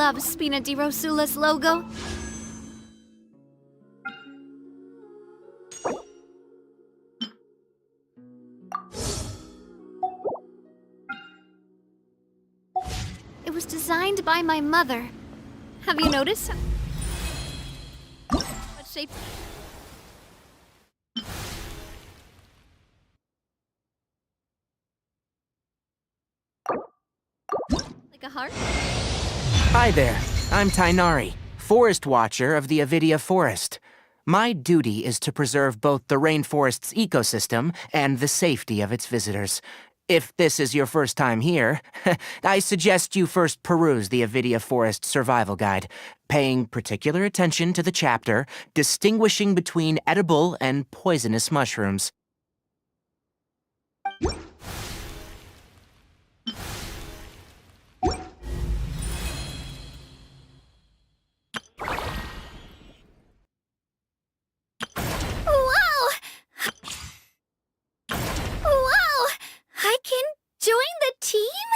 love Spina di Rosula's logo. It was designed by my mother. Have you noticed? What shape? Like a heart? Hi there, I'm Tainari, Forest Watcher of the Avidia Forest. My duty is to preserve both the rainforest's ecosystem and the safety of its visitors. If this is your first time here, I suggest you first peruse the Avidia Forest Survival Guide, paying particular attention to the chapter distinguishing between edible and poisonous mushrooms. Wow! Wow! I can join the team?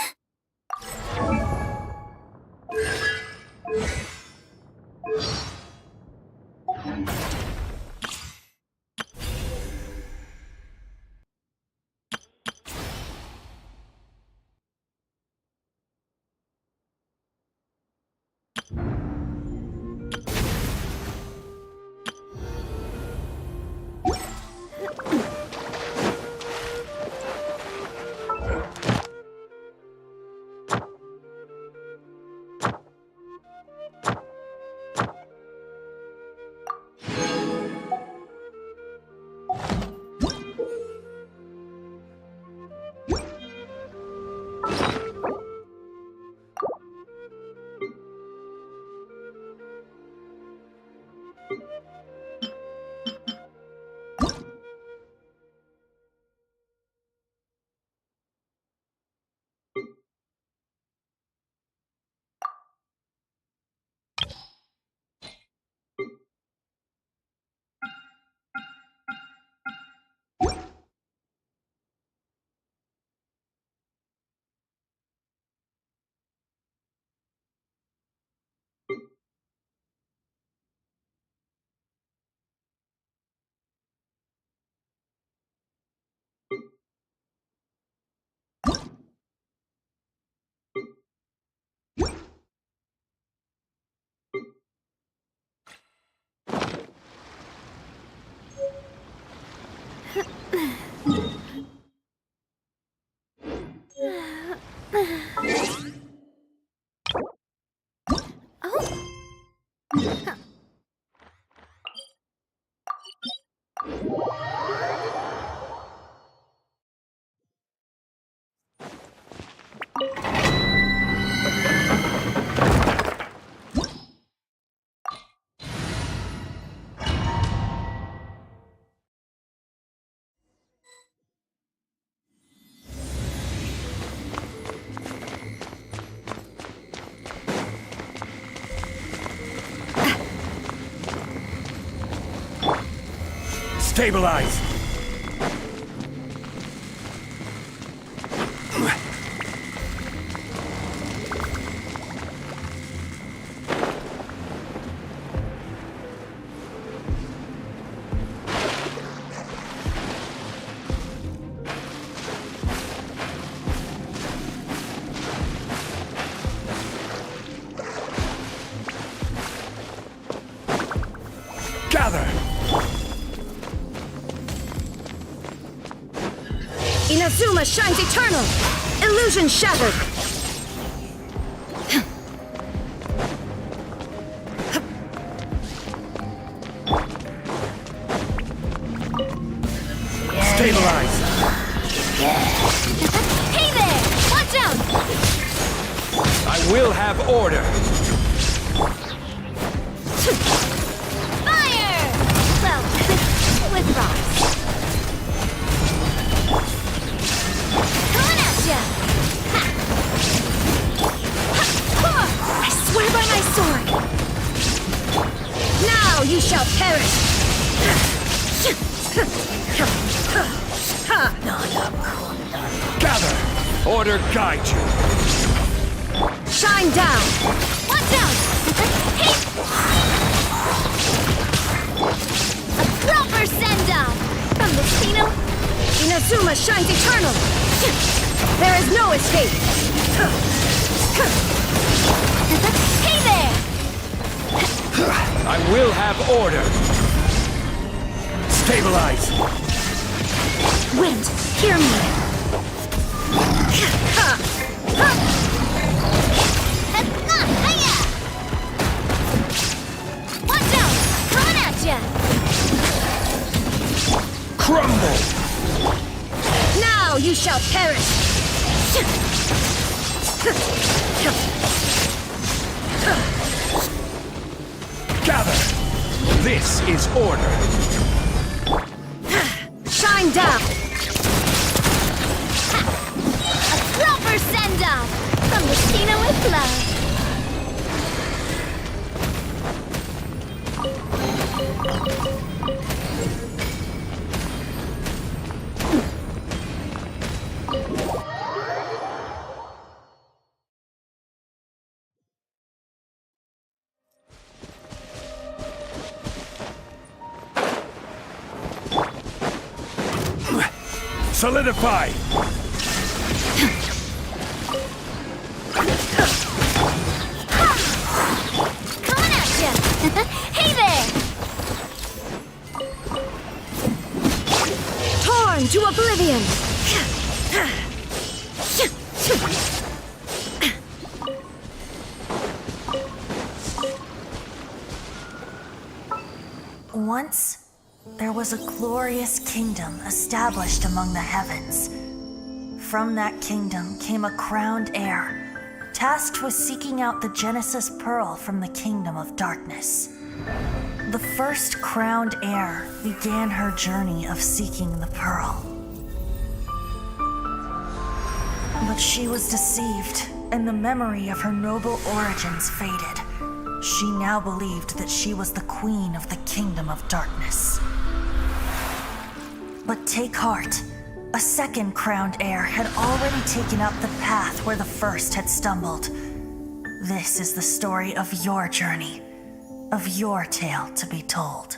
Stabilize! Gather! Inazuma shines eternal! Illusion shattered! Stabilize! Hey there! Watch out! I will have order! Fire! Well, with rocks. Coming at ya! Ha! Ha! I swear by my sword! Now you shall perish! Gather! Order guide you! Shine down! Watch out! From the Sino? Inazuma shines eternal! There is no escape! Hey there! I will have order. Stabilize. Wind, hear me. Watch out! Coming at ya! Crumble. Now you shall perish! Gather. This is order. Shine down! A proper send-off! From the Sino with love. Solidify. Coming at ya! Hey there! Torn to oblivion! Once, there was a glorious kingdom established among the heavens. From that kingdom came a crowned heir, tasked with seeking out the Genesis Pearl from the kingdom of darkness. The first crowned heir began her journey of seeking the pearl. But she was deceived, and the memory of her noble origins faded. She now believed that she was the queen of the kingdom of darkness. But take heart. A second crowned heir had already taken up the path where the first had stumbled. This is the story of your journey, of your tale to be told.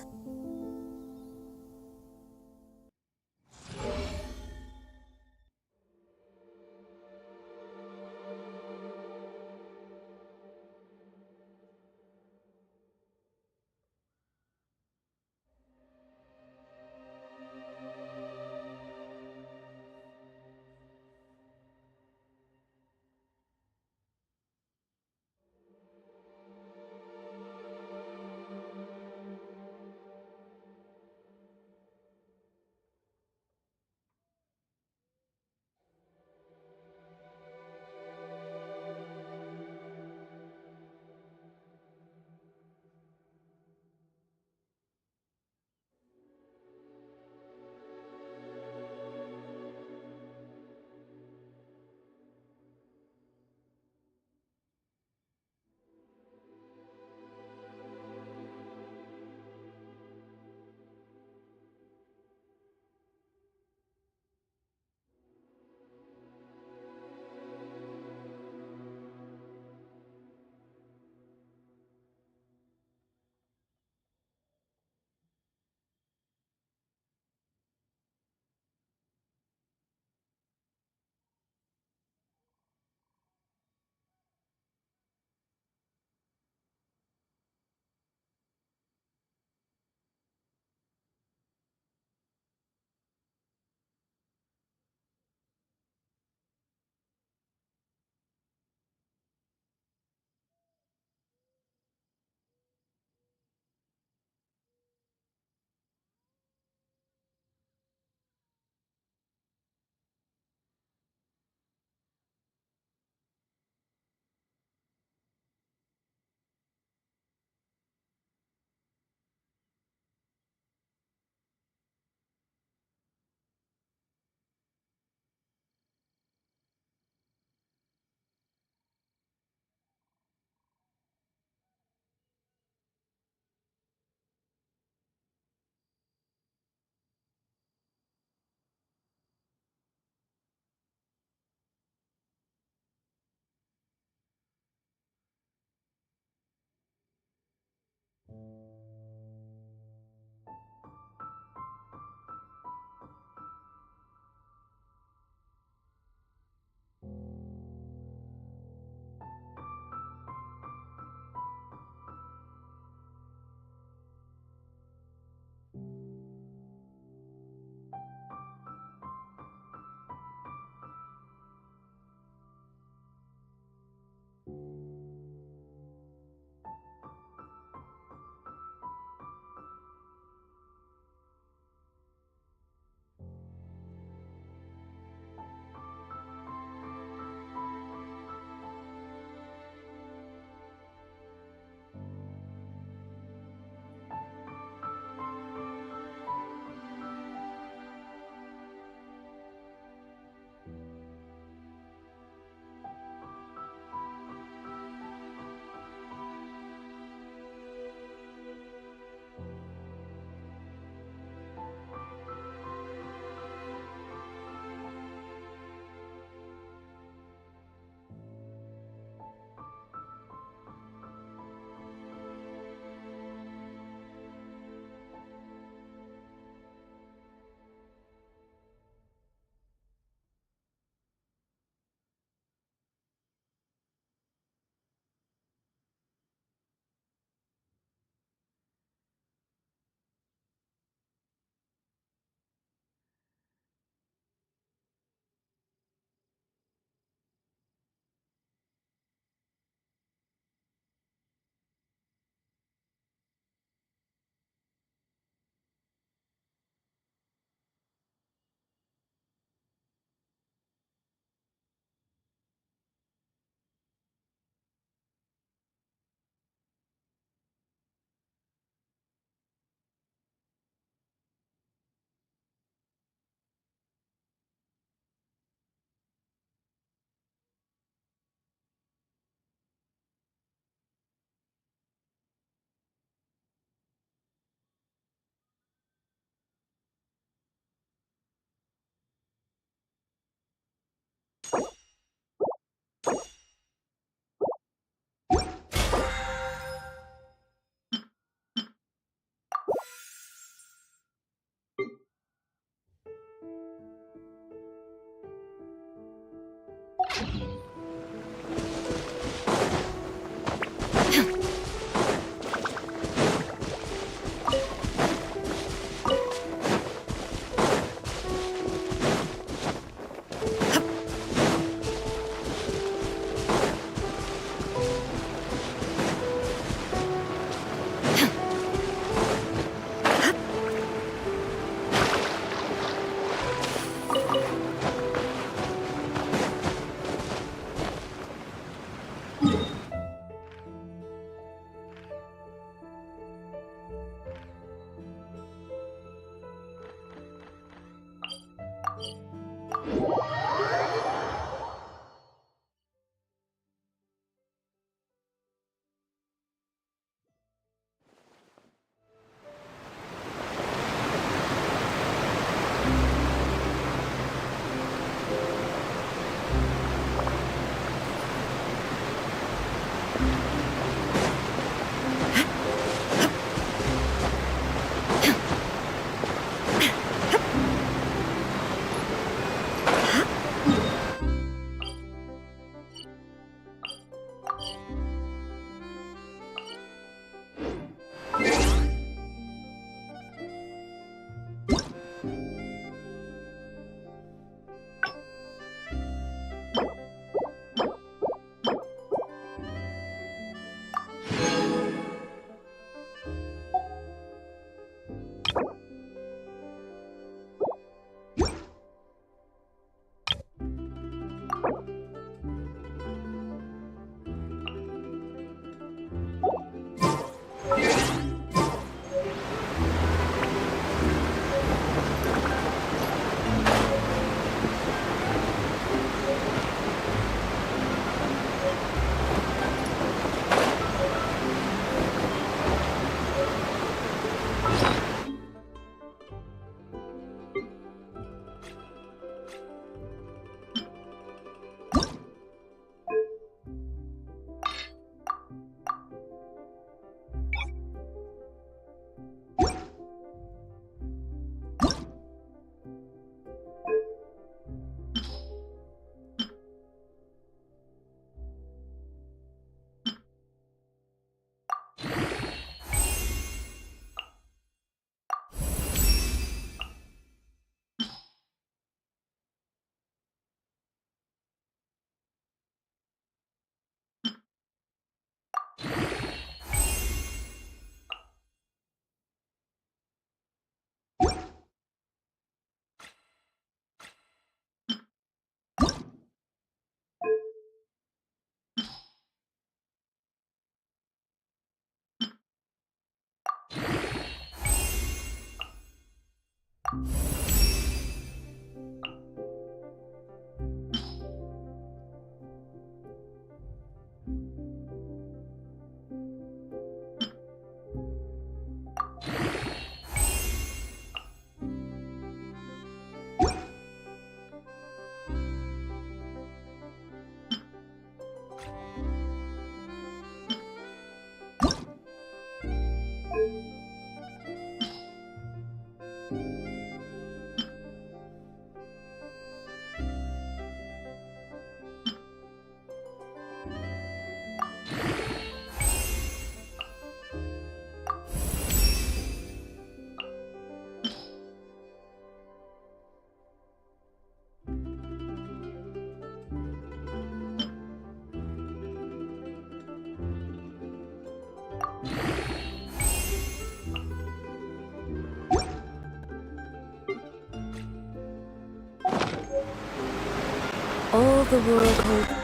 All the world holds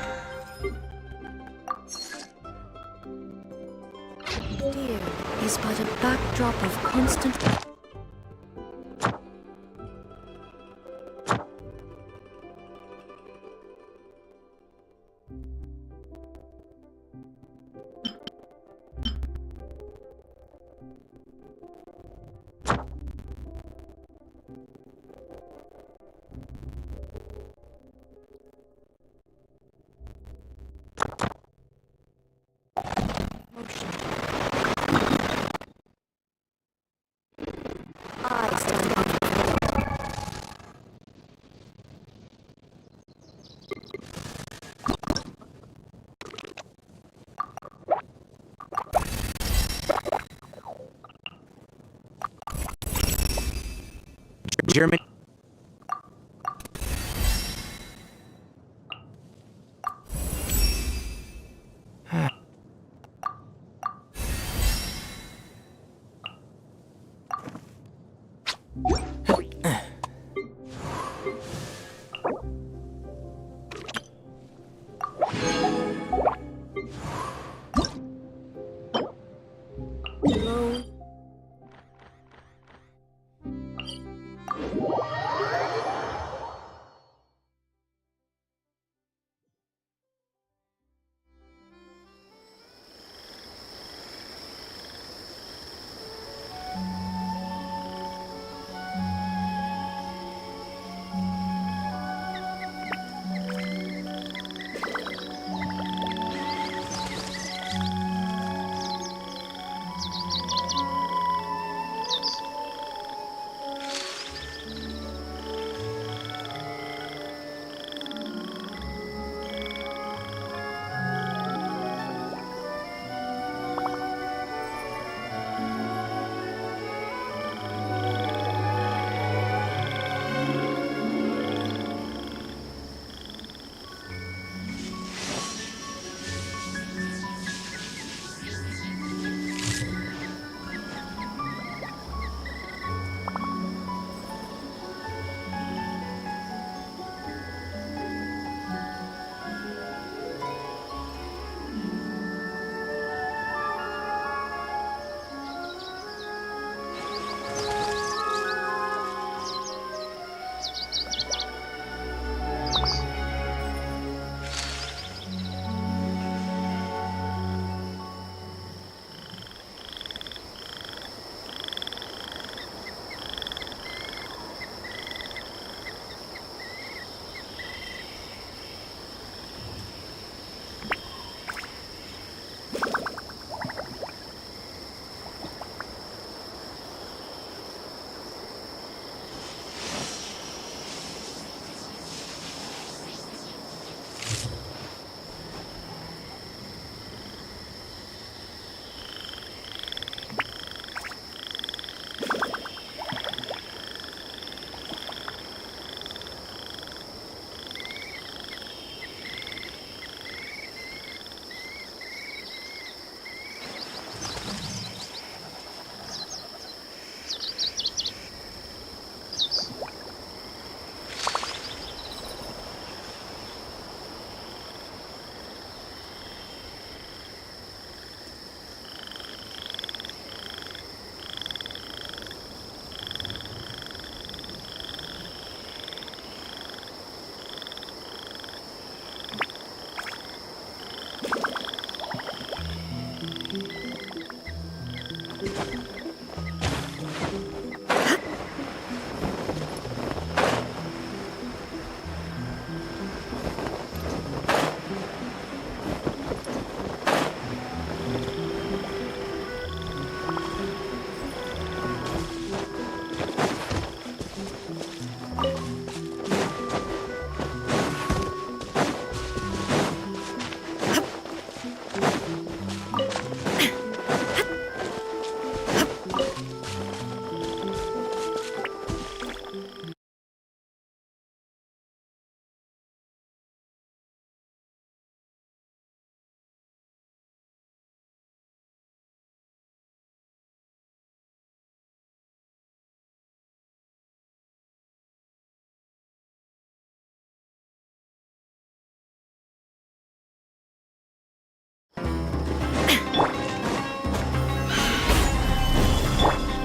dear is but a backdrop of constant. Germany. Hello.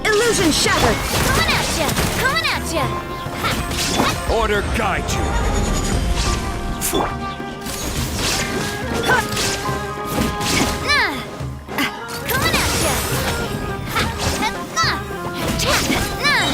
Illusion shattered! Coming at ya! Coming at ya! Order guide you. Nah! Coming at ya! Nah!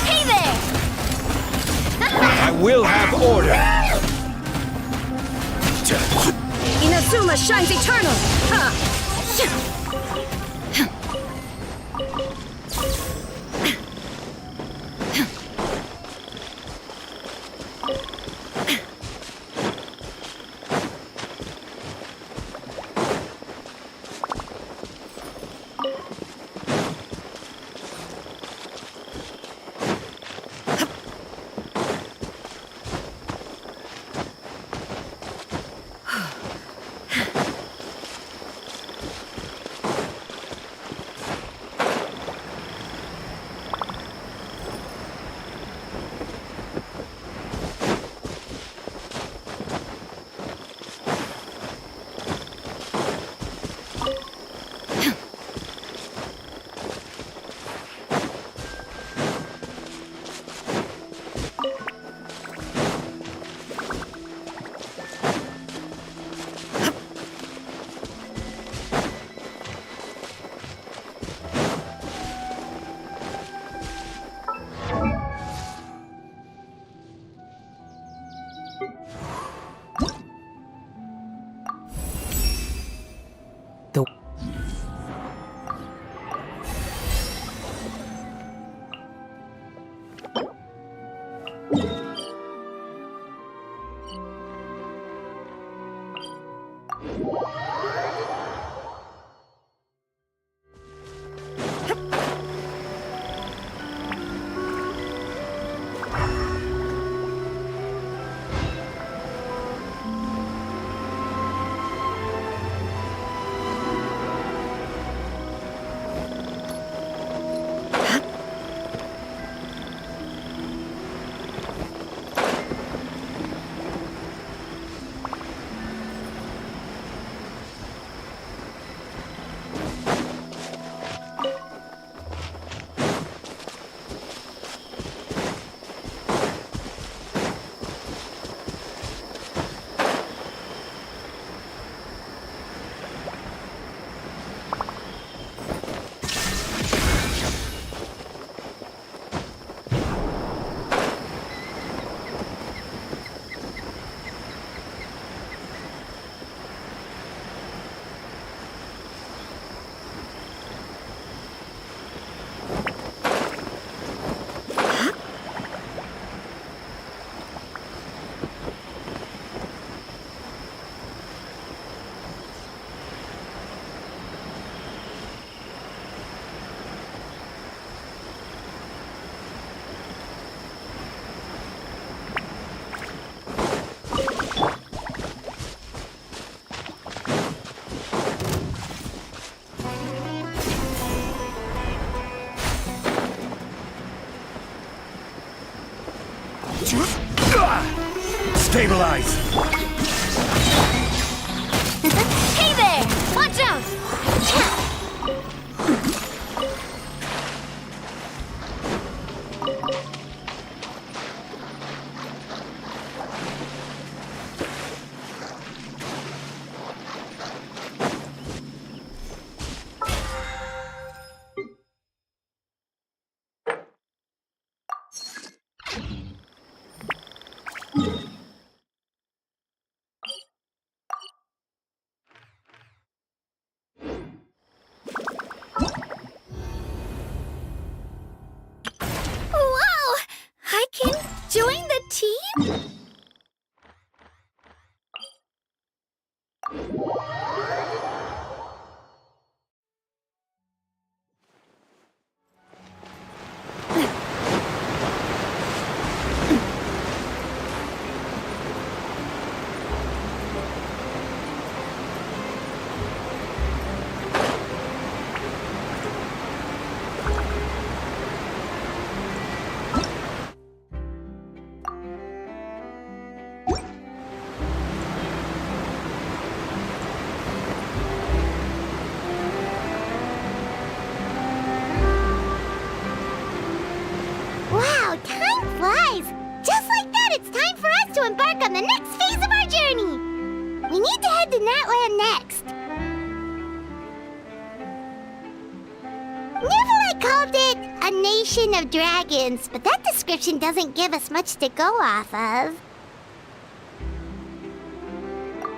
Hey there! I will have order. Inazuma shines eternal! Ha! Stabilize! Hey there! Watch out! Whoa! I can join the team? Wow, time flies! Just like that, it's time for us to embark on the next phase of our journey! We need to head to Natlan next. Neverlight called it a nation of dragons, but that description doesn't give us much to go off of.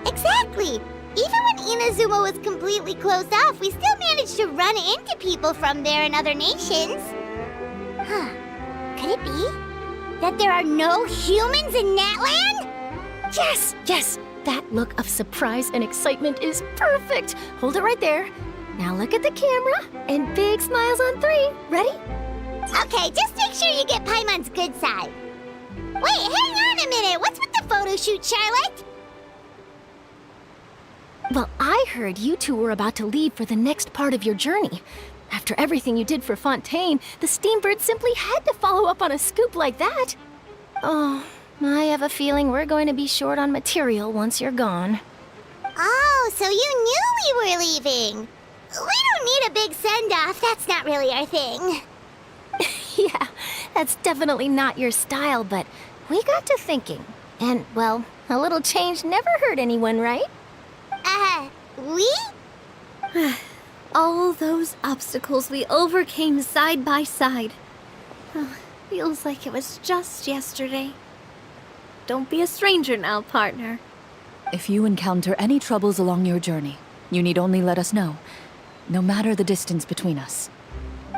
Exactly! Even when Inazuma was completely closed off, we still managed to run into people from there in other nations. Huh. Could it be that there are no humans in Natlan? Yes, yes! That look of surprise and excitement is perfect! Hold it right there. Now look at the camera, and big smiles on 3. Ready? Okay, just make sure you get Paimon's good side. Wait, hang on a minute. What's with the photo shoot, Charlotte? Well, I heard you two were about to leave for the next part of your journey. After everything you did for Fontaine, the Steambird simply had to follow up on a scoop like that. Oh, I have a feeling we're going to be short on material once you're gone. Oh, so you knew we were leaving. We don't need a big send-off. That's not really our thing. Yeah, that's definitely not your style, but we got to thinking. And, well, a little change never hurt anyone, right? We? All those obstacles we overcame side by side. Feels like it was just yesterday. Don't be a stranger now, partner. If you encounter any troubles along your journey, you need only let us know, no matter the distance between us.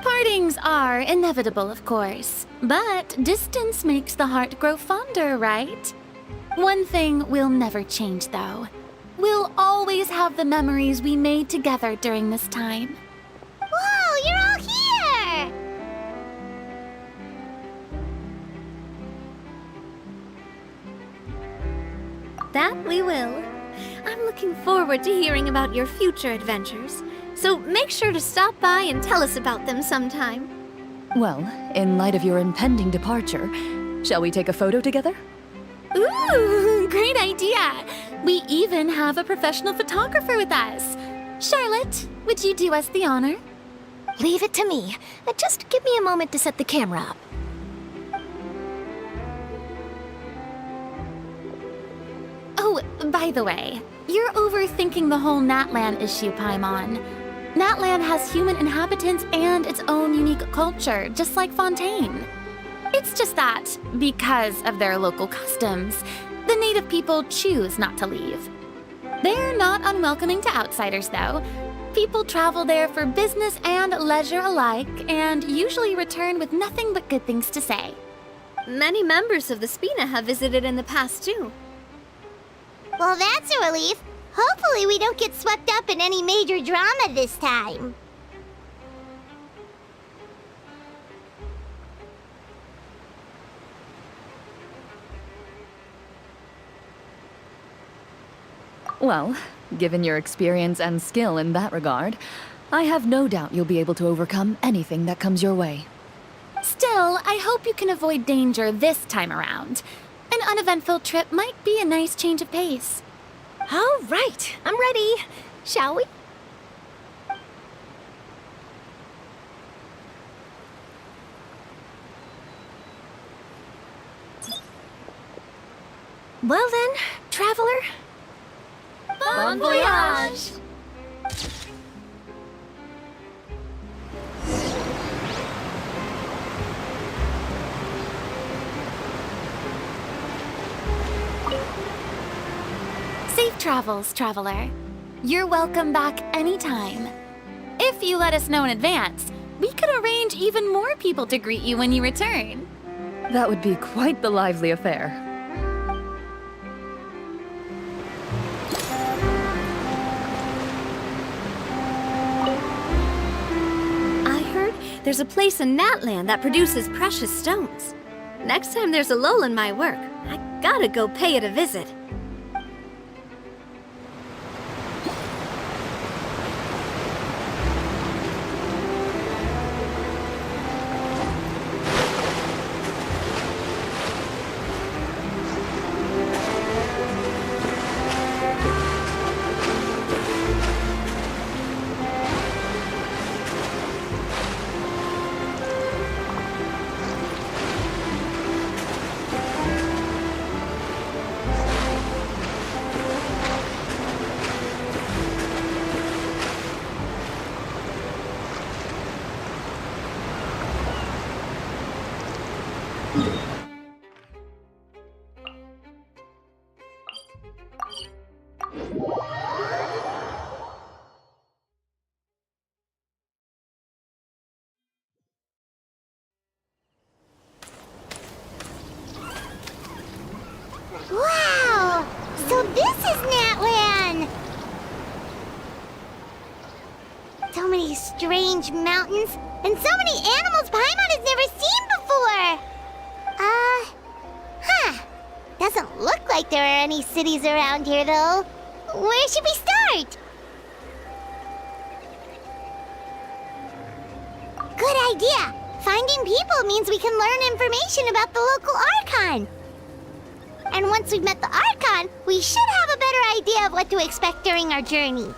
Partings are inevitable, of course, but distance makes the heart grow fonder, right? One thing will never change, though. We'll always always have the memories we made together during this time. Whoa, you're all here! That we will. I'm looking forward to hearing about your future adventures, so make sure to stop by and tell us about them sometime. Well, in light of your impending departure, shall we take a photo together? Ooh, great idea! We even have a professional photographer with us. Charlotte, would you do us the honor? Leave it to me. Just give me a moment to set the camera up. Oh, by the way, you're overthinking the whole Natlan issue, Paimon. Natlan has human inhabitants and its own unique culture, just like Fontaine. It's just that, because of their local customs, the native people choose not to leave. They're not unwelcoming to outsiders, though. People travel there for business and leisure alike, and usually return with nothing but good things to say. Many members of the Spina have visited in the past, too. Well, that's a relief. Hopefully we don't get swept up in any major drama this time. Well, given your experience and skill in that regard, I have no doubt you'll be able to overcome anything that comes your way. Still, I hope you can avoid danger this time around. An uneventful trip might be a nice change of pace. All right, I'm ready. Shall we? Well then, traveler. Bon voyage! Safe travels, traveler. You're welcome back anytime. If you let us know in advance, we could arrange even more people to greet you when you return. That would be quite the lively affair. I heard there's a place in Natlan that produces precious stones. Next time there's a lull in my work, I gotta go pay it a visit. Wow! So this is Natlan! So many strange mountains, and so many animals Paimon has never seen before! Doesn't look like there are any cities around here, though. Where should we start? Good idea! Finding people means we can learn information about the local Archon. And once we've met the Archon, we should have a better idea of what to expect during our journey.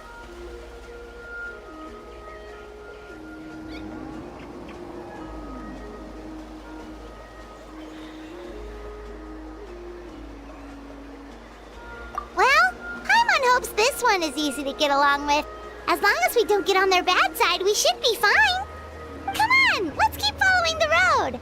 Well, Paimon hopes this one is easy to get along with. As long as we don't get on their bad side, we should be fine. Come on, let's keep following the road.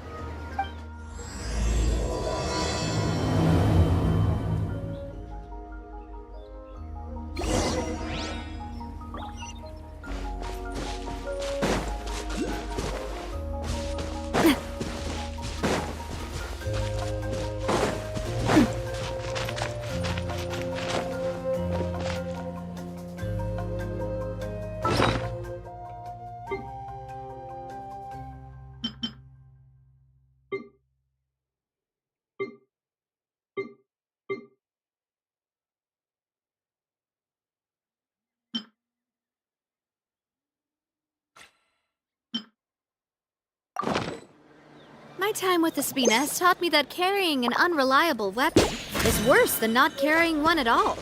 My time with the Spina taught me that carrying an unreliable weapon is worse than not carrying one at all.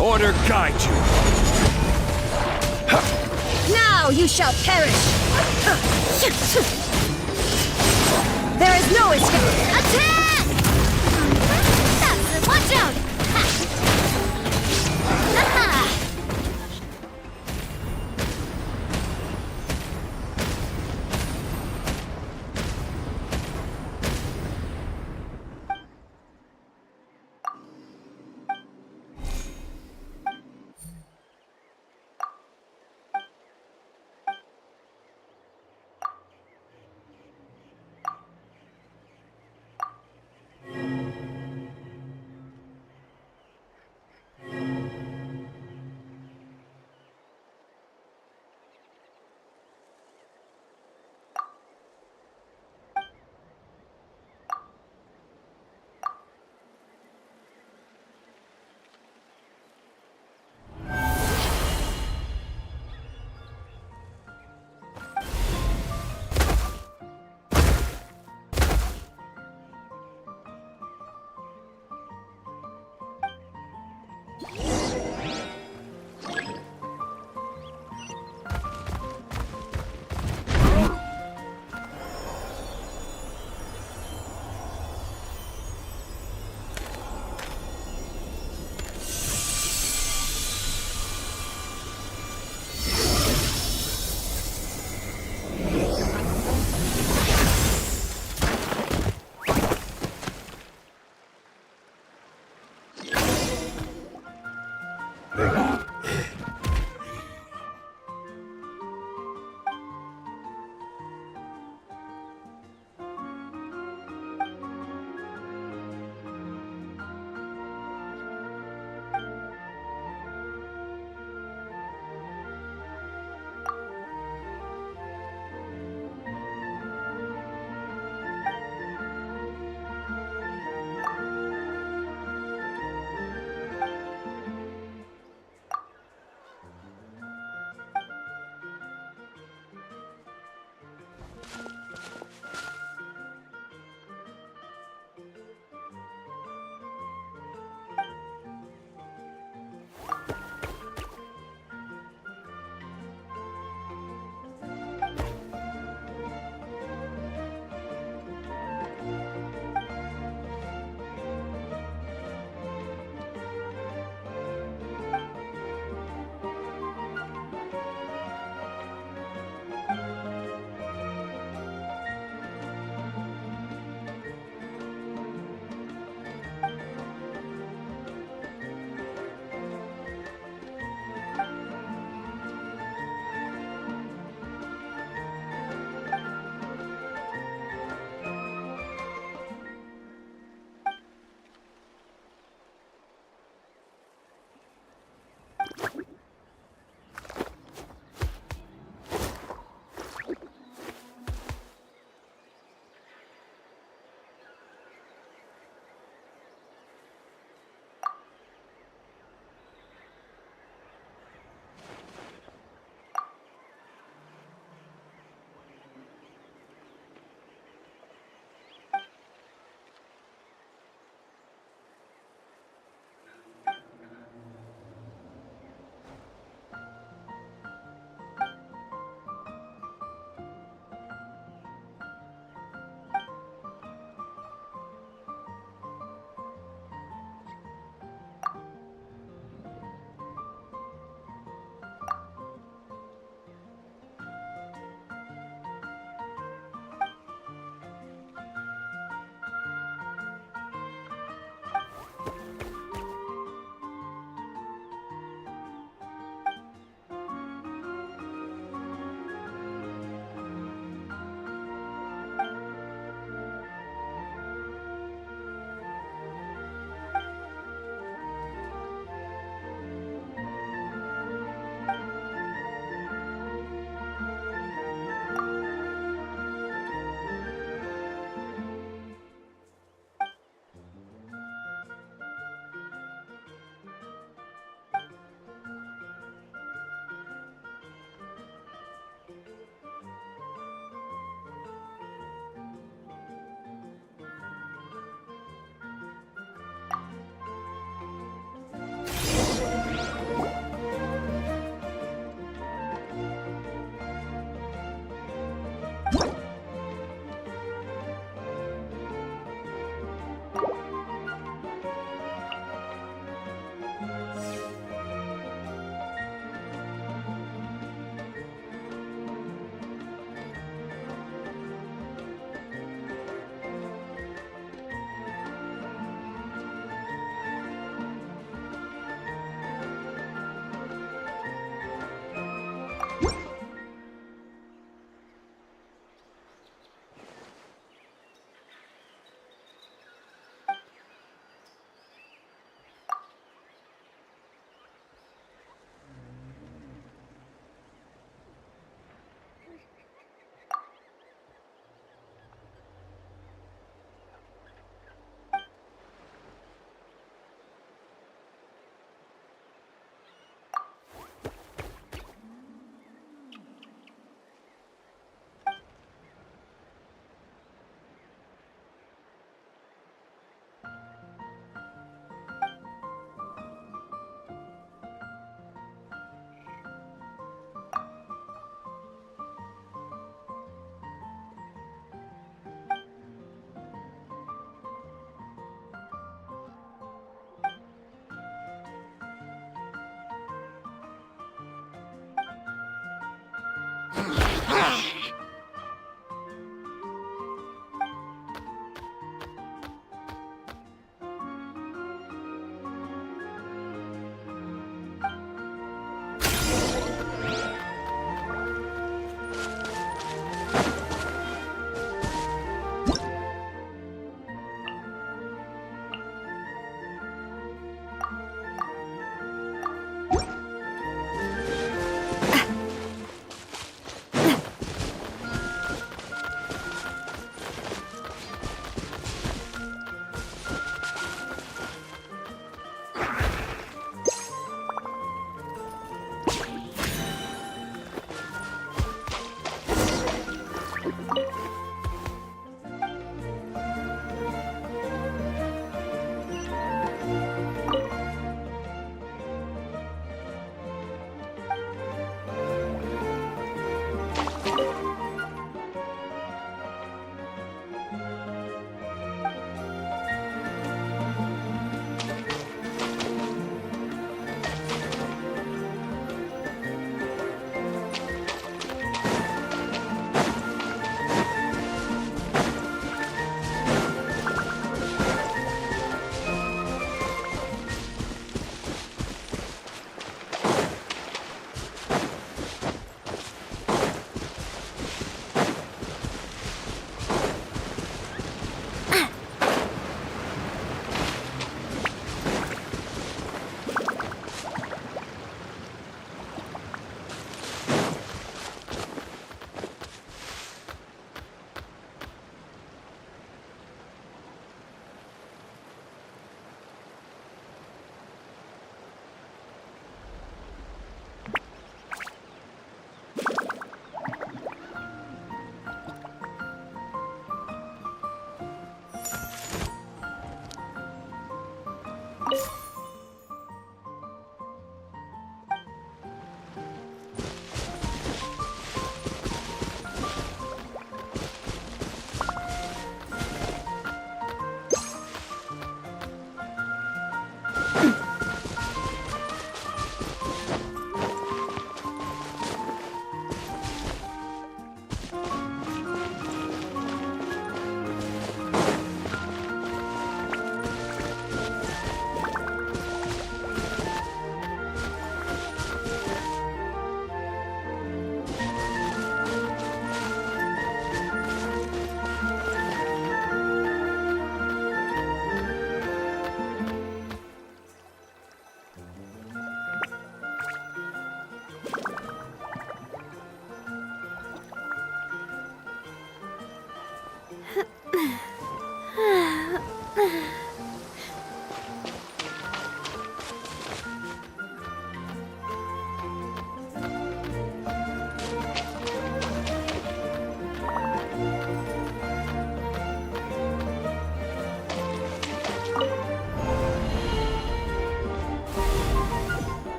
Order guide you. Now you shall perish! There is no escape! Attack! That's it! Watch out! Ha!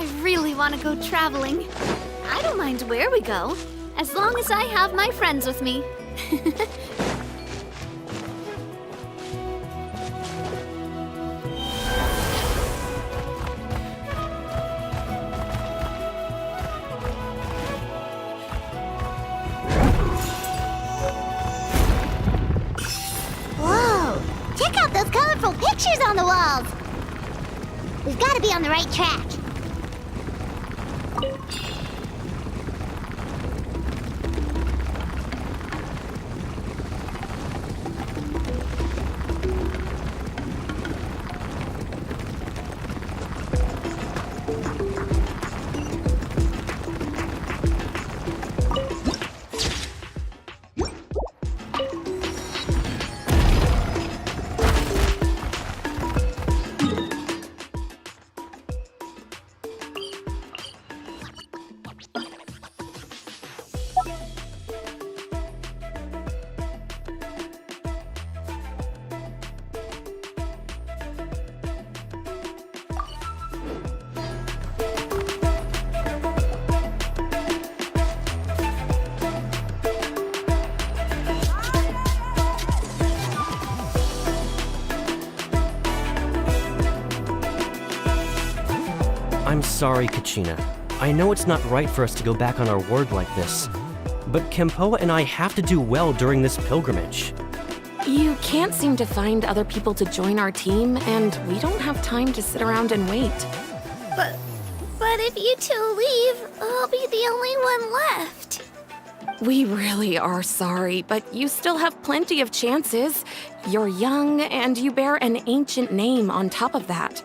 I really want to go traveling. I don't mind where we go, as long as I have my friends with me. Whoa! Check out those colorful pictures on the walls! We've got to be on the right track. I'm sorry, Kachina. I know it's not right for us to go back on our word like this, but Kempoa and I have to do well during this pilgrimage. You can't seem to find other people to join our team, and we don't have time to sit around and wait. But if you two leave, I'll be the only one left. We really are sorry, but you still have plenty of chances. You're young, and you bear an ancient name on top of that.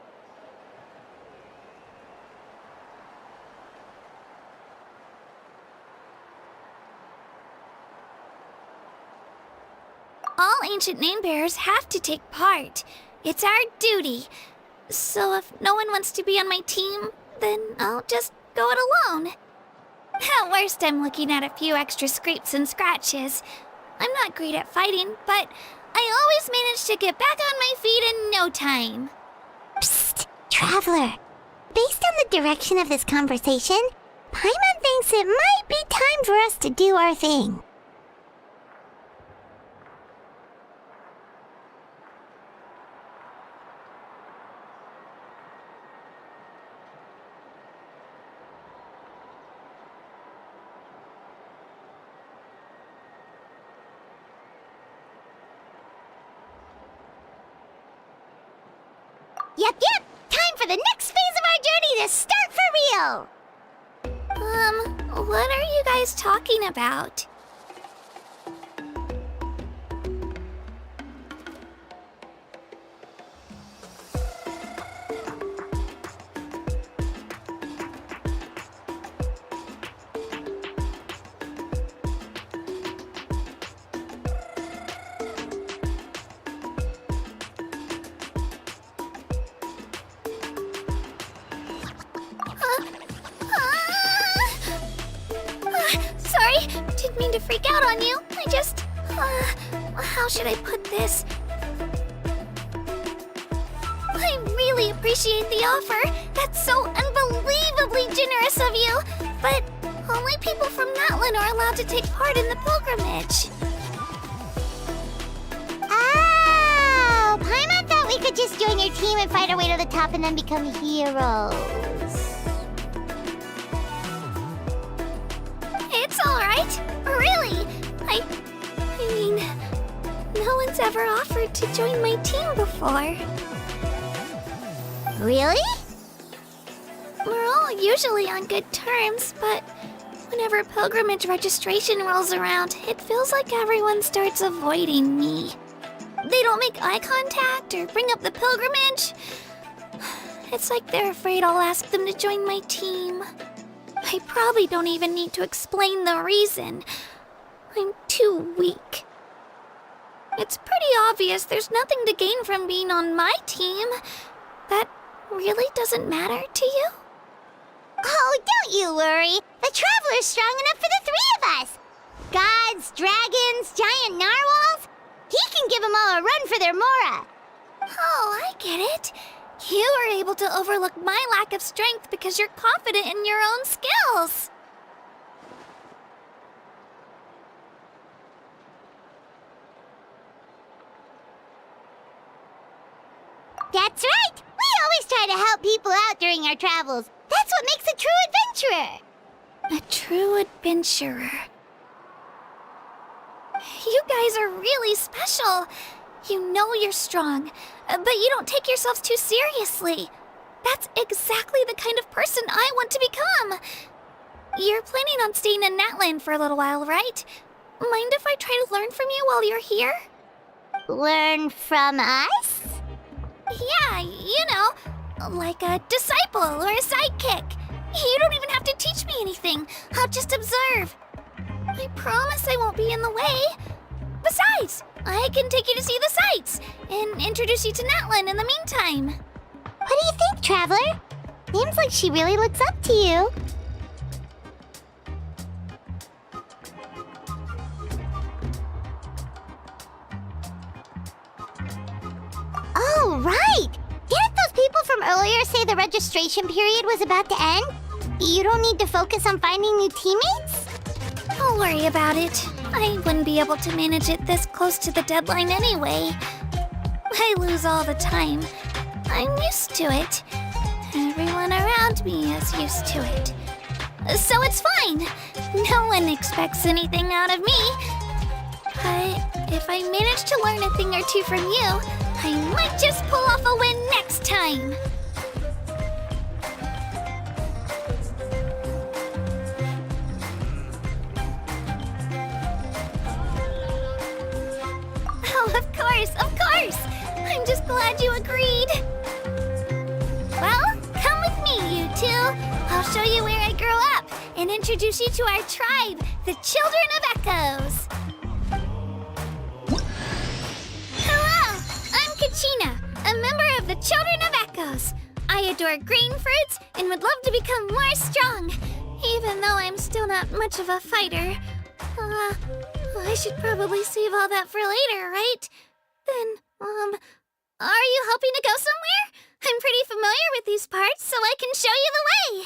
All ancient name-bearers have to take part. It's our duty. So if no one wants to be on my team, then I'll just go it alone. At worst, I'm looking at a few extra scrapes and scratches. I'm not great at fighting, but I always manage to get back on my feet in no time. Psst, Traveler. Based on the direction of this conversation, Paimon thinks it might be time for us to do our thing. Yep. Time for the next phase of our journey to start for real! What are you guys talking about? Sorry, didn't mean to freak out on you. I just, how should I put this? I really appreciate the offer. That's so unbelievably generous of you. But only people from Natlan are allowed to take part in the pilgrimage. Oh, Paimon thought we could just join your team and fight our way to the top and then become heroes. It's alright. Really. I mean, no one's ever offered to join my team before. Really? We're all usually on good terms, but whenever pilgrimage registration rolls around, it feels like everyone starts avoiding me. They don't make eye contact or bring up the pilgrimage. It's like they're afraid I'll ask them to join my team. I probably don't even need to explain the reason. I'm too weak. It's pretty obvious there's nothing to gain from being on my team. That really doesn't matter to you? Oh, don't you worry. The Traveler's strong enough for the three of us. Gods, dragons, giant narwhals. He can give them all a run for their Mora. Oh, I get it. You were able to overlook my lack of strength because you're confident in your own skills. That's right. We always try to help people out during our travels. That's what makes a true adventurer. A true adventurer. You guys are really special. You know you're strong, but you don't take yourselves too seriously. That's exactly the kind of person I want to become. You're planning on staying in Natlan for a little while, right? Mind if I try to learn from you while you're here? Learn from us? Yeah, you know, like a disciple or a sidekick. You don't even have to teach me anything. I'll just observe. I promise I won't be in the way. Besides, I can take you to see the sights and introduce you to Natlan in the meantime. What do you think, Traveler? Seems like she really looks up to you. Oh, right! Didn't those people from earlier say the registration period was about to end? You don't need to focus on finding new teammates? Don't worry about it. I wouldn't be able to manage it this close to the deadline anyway. I lose all the time. I'm used to it. Everyone around me is used to it. So it's fine. No one expects anything out of me. But if I manage to learn a thing or two from you, I might just pull off a win next time. Oh, of course. I'm just glad you agreed. Well, come with me, you two. I'll show you where I grew up and introduce you to our tribe, the Children of Echoes. Children of Echoes. I adore green fruits and would love to become more strong, even though I'm still not much of a fighter. I should probably save all that for later, right? Then, are you hoping to go somewhere? I'm pretty familiar with these parts, so I can show you the way!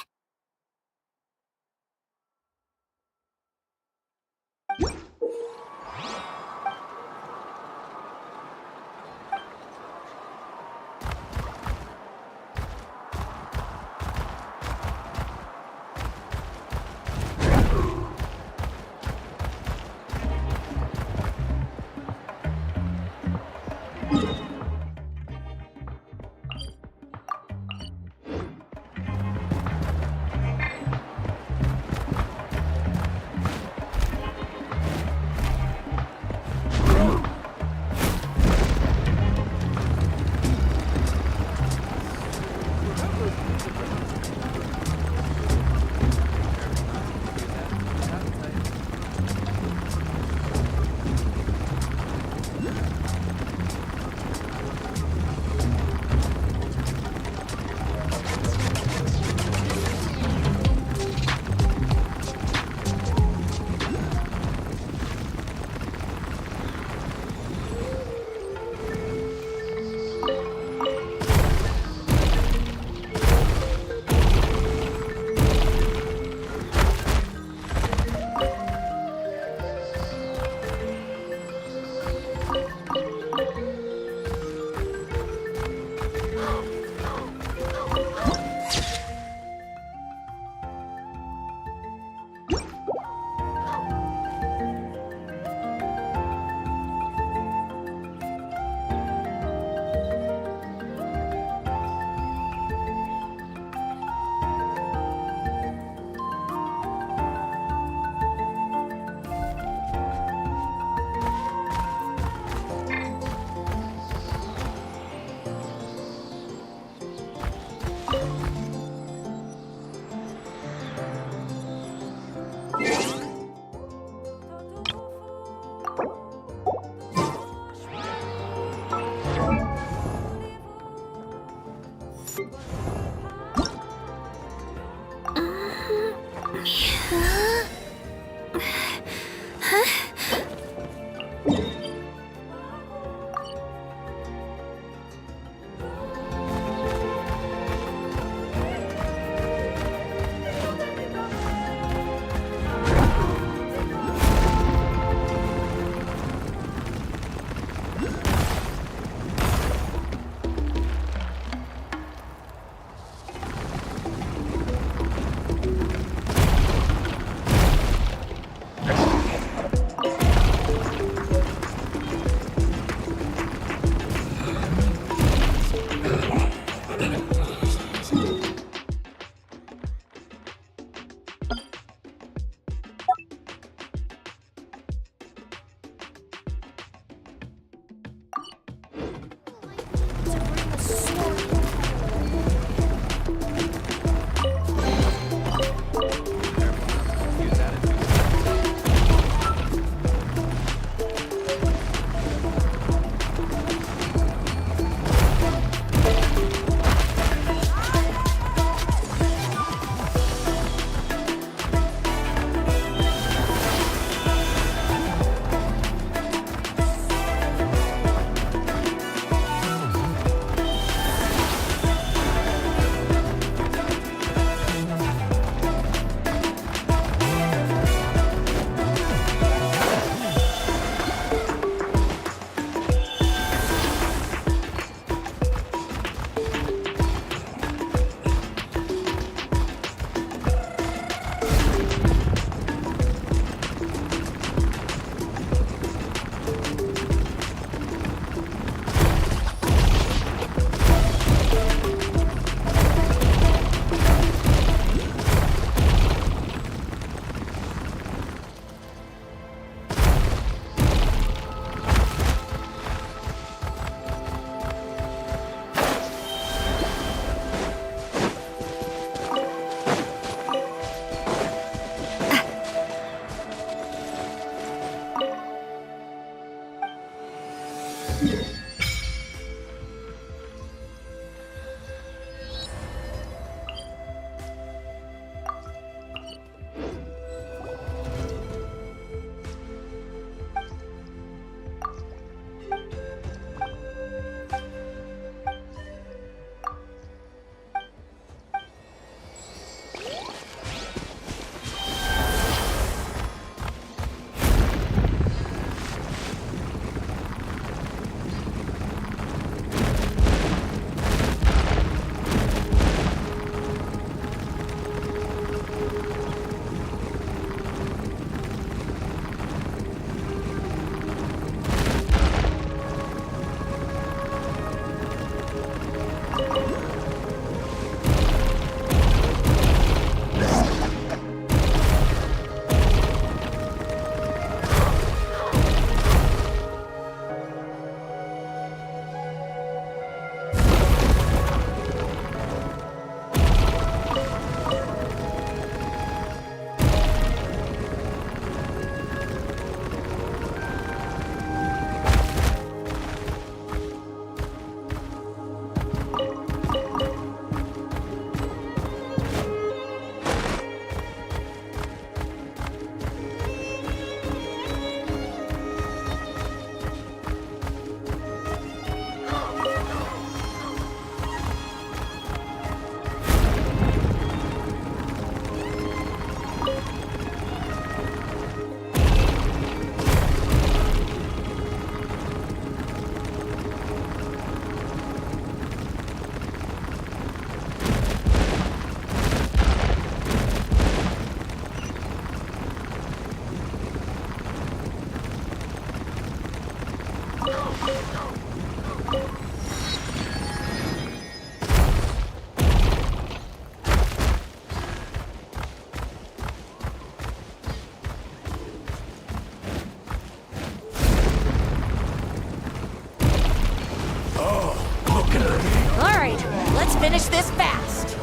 finish this fast!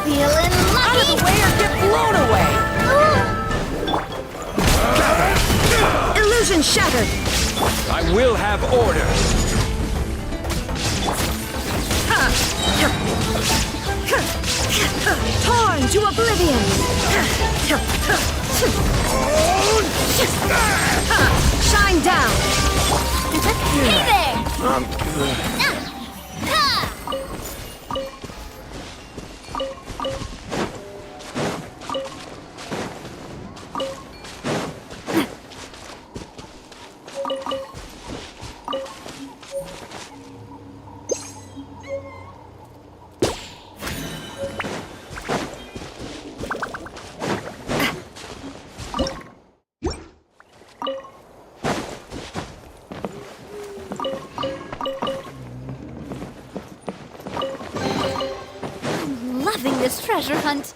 Feeling Out of the way or get blown away! Illusion shattered! I will have order! Torn to oblivion! Shine down! Hey there! Loving this treasure hunt.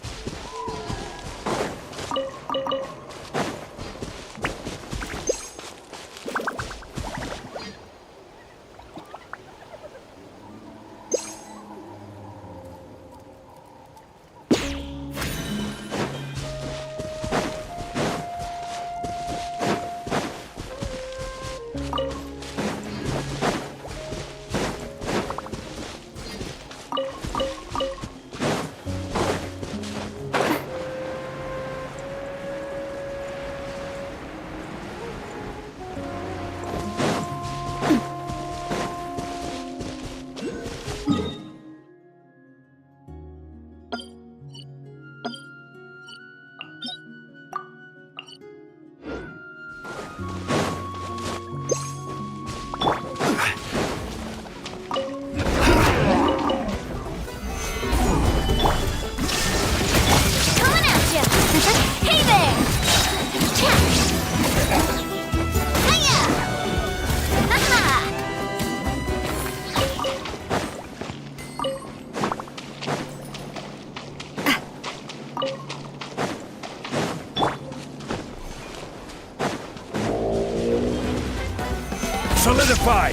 Solidify!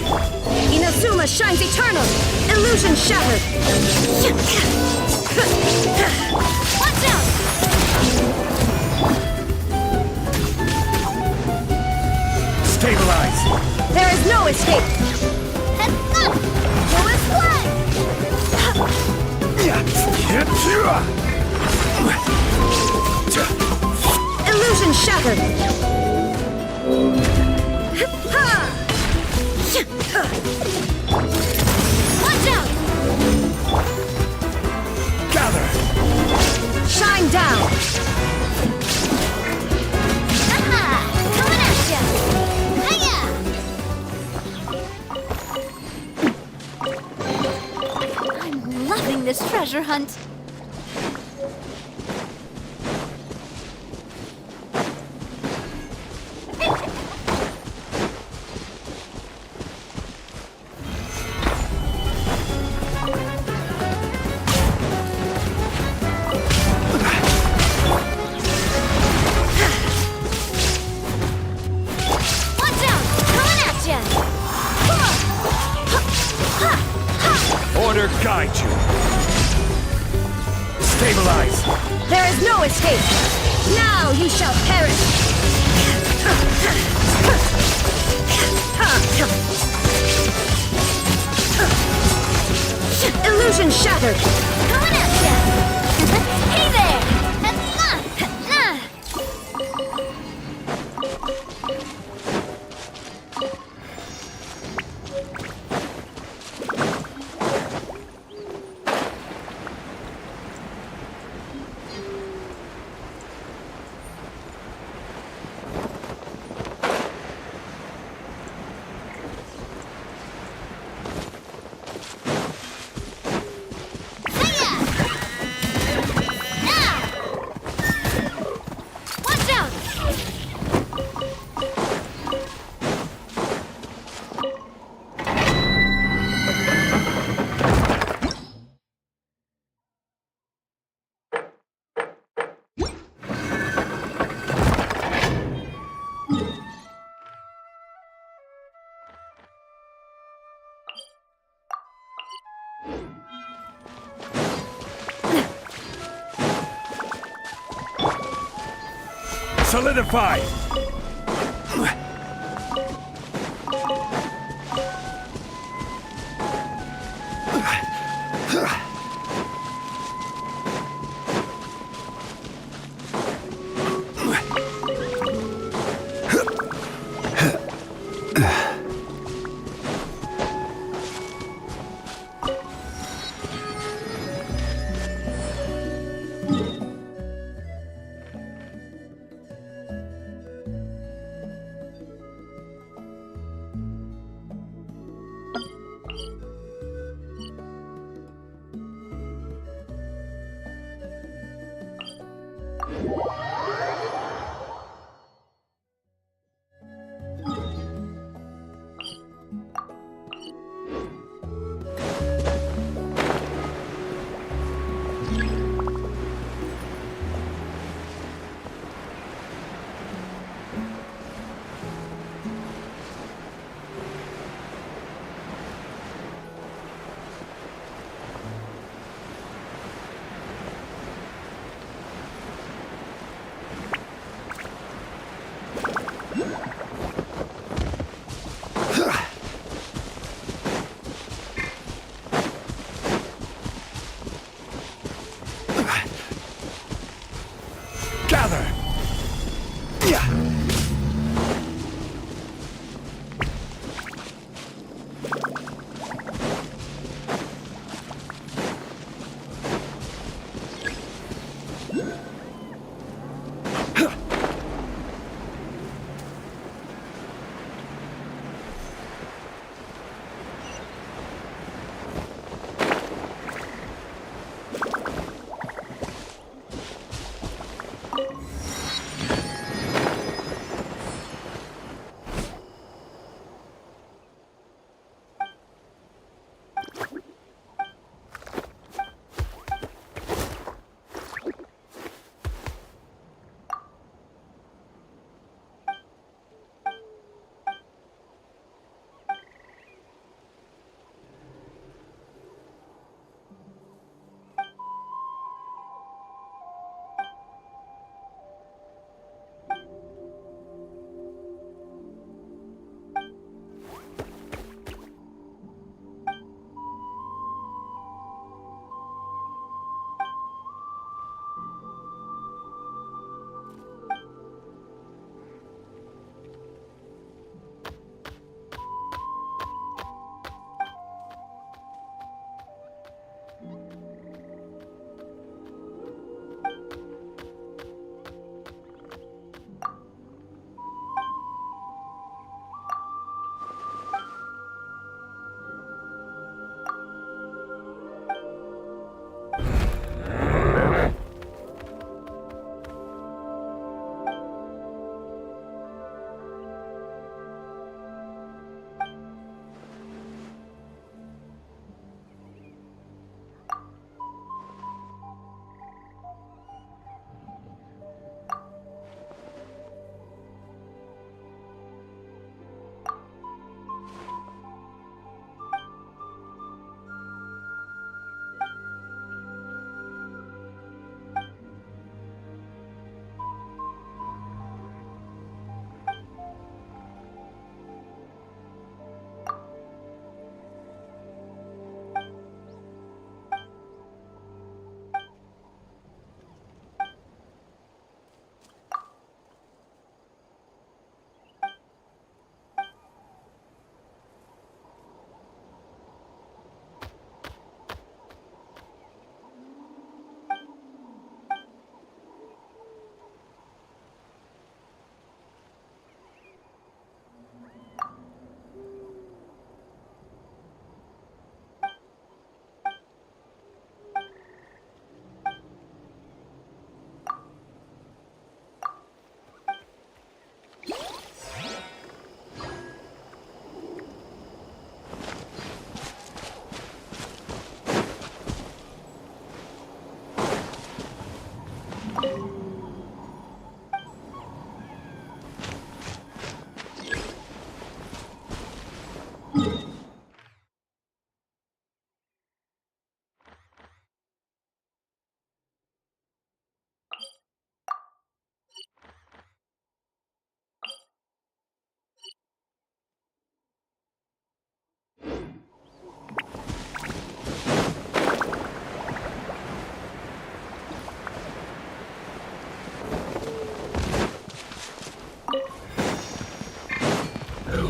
Inazuma shines eternal! Illusion shattered! Watch out! Stabilize! There is no escape! Illusion shattered! Watch out! Gather! Shine down! Aha! Coming at ya! Hiya! I'm loving this treasure hunt. Order guide you! Stabilize! There is no escape! Now you shall perish! Illusion shattered! Coming at ya! Hey there! Solidify!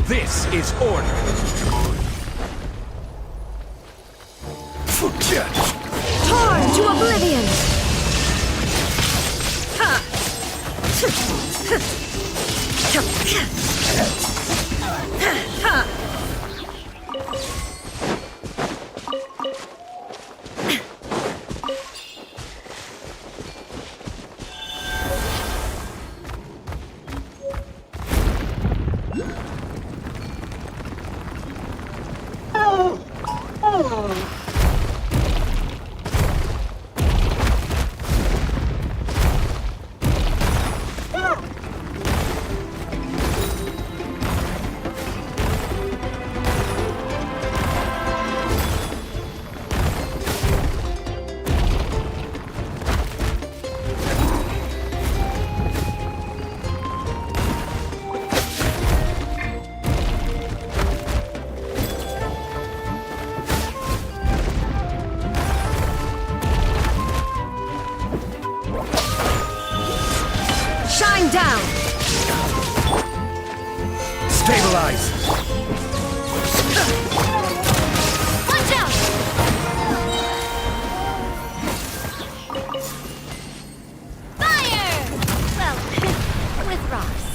This is order. Torn to oblivion! Shine down! Stabilize! Watch out! Fire! Well, with rocks.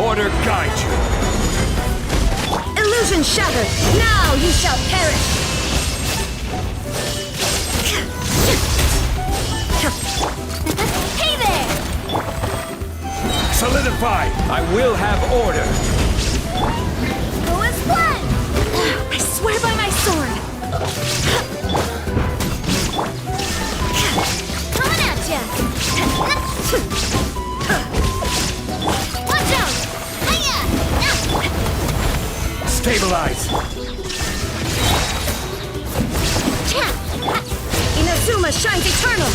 Order guide you. Illusion shattered! Now you shall perish! Hey there! Solidify! I will have order. Resplendent! I swear by my sword! Coming at ya! Watch out! Hiya! Stabilize! Inazuma shines eternal!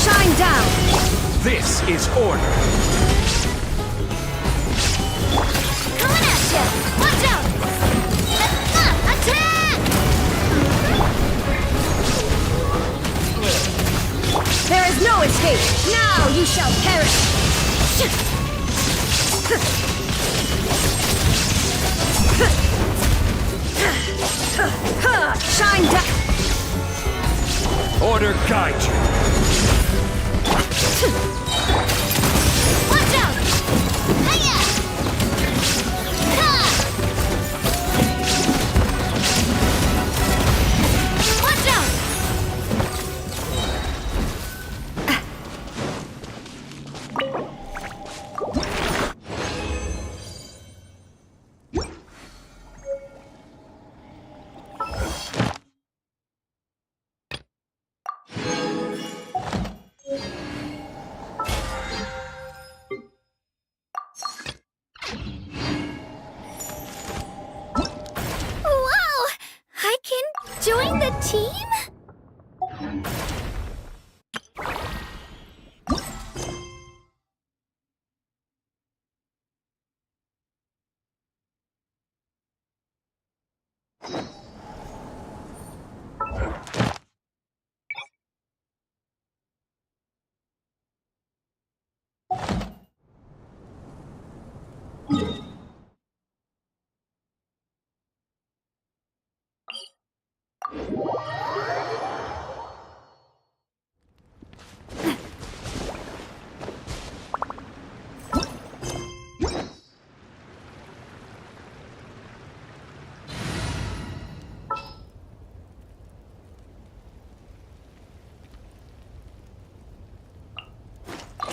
Shine down! This is order. Coming at ya! Watch out! Attack! There is no escape! Now you shall perish! Shine down! Order guide you. Watch out! Hiya! Ha! Watch out! Wow! I can join the team?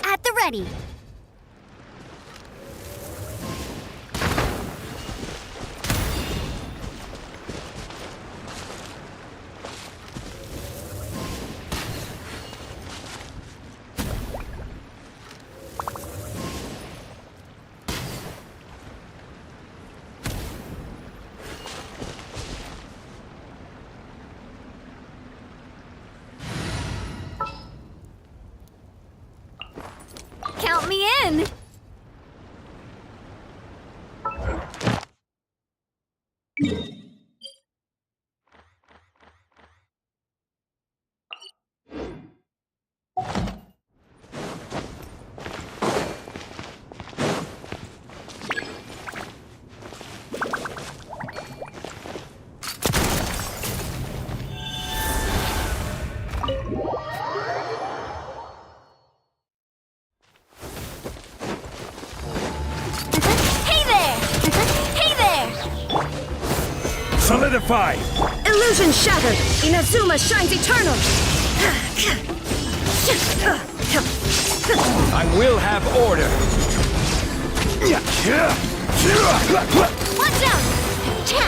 At the ready. Count me in! Solidify! Illusion shattered! Inazuma shines eternal! I will have order. Watch out! Cha!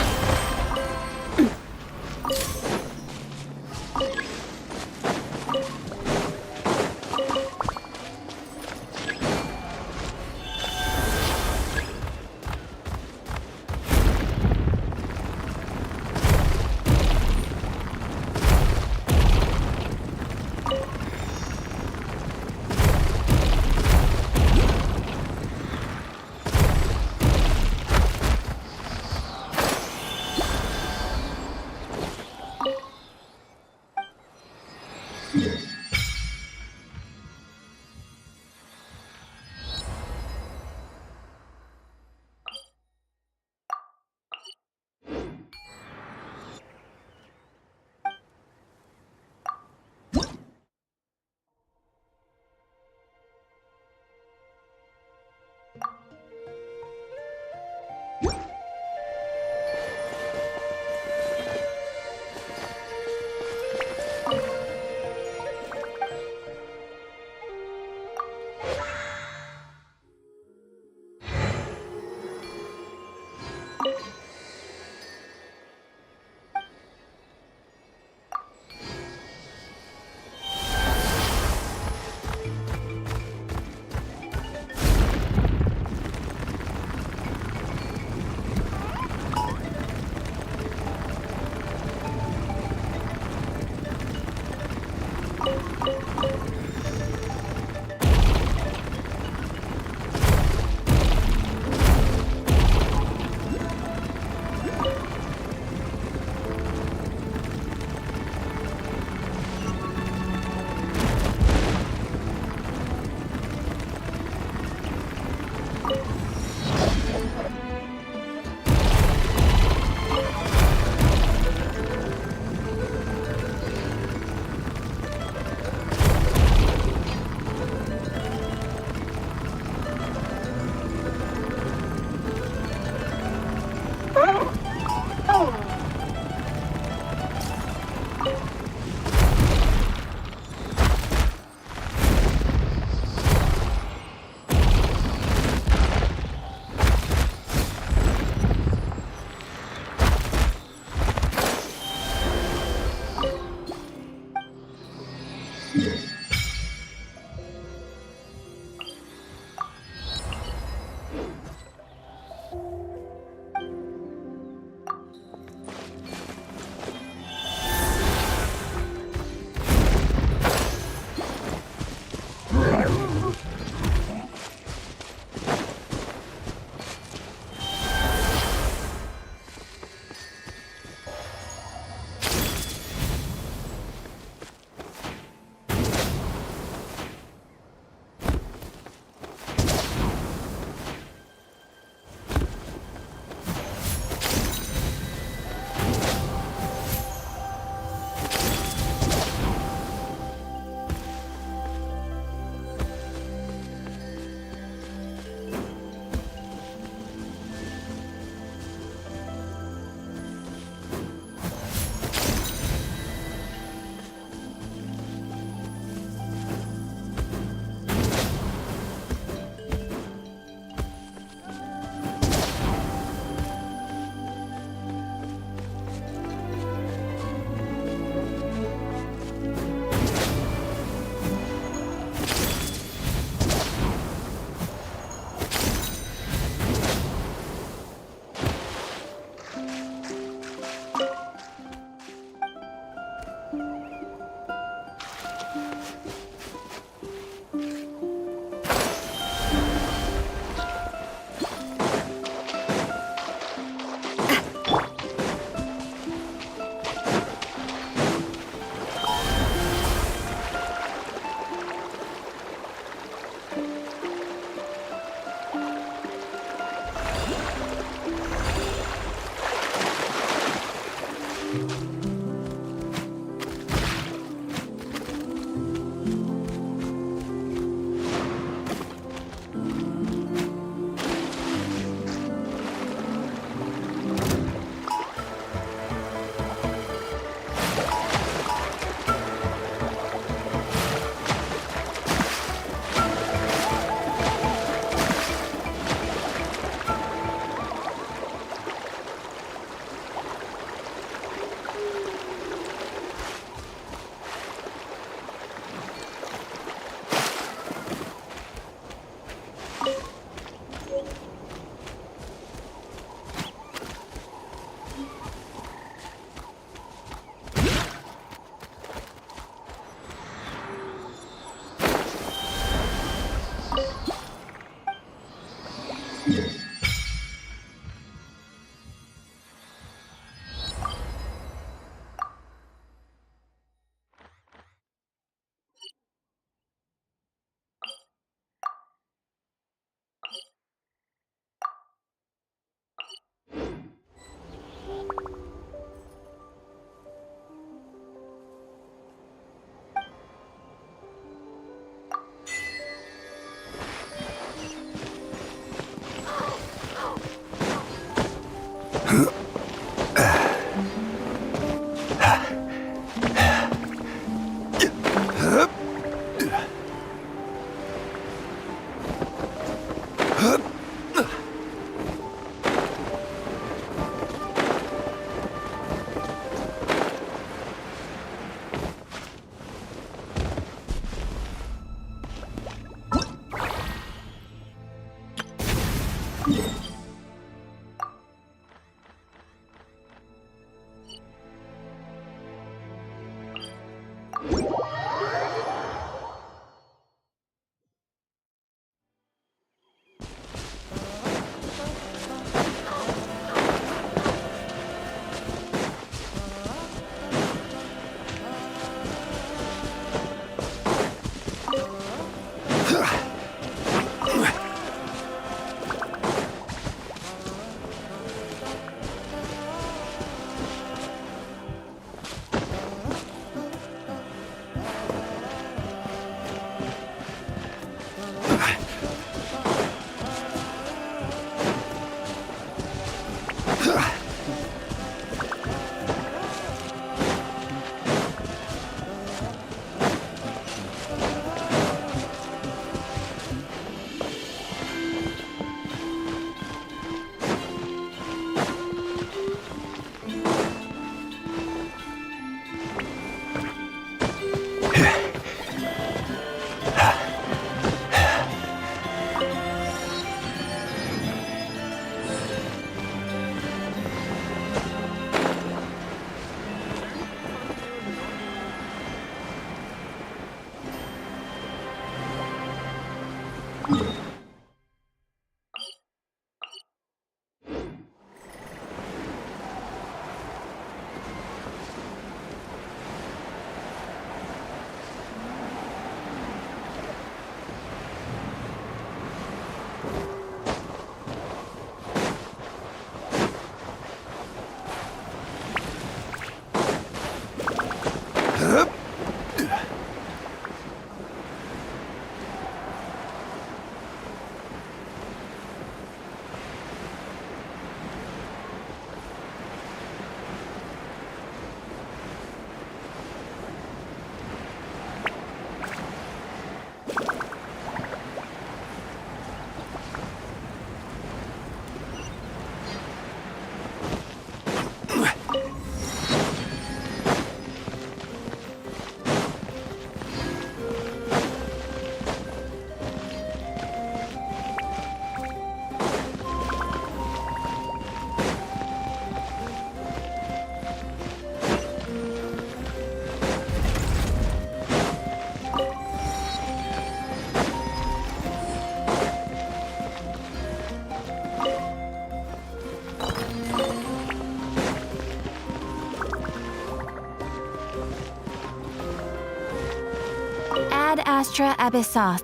Astra Abyssoth.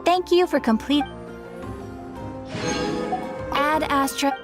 Thank you for complete. Ad Astra.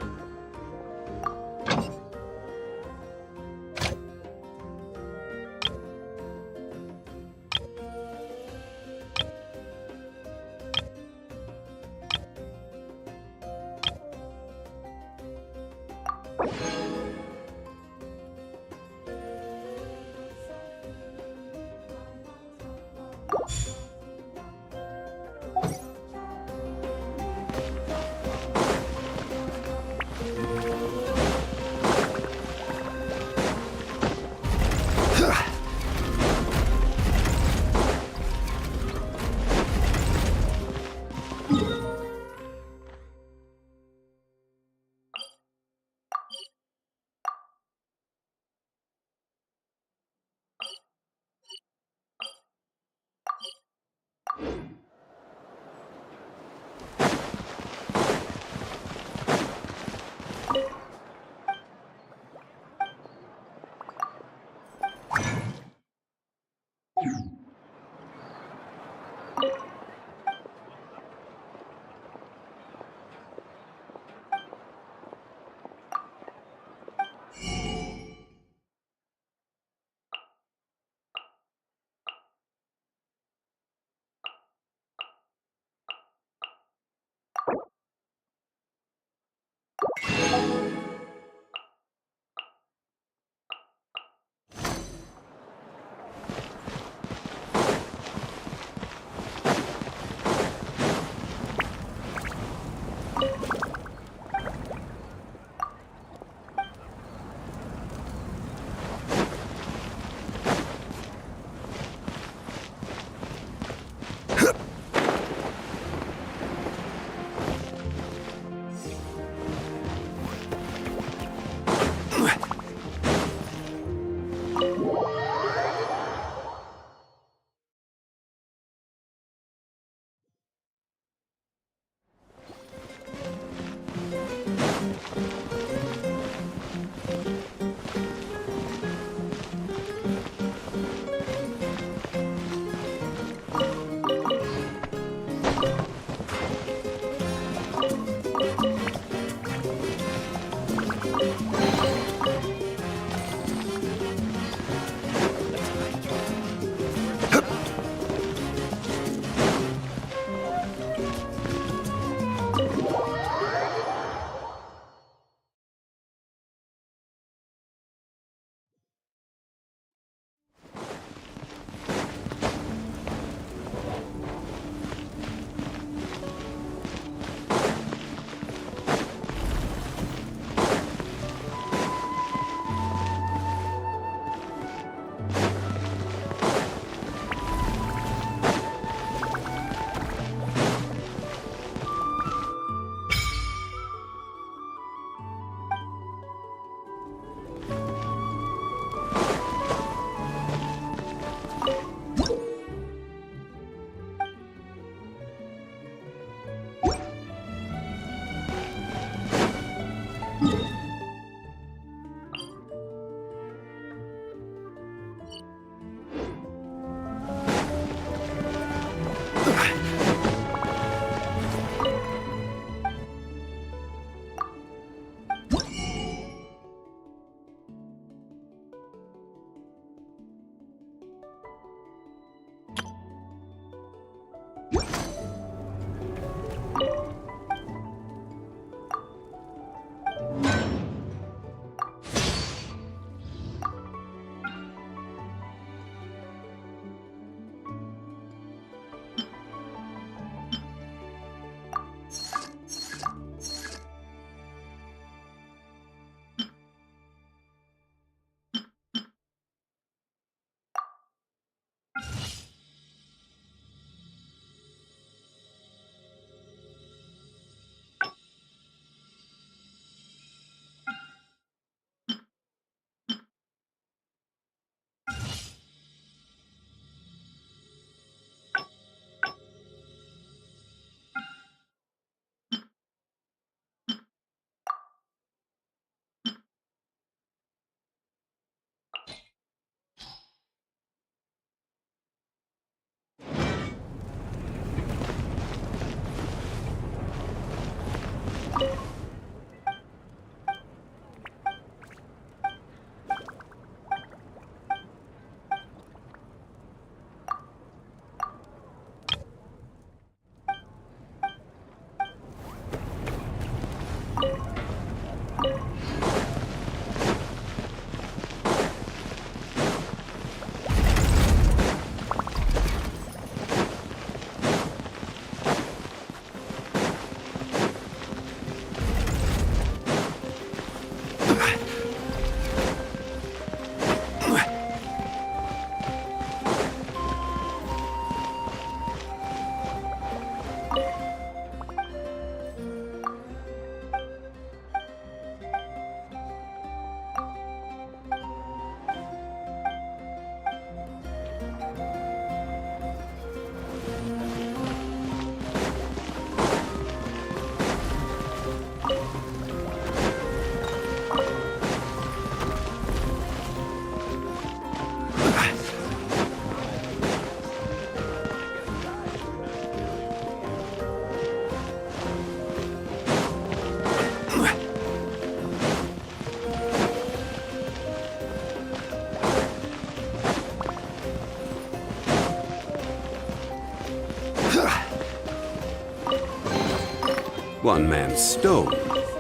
One man's stone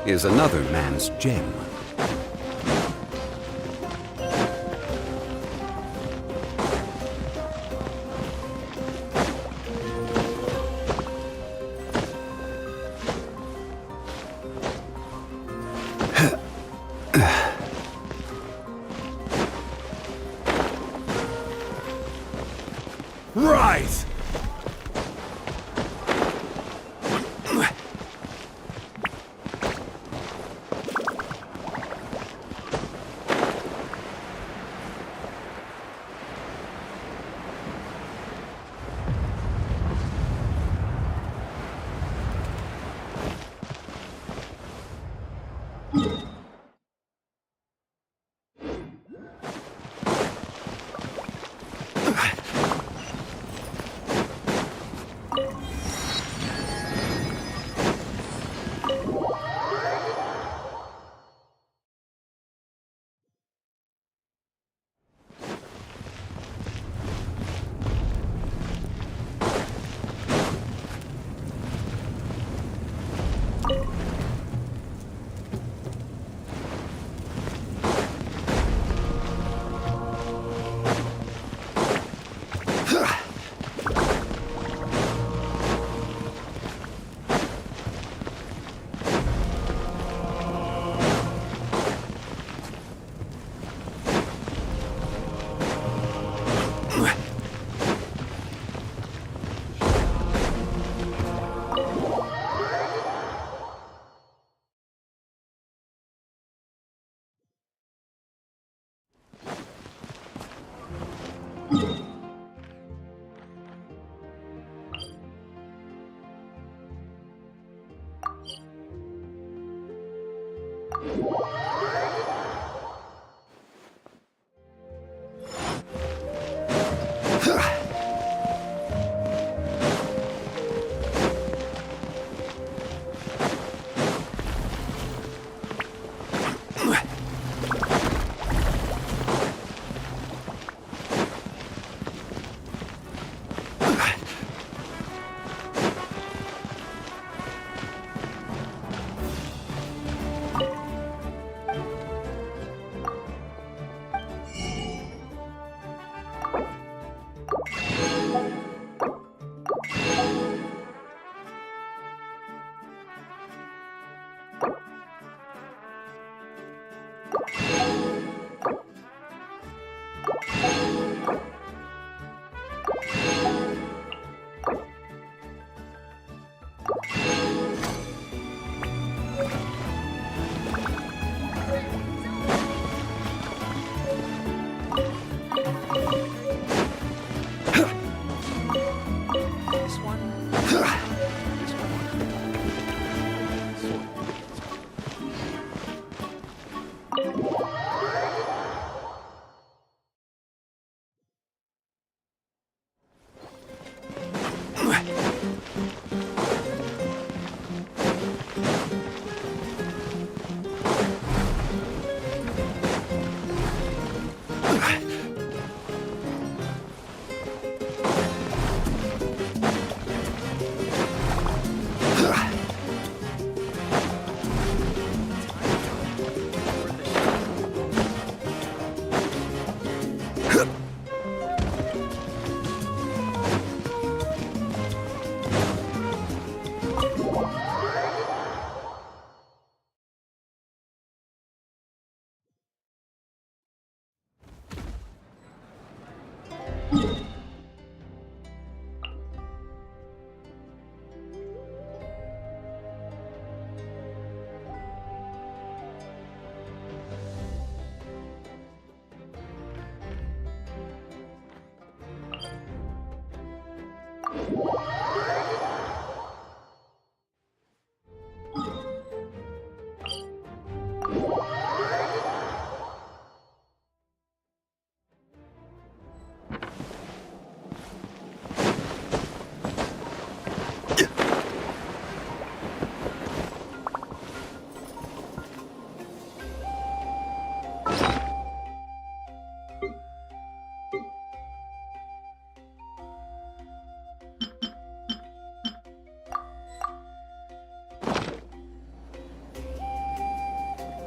is another man's gem. Rise!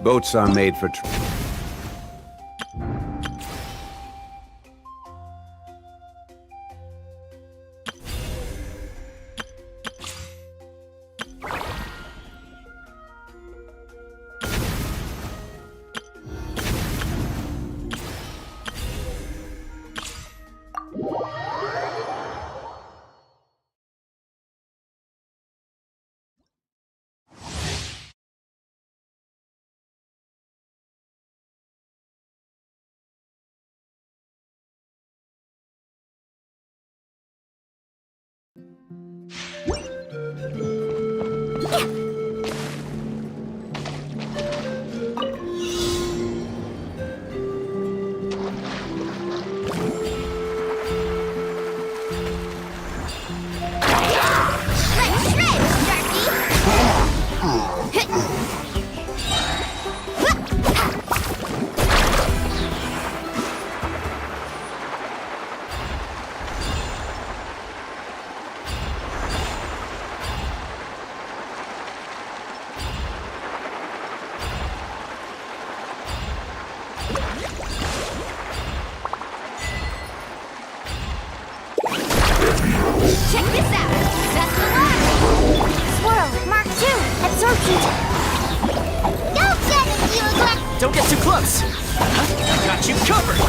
Boats are made for... Check this out! That's the one! Swirl, Mark 2, absorption. Go get it, you aggressive! Don't get too close! I got you covered!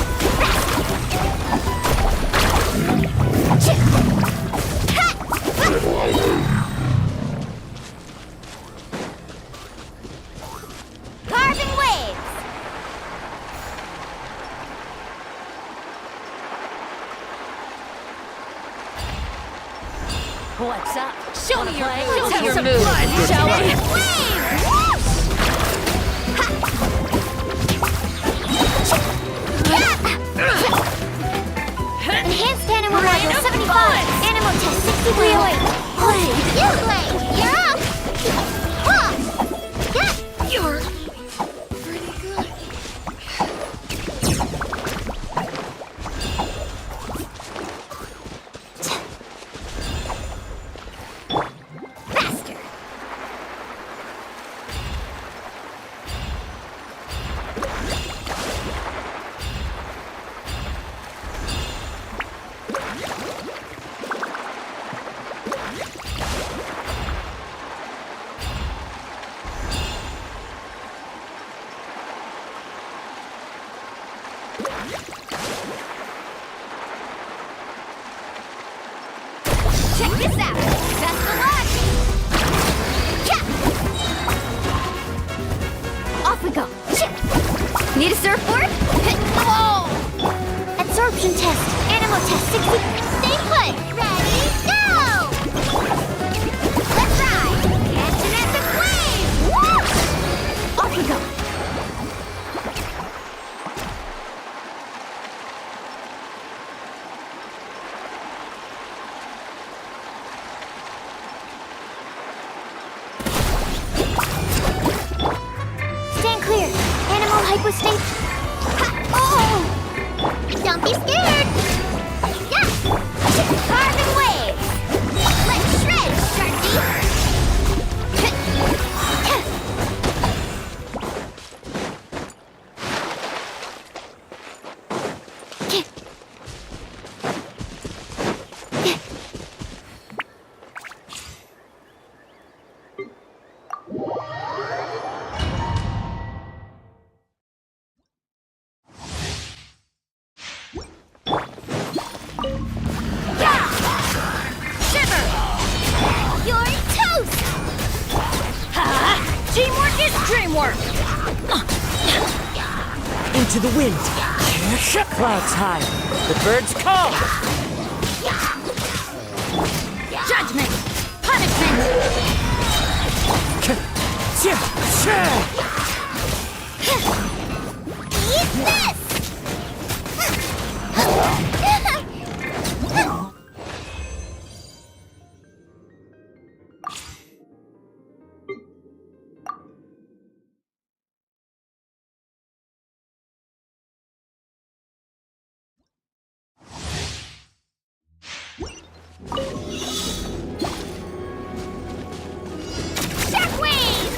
Carving waves! What's up? Show me your moves, shall we? Enhanced Animal Module 75! Animal Test 63 away! Blade! You, Blade! You're up! You're pretty good. Faster! Check this out! That's the launch! Off we go! Need a surfboard? Whoa! Absorption test! Animal test 60... Stay put! Ready, go! Let's ride! Catch an epic wave! Woo! Off we go! Stand clear! Animal hypostate... Oh! Don't be scared! Yeah! Carving waves! Let's shred, Sharky! You're toast! Teamwork is dreamwork! Into the wind. Clouds high. The birds call. Judgment! Punishment! Eat this! Shockwave!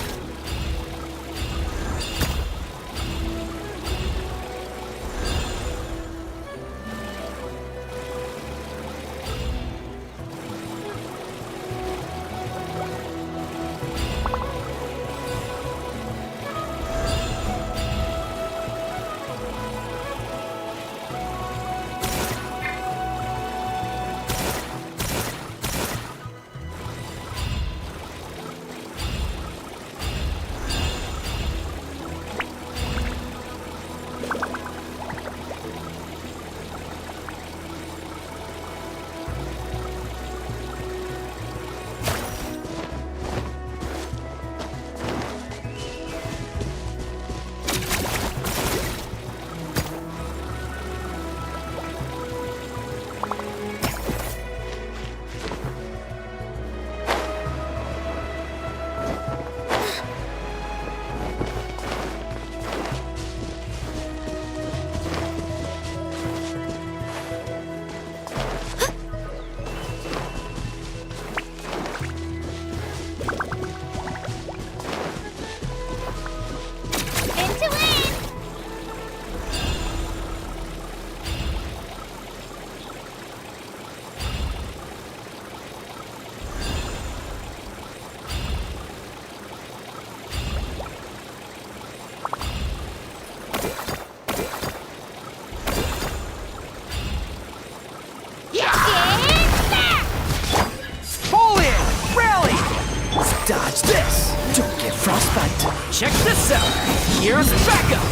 Here's backup!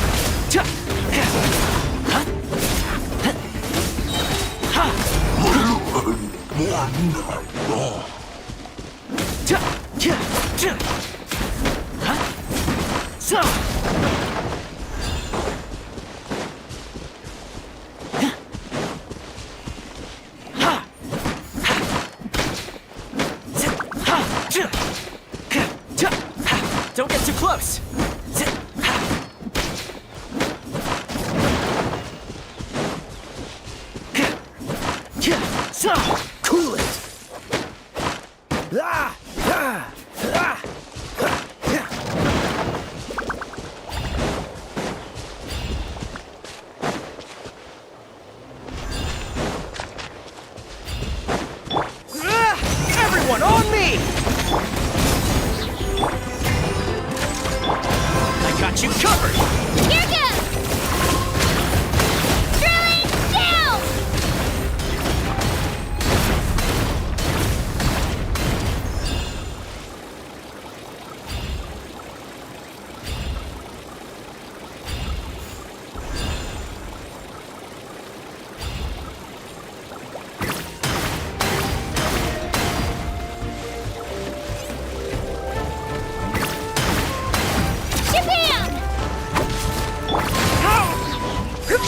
Don't get too close! Cool it! Everyone on me! I got you covered! Here goes! Drilling down!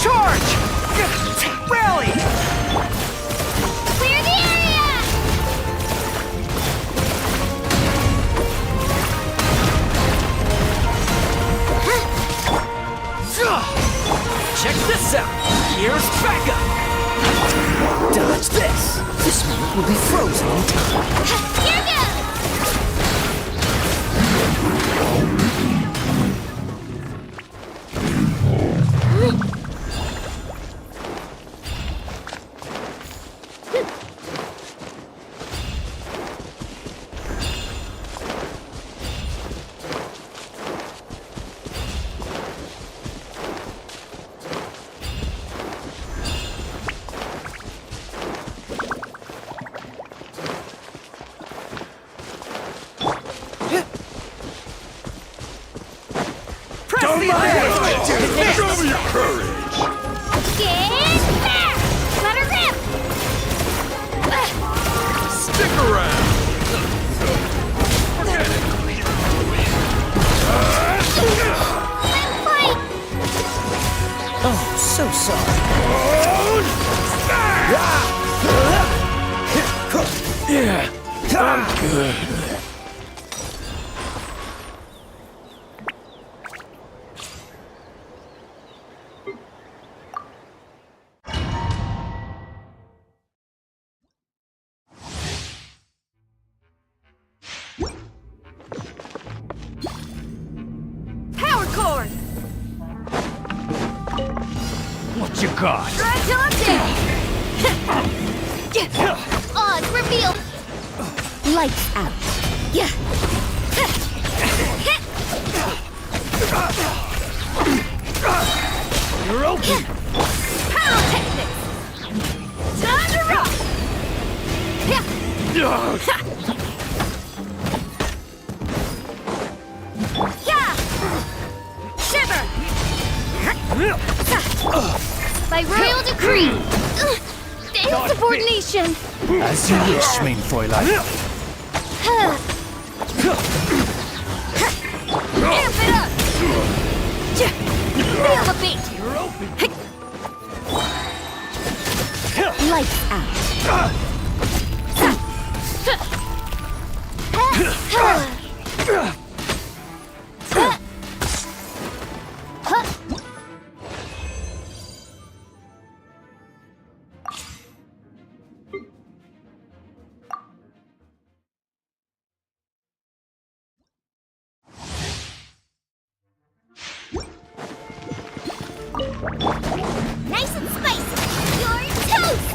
Charge! Rally! Clear the area! Check this out! Here's backup! Dodge this! This moment will be frozen in time. Here goes! Show me your courage! Get there! Let her rip! Stick around! Fight! Oh, so sorry. Yeah, I'm good. Power cord! What you got? Try till I'm dead! Odds revealed! Lights out. Yeah! You're open! Pyrotechnics! Time to rock! Yeah! Shiver! By royal decree! Insubordination! As you wish, mein Fräulein. Amp it up! Feel the beat! You're open! Lights out. Nice and spicy. You're toast.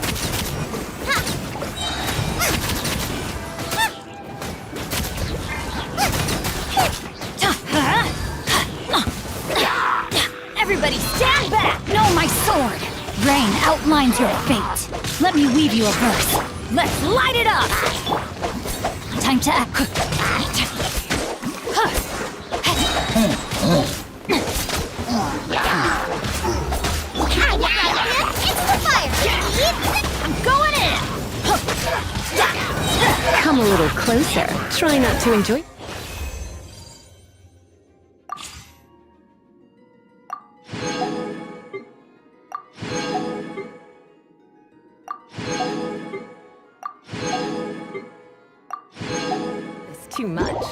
Everybody stand back! No, my sword! Rain outlines your fate. Let me weave you a verse. Let's light it up! Time to act. Come a little closer. Try not to enjoy. It's too much.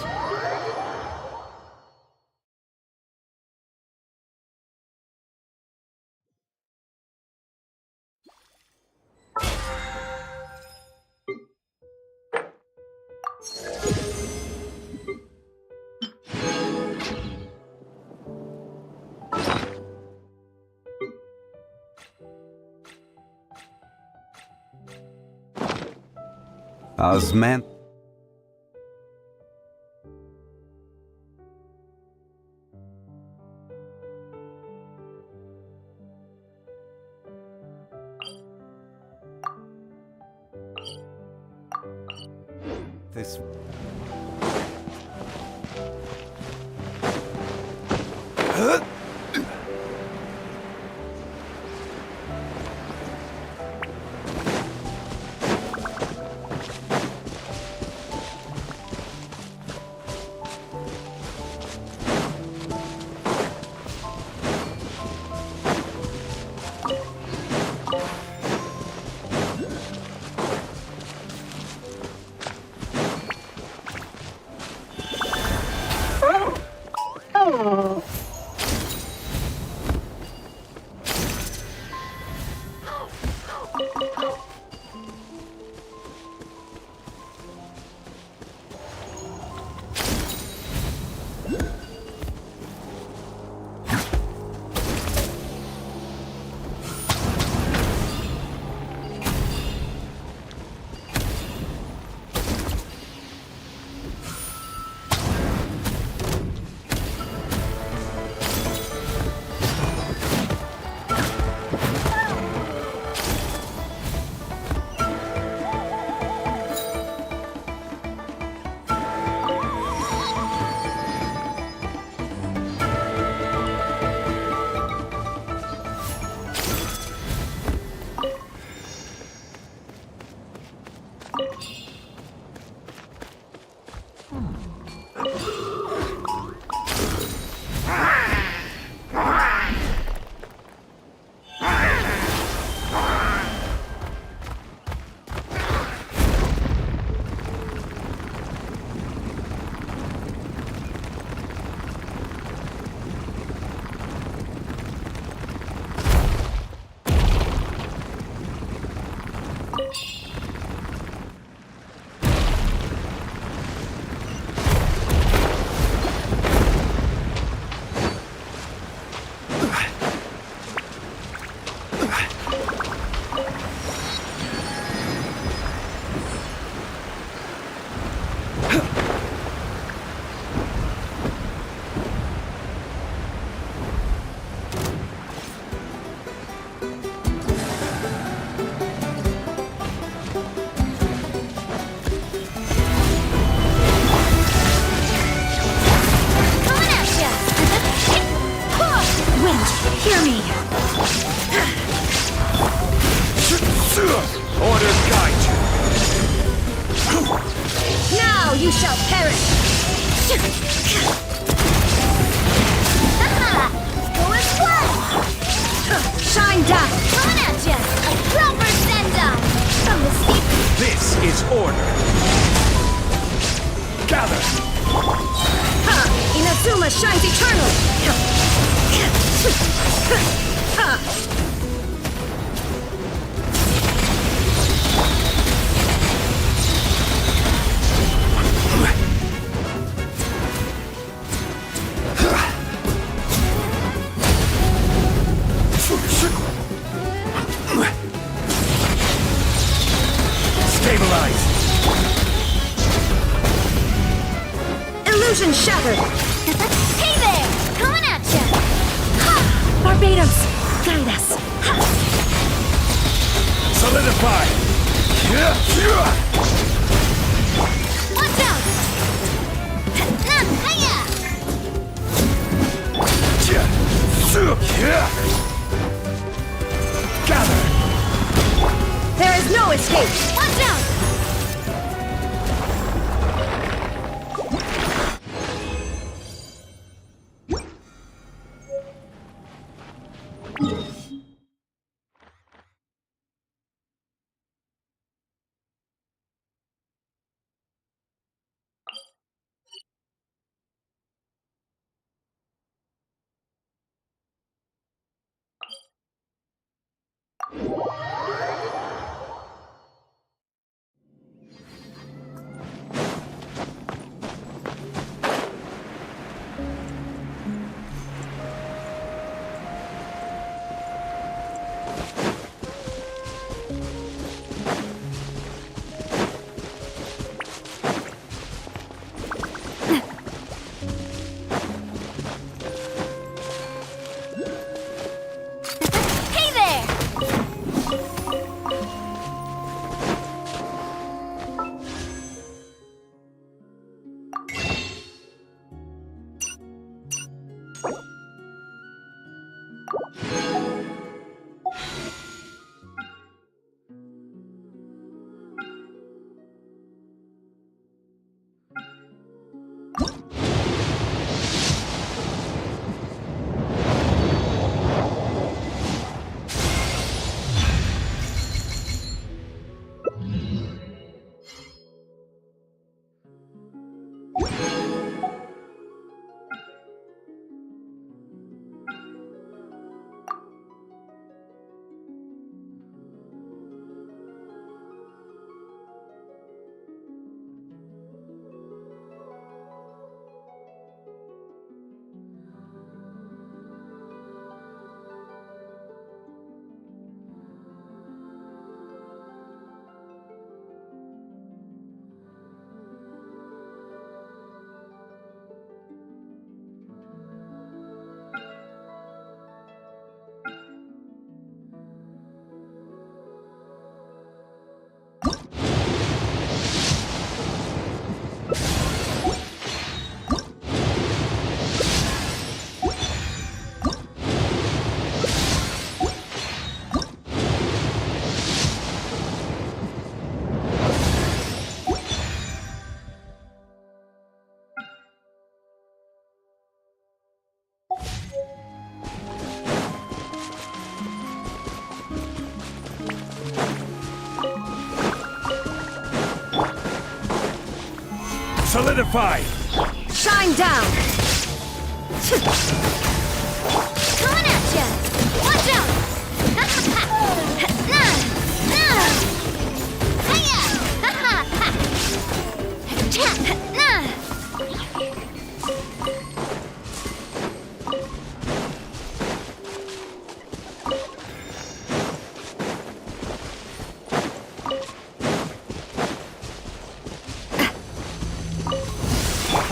Osman. This. Hear me! Order guide you. Now you shall perish! Go as one! Shine down! Coming at ya! A proper send-off! From the steep... This is order. Gather. Ha! Inazuma shines eternal! Stabilize. Illusion shattered! Hey there! Coming at ya! Barbados, guide us! Solidify. Watch out! Hiya! Gather. There is no escape! Watch out! Solidify! Shine down! Coming at ya! Watch out!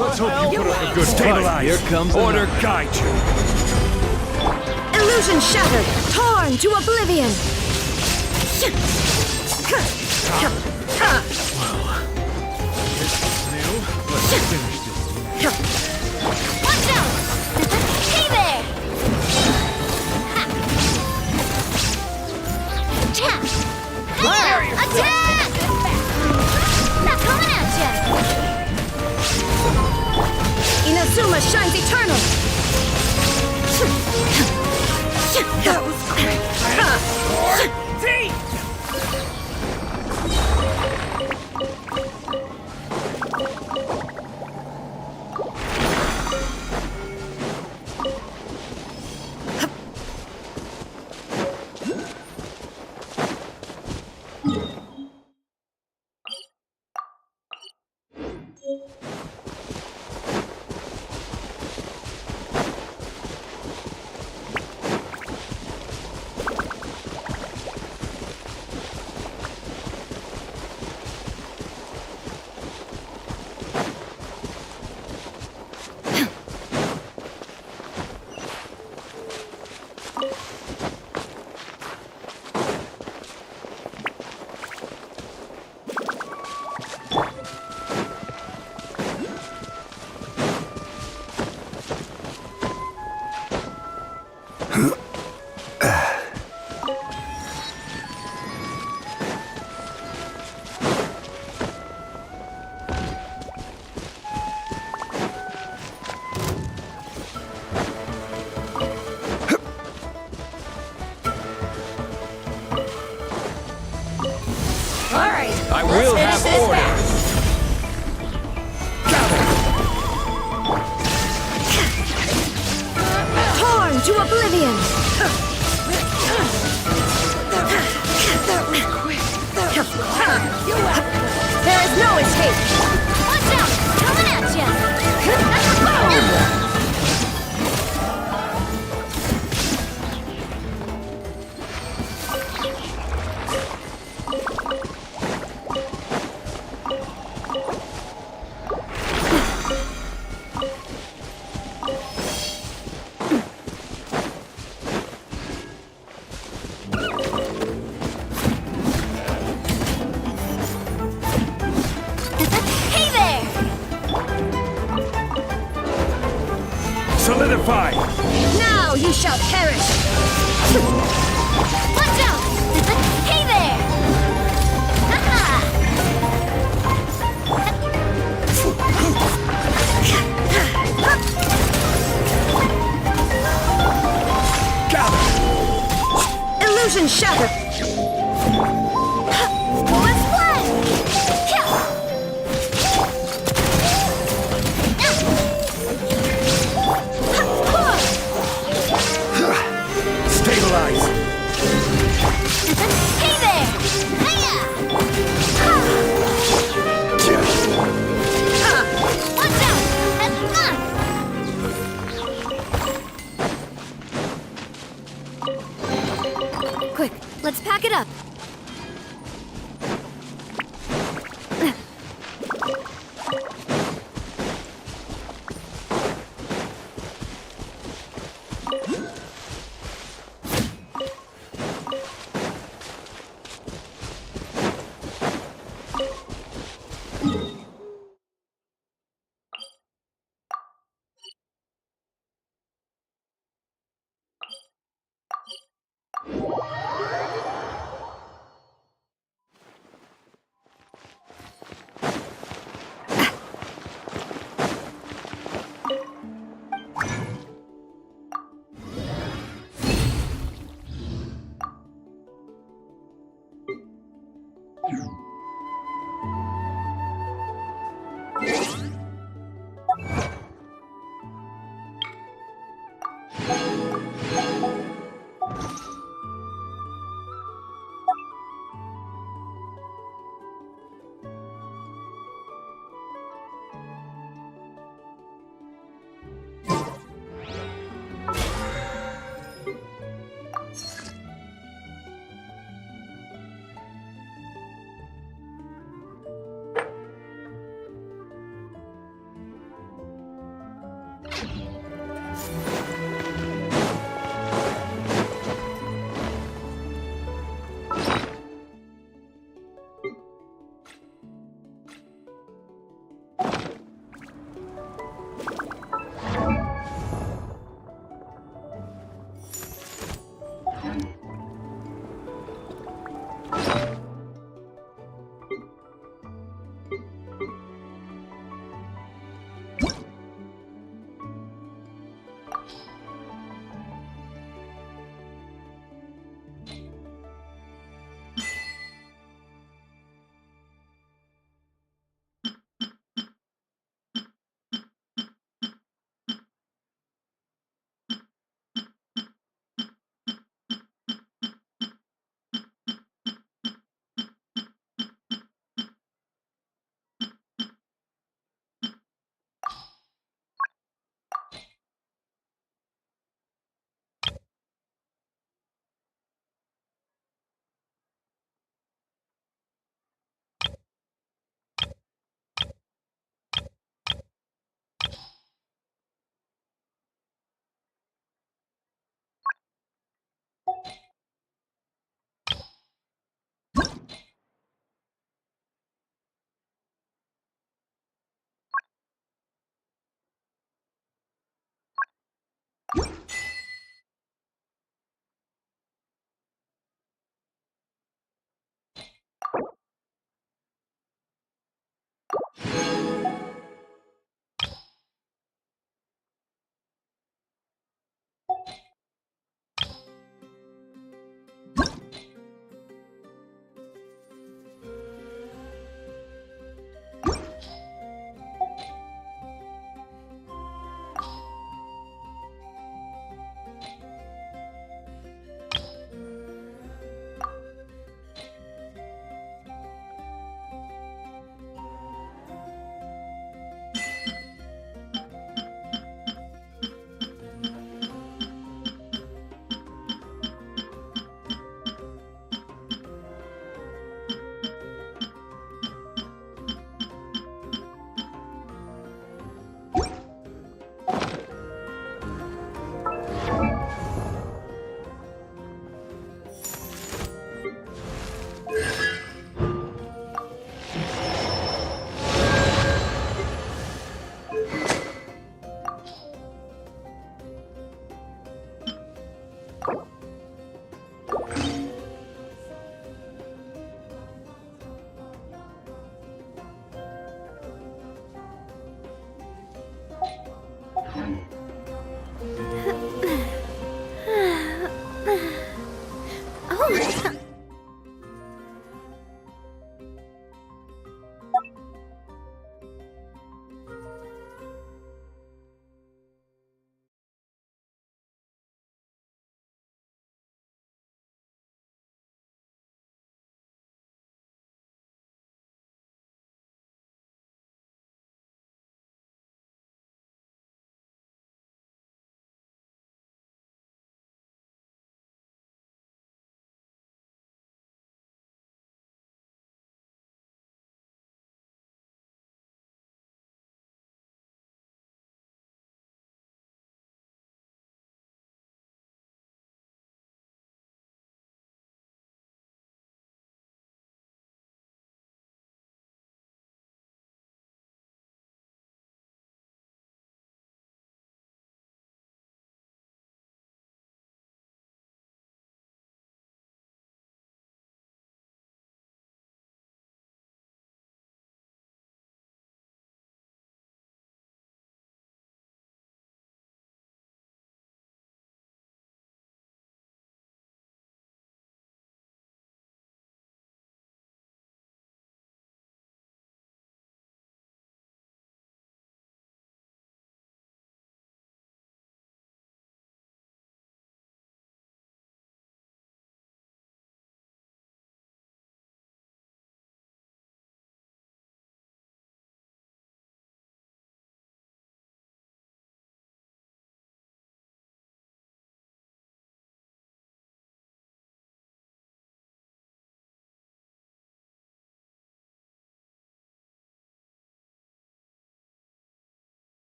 Let's hope you put up a good fight. Here comes order guide you. Illusion shattered! Torn to oblivion! Let's finish this. Watch out! Hey there! Attack! Not coming at ya! Inazuma shines eternal! That was quick. I will have order. Torn to oblivion! There is no escape! Watch out! Coming at ya! Solidify! Now you shall perish! Watch out! Hey there! Gather! Illusion shattered! Stabilize! Hey there! Hiya! Watch out! Quick, let's pack it up.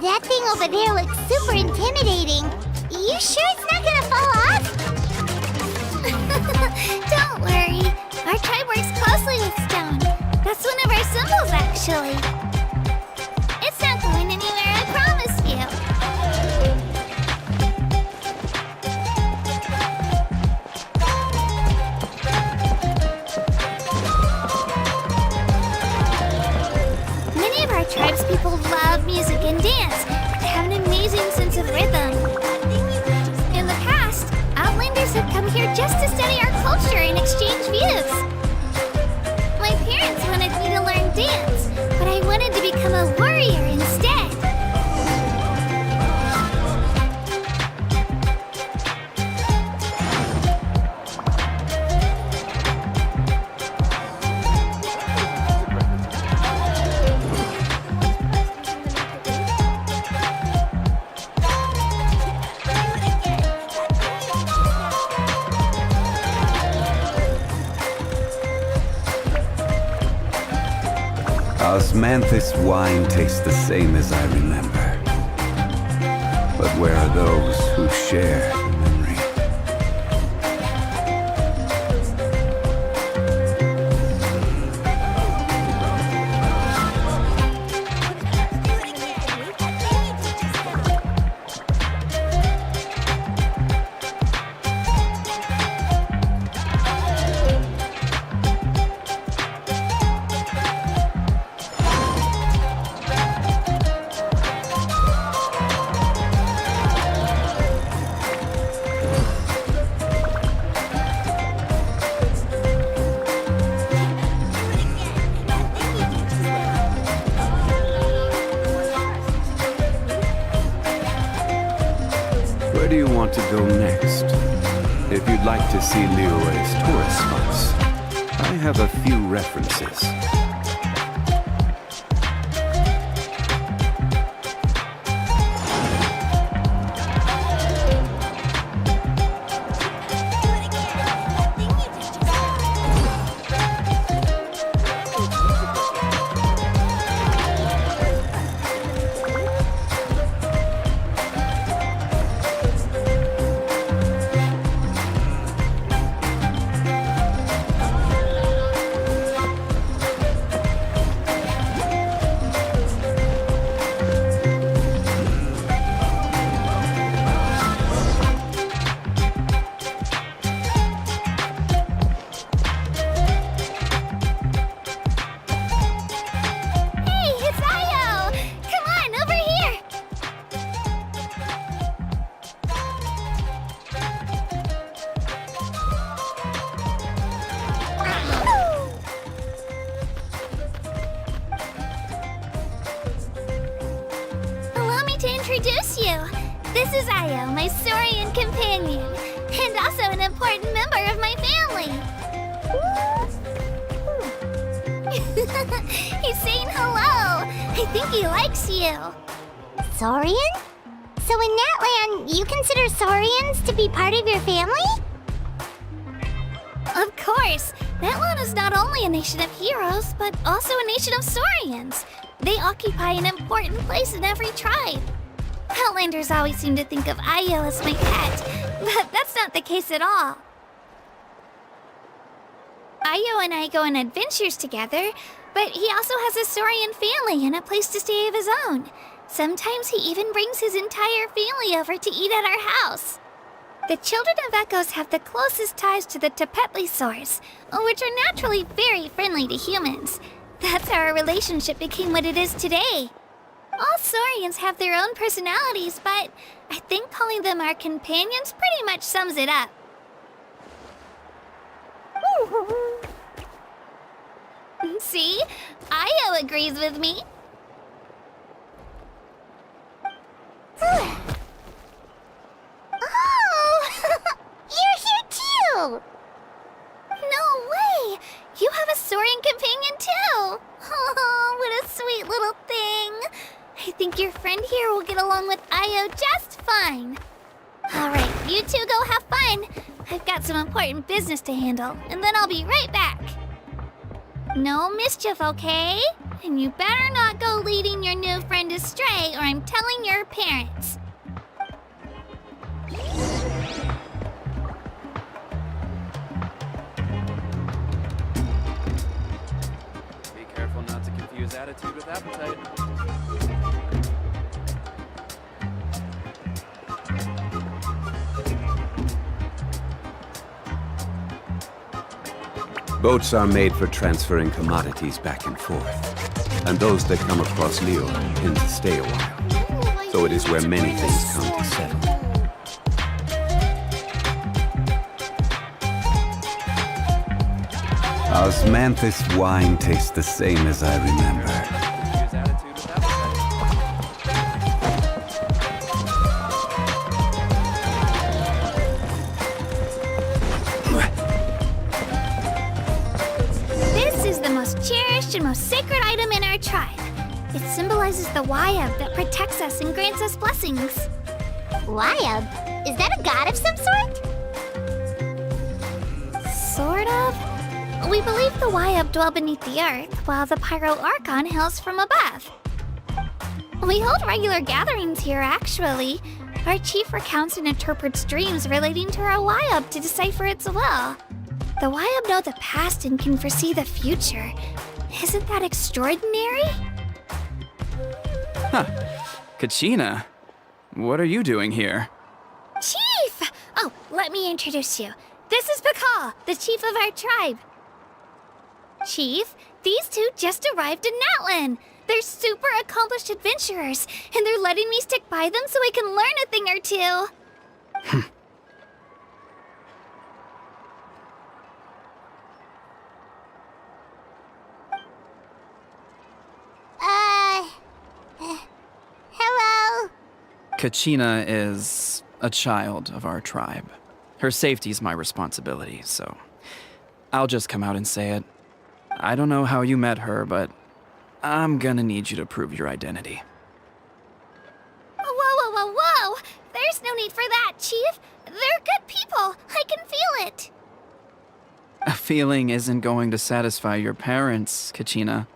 That thing over there looks super intimidating. You sure it's not gonna fall off? Don't worry. Our tribe works closely with stone. That's one of our symbols, actually. It's not going anywhere, I promise you. Many of our tribespeople love music and dance. They have an amazing sense of rhythm. In the past, Outlanders have come here just to study our culture and exchange views. My parents wanted me to learn dance, but I wanted to become a warrior instead. Osmanthus wine tastes the same as I remember. But where are those who share the memory? Where do you want to go next? If you'd like to see Liyue's tourist spots, I have a few references. Introduce you. This is Io, my Saurian companion, and also an important member of my family. He's saying hello. I think he likes you. Saurian? So in Natlan, you consider Saurians to be part of your family? Of course. Natlan is not only a nation of heroes, but also a nation of Saurians. They occupy an important place in every tribe. Outlanders always seem to think of Ayo as my pet, but that's not the case at all. Ayo and I go on adventures together, but he also has a Saurian family and a place to stay of his own. Sometimes he even brings his entire family over to eat at our house. The children of Echoes have the closest ties to the Tepetlisaurs, which are naturally very friendly to humans. That's how our relationship became what it is today. All Saurians have their own personalities, but I think calling them our companions pretty much sums it up. See? Ayo agrees with me. Oh! You're here too! No way! You have a Saurian companion too! Oh, what a sweet little thing! I think your friend here will get along with Ayo just fine. Alright, you two go have fun. I've got some important business to handle, and then I'll be right back. No mischief, okay? And you better not go leading your new friend astray, or I'm telling your parents. Be careful not to confuse attitude with appetite. Boats are made for transferring commodities back and forth, and those that come across Leo tend to stay a while. So it is where many things come to settle. Osmanthus wine tastes the same as I remember. And most sacred item in our tribe. It symbolizes the Wayab that protects us and grants us blessings. Wayab? Is that a god of some sort? Sort of. We believe the Wayab dwell beneath the earth, while the Pyro Archon hails from above. We hold regular gatherings here, actually. Our chief recounts and interprets dreams relating to our Wayab to decipher its will. The Wayab know the past and can foresee the future. Isn't that extraordinary? Huh. Kachina, what are you doing here? Chief! Oh, let me introduce you. This is Pakal, the chief of our tribe. Chief, these two just arrived in Natlan. They're super accomplished adventurers, and they're letting me stick by them so I can learn a thing or two. Hello? Kachina is a child of our tribe. Her safety's my responsibility, so I'll just come out and say it. I don't know how you met her, but I'm gonna need you to prove your identity. Whoa! There's no need for that, Chief. They're good people. I can feel it. A feeling isn't going to satisfy your parents, Kachina.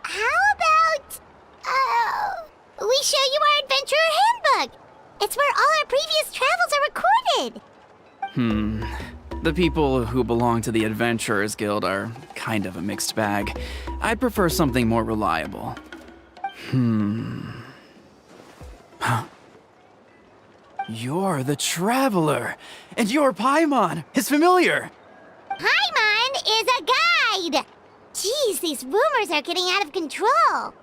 How about, we show you our adventurer handbook? It's where all our previous travels are recorded. The people who belong to the Adventurers Guild are kind of a mixed bag. I'd prefer something more reliable. Huh? You're the Traveler, and you're Paimon, his familiar. Paimon is a guide! Jeez, these rumors are getting out of control.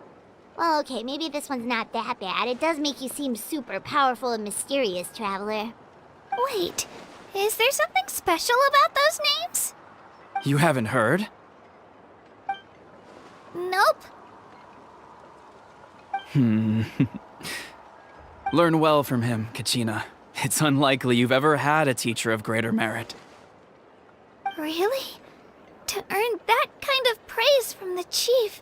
Well, okay, maybe this one's not that bad. It does make you seem super powerful and mysterious, Traveler. Wait, is there something special about those names? You haven't heard? Nope. Learn well from him, Kachina. It's unlikely you've ever had a teacher of greater merit. Really? To earn that kind of praise from the chief,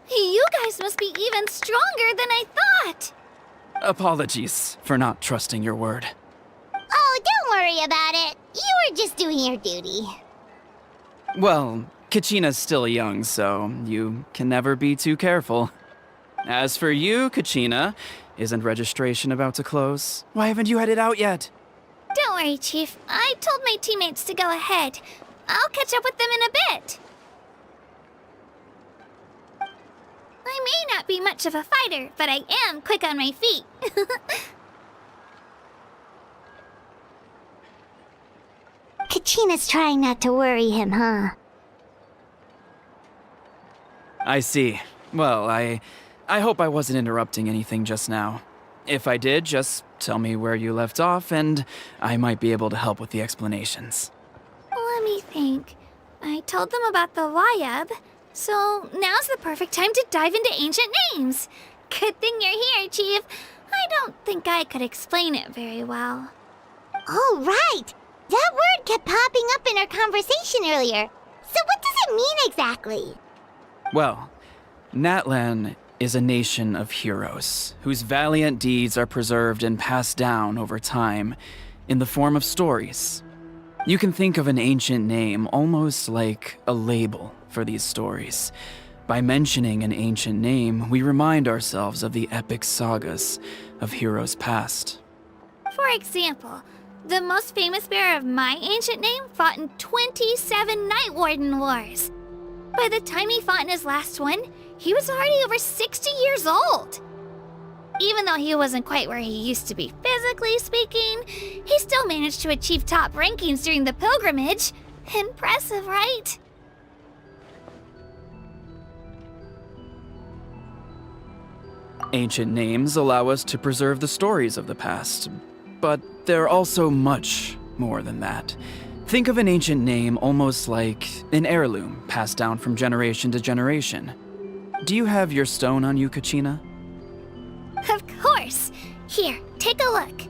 you guys must be even stronger than I thought. Apologies for not trusting your word. Oh, don't worry about it. You were just doing your duty. Well, Kachina's still young, so you can never be too careful. As for you, Kachina, isn't registration about to close? Why haven't you headed out yet? Don't worry, Chief. I told my teammates to go ahead. I'll catch up with them in a bit. I may not be much of a fighter, but I am quick on my feet. Kachina's trying not to worry him, huh? I see. Well, I hope I wasn't interrupting anything just now. If I did, just tell me where you left off, and I might be able to help with the explanations. Let me think. I told them about the Wayab, so now's the perfect time to dive into ancient names. Good thing you're here, Chief. I don't think I could explain it very well. Oh, right! That word kept popping up in our conversation earlier. So what does it mean exactly? Well, Natlan is a nation of heroes whose valiant deeds are preserved and passed down over time in the form of stories. You can think of an ancient name almost like a label for these stories. By mentioning an ancient name, we remind ourselves of the epic sagas of heroes past. For example, the most famous bearer of my ancient name fought in 27 Night Warden Wars. By the time he fought in his last one, he was already over 60 years old. Even though he wasn't quite where he used to be physically speaking, he still managed to achieve top rankings during the pilgrimage. Impressive, right? Ancient names allow us to preserve the stories of the past, but they're also much more than that. Think of an ancient name almost like an heirloom passed down from generation to generation. Do you have your stone on you, Kachina? Of course. Here, take a look.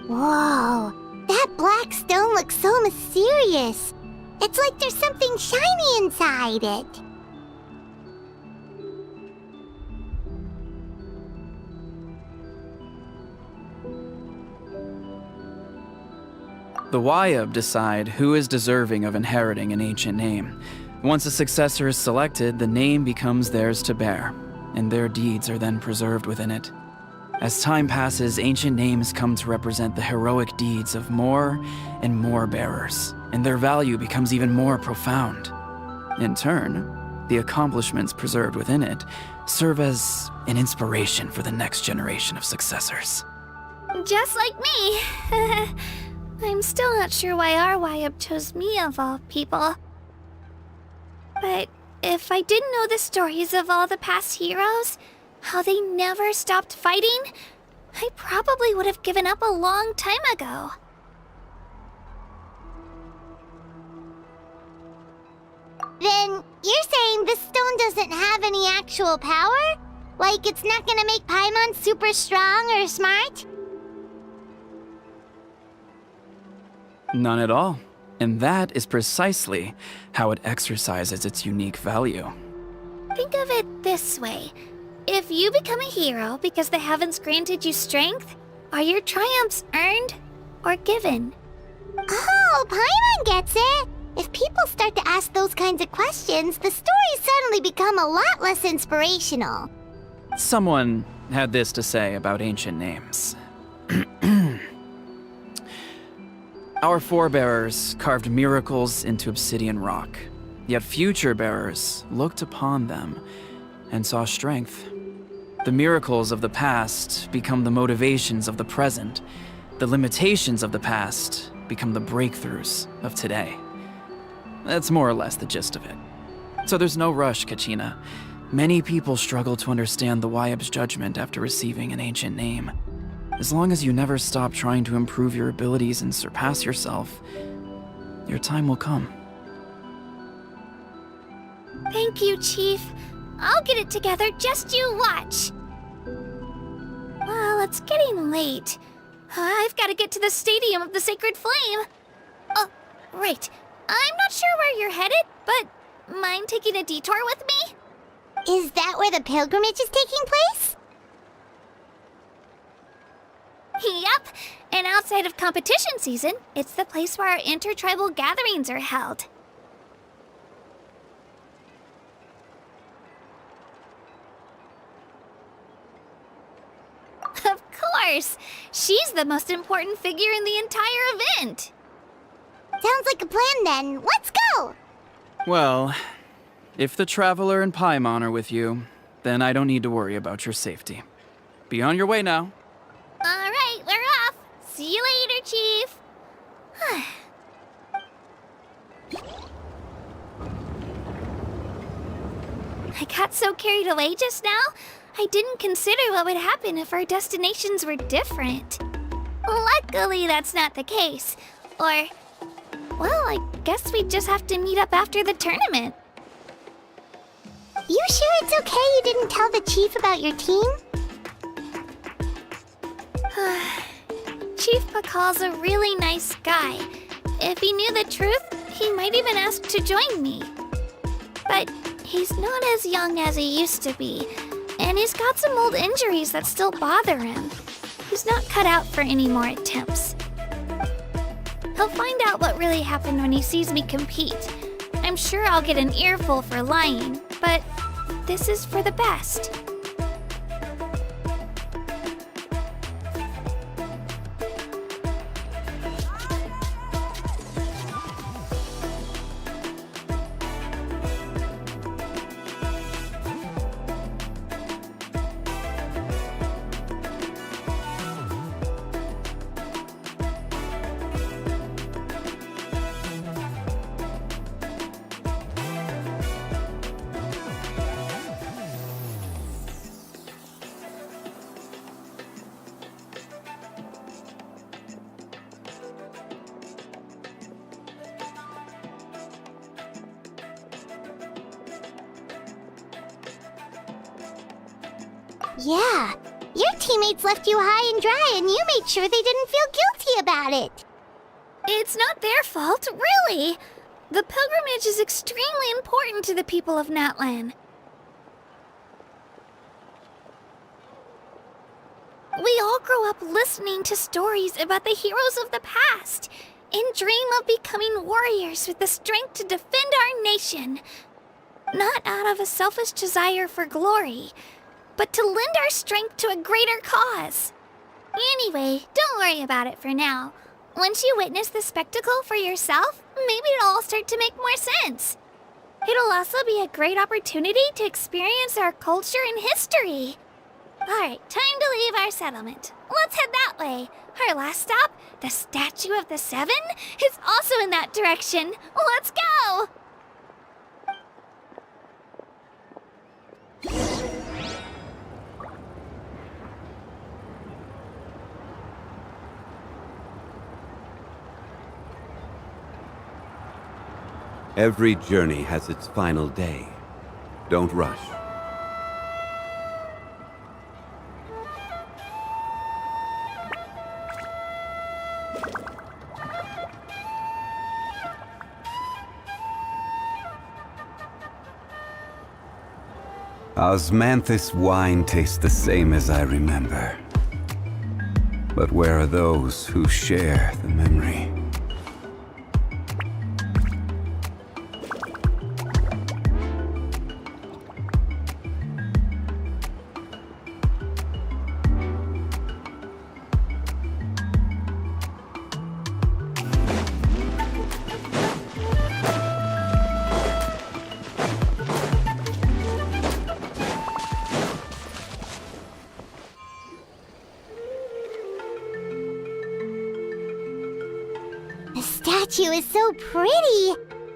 Whoa, that black stone looks so mysterious. It's like there's something shiny inside it. The Wayab decide who is deserving of inheriting an ancient name. Once a successor is selected, the name becomes theirs to bear, and their deeds are then preserved within it. As time passes, ancient names come to represent the heroic deeds of more and more bearers, and their value becomes even more profound. In turn, the accomplishments preserved within it serve as an inspiration for the next generation of successors. Just like me. I'm still not sure why our Wayab chose me of all people. But if I didn't know the stories of all the past heroes, how they never stopped fighting, I probably would have given up a long time ago. Then you're saying this stone doesn't have any actual power? Like it's not gonna make Paimon super strong or smart? None at all. And that is precisely how it exercises its unique value. Think of it this way. If you become a hero because the heavens granted you strength, are your triumphs earned or given? Oh, Paimon gets it! If people start to ask those kinds of questions, the stories suddenly become a lot less inspirational. Someone had this to say about ancient names. Our forebearers carved miracles into obsidian rock, yet future bearers looked upon them and saw strength. The miracles of the past become the motivations of the present. The limitations of the past become the breakthroughs of today. That's more or less the gist of it. So there's no rush, Kachina. Many people struggle to understand the Wayab's judgment after receiving an ancient name. As long as you never stop trying to improve your abilities and surpass yourself, your time will come. Thank you, Chief. I'll get it together, just you watch. Well, it's getting late. I've got to get to the Stadium of the Sacred Flame. Oh, right. I'm not sure where you're headed, but mind taking a detour with me? Is that where the pilgrimage is taking place? Yep, and outside of competition season, it's the place where our intertribal gatherings are held. Of course! She's the most important figure in the entire event! Sounds like a plan then. Let's go! Well, if the Traveler and Paimon are with you, then I don't need to worry about your safety. Be on your way now. Alright, we're off! See you later, Chief! I got so carried away just now, I didn't consider what would happen if our destinations were different. Luckily, that's not the case. Or, well, I guess we just have to meet up after the tournament. You sure it's okay you didn't tell the chief about your team? Chief Pakal's a really nice guy. If he knew the truth, he might even ask to join me. But he's not as young as he used to be, and he's got some old injuries that still bother him. He's not cut out for any more attempts. He'll find out what really happened when he sees me compete. I'm sure I'll get an earful for lying, but this is for the best. Yeah, your teammates left you high and dry and you made sure they didn't feel guilty about it. It's not their fault, really. The pilgrimage is extremely important to the people of Natlan. We all grow up listening to stories about the heroes of the past and dream of becoming warriors with the strength to defend our nation. Not out of a selfish desire for glory, but to lend our strength to a greater cause. Anyway, don't worry about it for now. Once you witness the spectacle for yourself, maybe it'll all start to make more sense. It'll also be a great opportunity to experience our culture and history. Alright, time to leave our settlement. Let's head that way. Our last stop, the Statue of the Seven, is also in that direction. Let's go! Every journey has its final day. Don't rush. Osmanthus wine tastes the same as I remember. But where are those who share the memory? The statue is so pretty.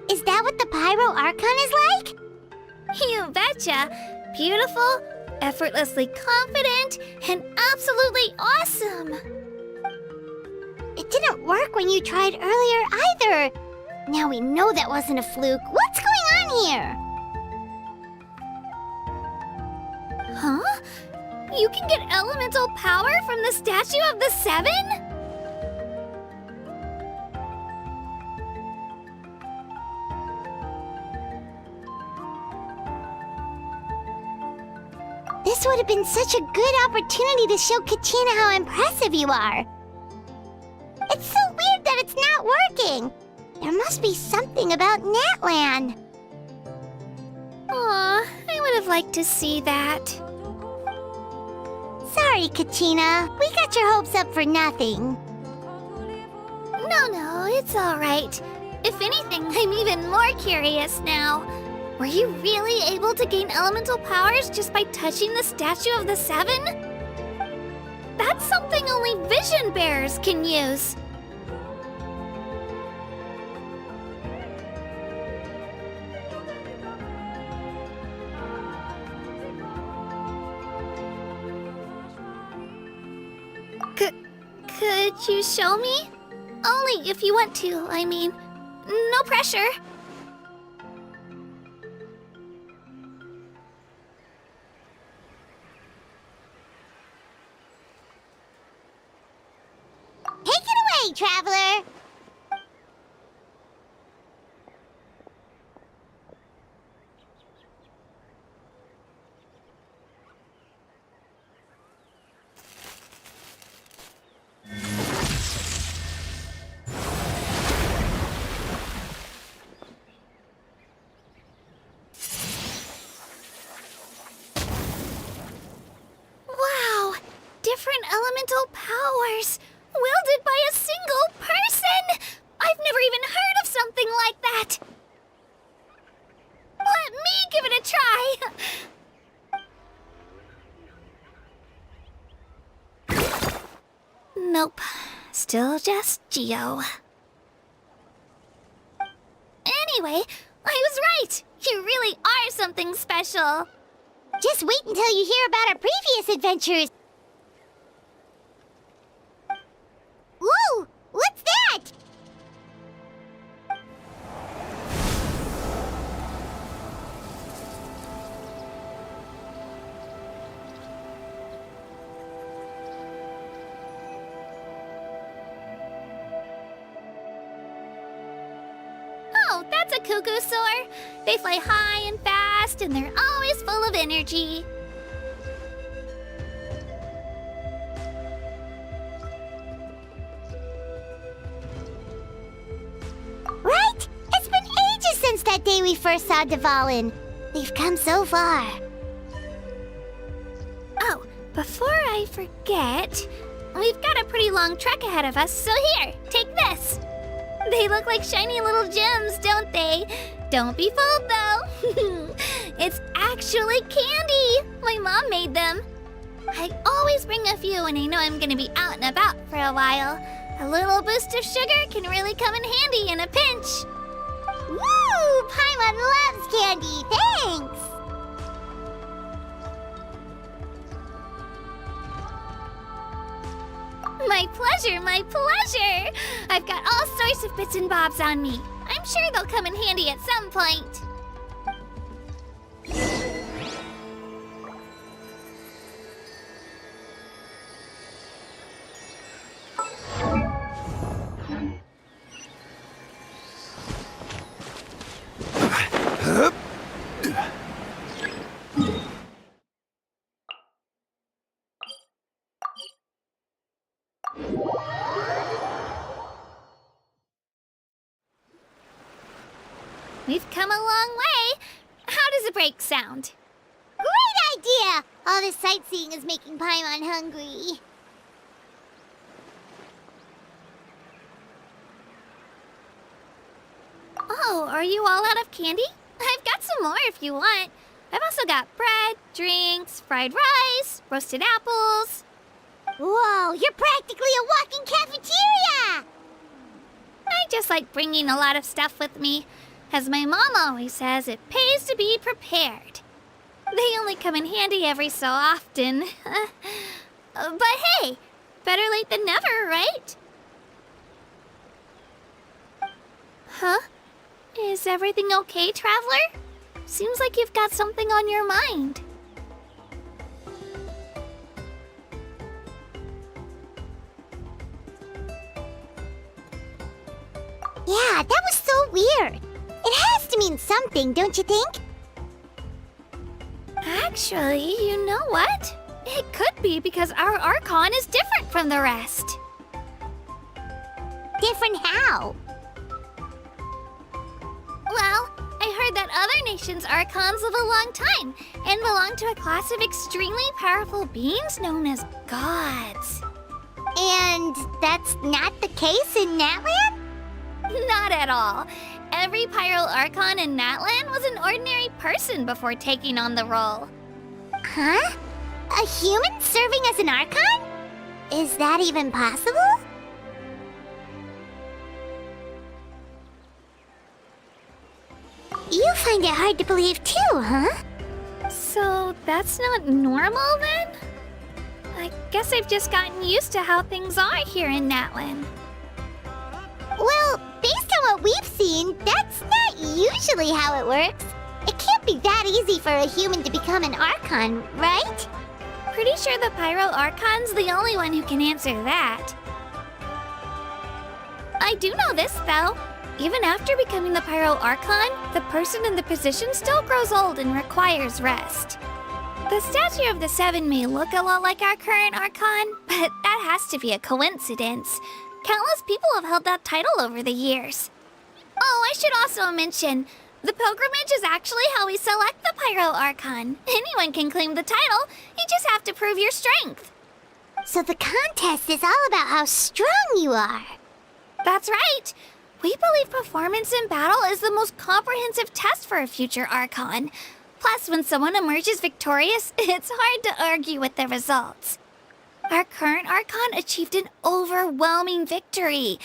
Is that what the Pyro Archon is like? You betcha. Beautiful, effortlessly confident, and absolutely awesome. It didn't work when you tried earlier either. Now we know that wasn't a fluke. What's going on here? Huh? You can get elemental power from the Statue of the Seven? This would have been such a good opportunity to show Kachina how impressive you are. It's so weird that it's not working. There must be something about Natlan. Aw, I would have liked to see that. Sorry, Kachina. We got your hopes up for nothing. No, it's alright. If anything, I'm even more curious now. Were you really able to gain elemental powers just by touching the Statue of the Seven? That's something only vision bearers can use. Could you show me? Only if you want to, I mean. No pressure. Take it away, traveler! Wow! Different elemental powers! Wielded by a single person! I've never even heard of something like that! Let me give it a try! Nope. Still just Geo. Anyway, I was right! You really are something special! Just wait until you hear about our previous adventures. Whoa! What's that? Oh, that's a cuckoo soar. They fly high and fast, and they're always full of energy. Right? It's been ages since that day we first saw Dvalin. We've come so far. Oh, before I forget, we've got a pretty long trek ahead of us, so here, take this. They look like shiny little gems, don't they? Don't be fooled, though. It's actually candy. My mom made them. I always bring a few when I know I'm gonna be out and about for a while. A little boost of sugar can really come in handy in a pinch. Woo! Paimon loves candy. Thanks! My pleasure, my pleasure! I've got all sorts of bits and bobs on me. I'm sure they'll come in handy at some point. We've come a long way. How does a break sound? Great idea! All this sightseeing is making Paimon hungry. Oh, are you all out of candy? I've got some more if you want. I've also got bread, drinks, fried rice, roasted apples. Whoa, you're practically a walking cafeteria! I just like bringing a lot of stuff with me. As my mom always says, it pays to be prepared. They only come in handy every so often. But hey, better late than never, right? Huh? Is everything okay, traveler? Seems like you've got something on your mind. Yeah, that was so weird. It has to mean something, don't you think? Actually, you know what? It could be because our Archon is different from the rest. Different how? Well, I heard that other nations' Archons live a long time and belong to a class of extremely powerful beings known as gods. And that's not the case in Natlan? Not at all. Every Pyro Archon in Natlan was an ordinary person before taking on the role. Huh? A human serving as an Archon? Is that even possible? You find it hard to believe too, huh? So that's not normal then? I guess I've just gotten used to how things are here in Natlan. Well, based on what we've seen, that's not usually how it works. It can't be that easy for a human to become an Archon, right? Pretty sure the Pyro Archon's the only one who can answer that. I do know this, though. Even after becoming the Pyro Archon, the person in the position still grows old and requires rest. The statue of the Seven may look a lot like our current Archon, but that has to be a coincidence. Countless people have held that title over the years. Oh, I should also mention, the pilgrimage is actually how we select the Pyro Archon. Anyone can claim the title, you just have to prove your strength. So the contest is all about how strong you are. That's right. We believe performance in battle is the most comprehensive test for a future Archon. Plus, when someone emerges victorious, it's hard to argue with the results. Our current Archon achieved an overwhelming victory.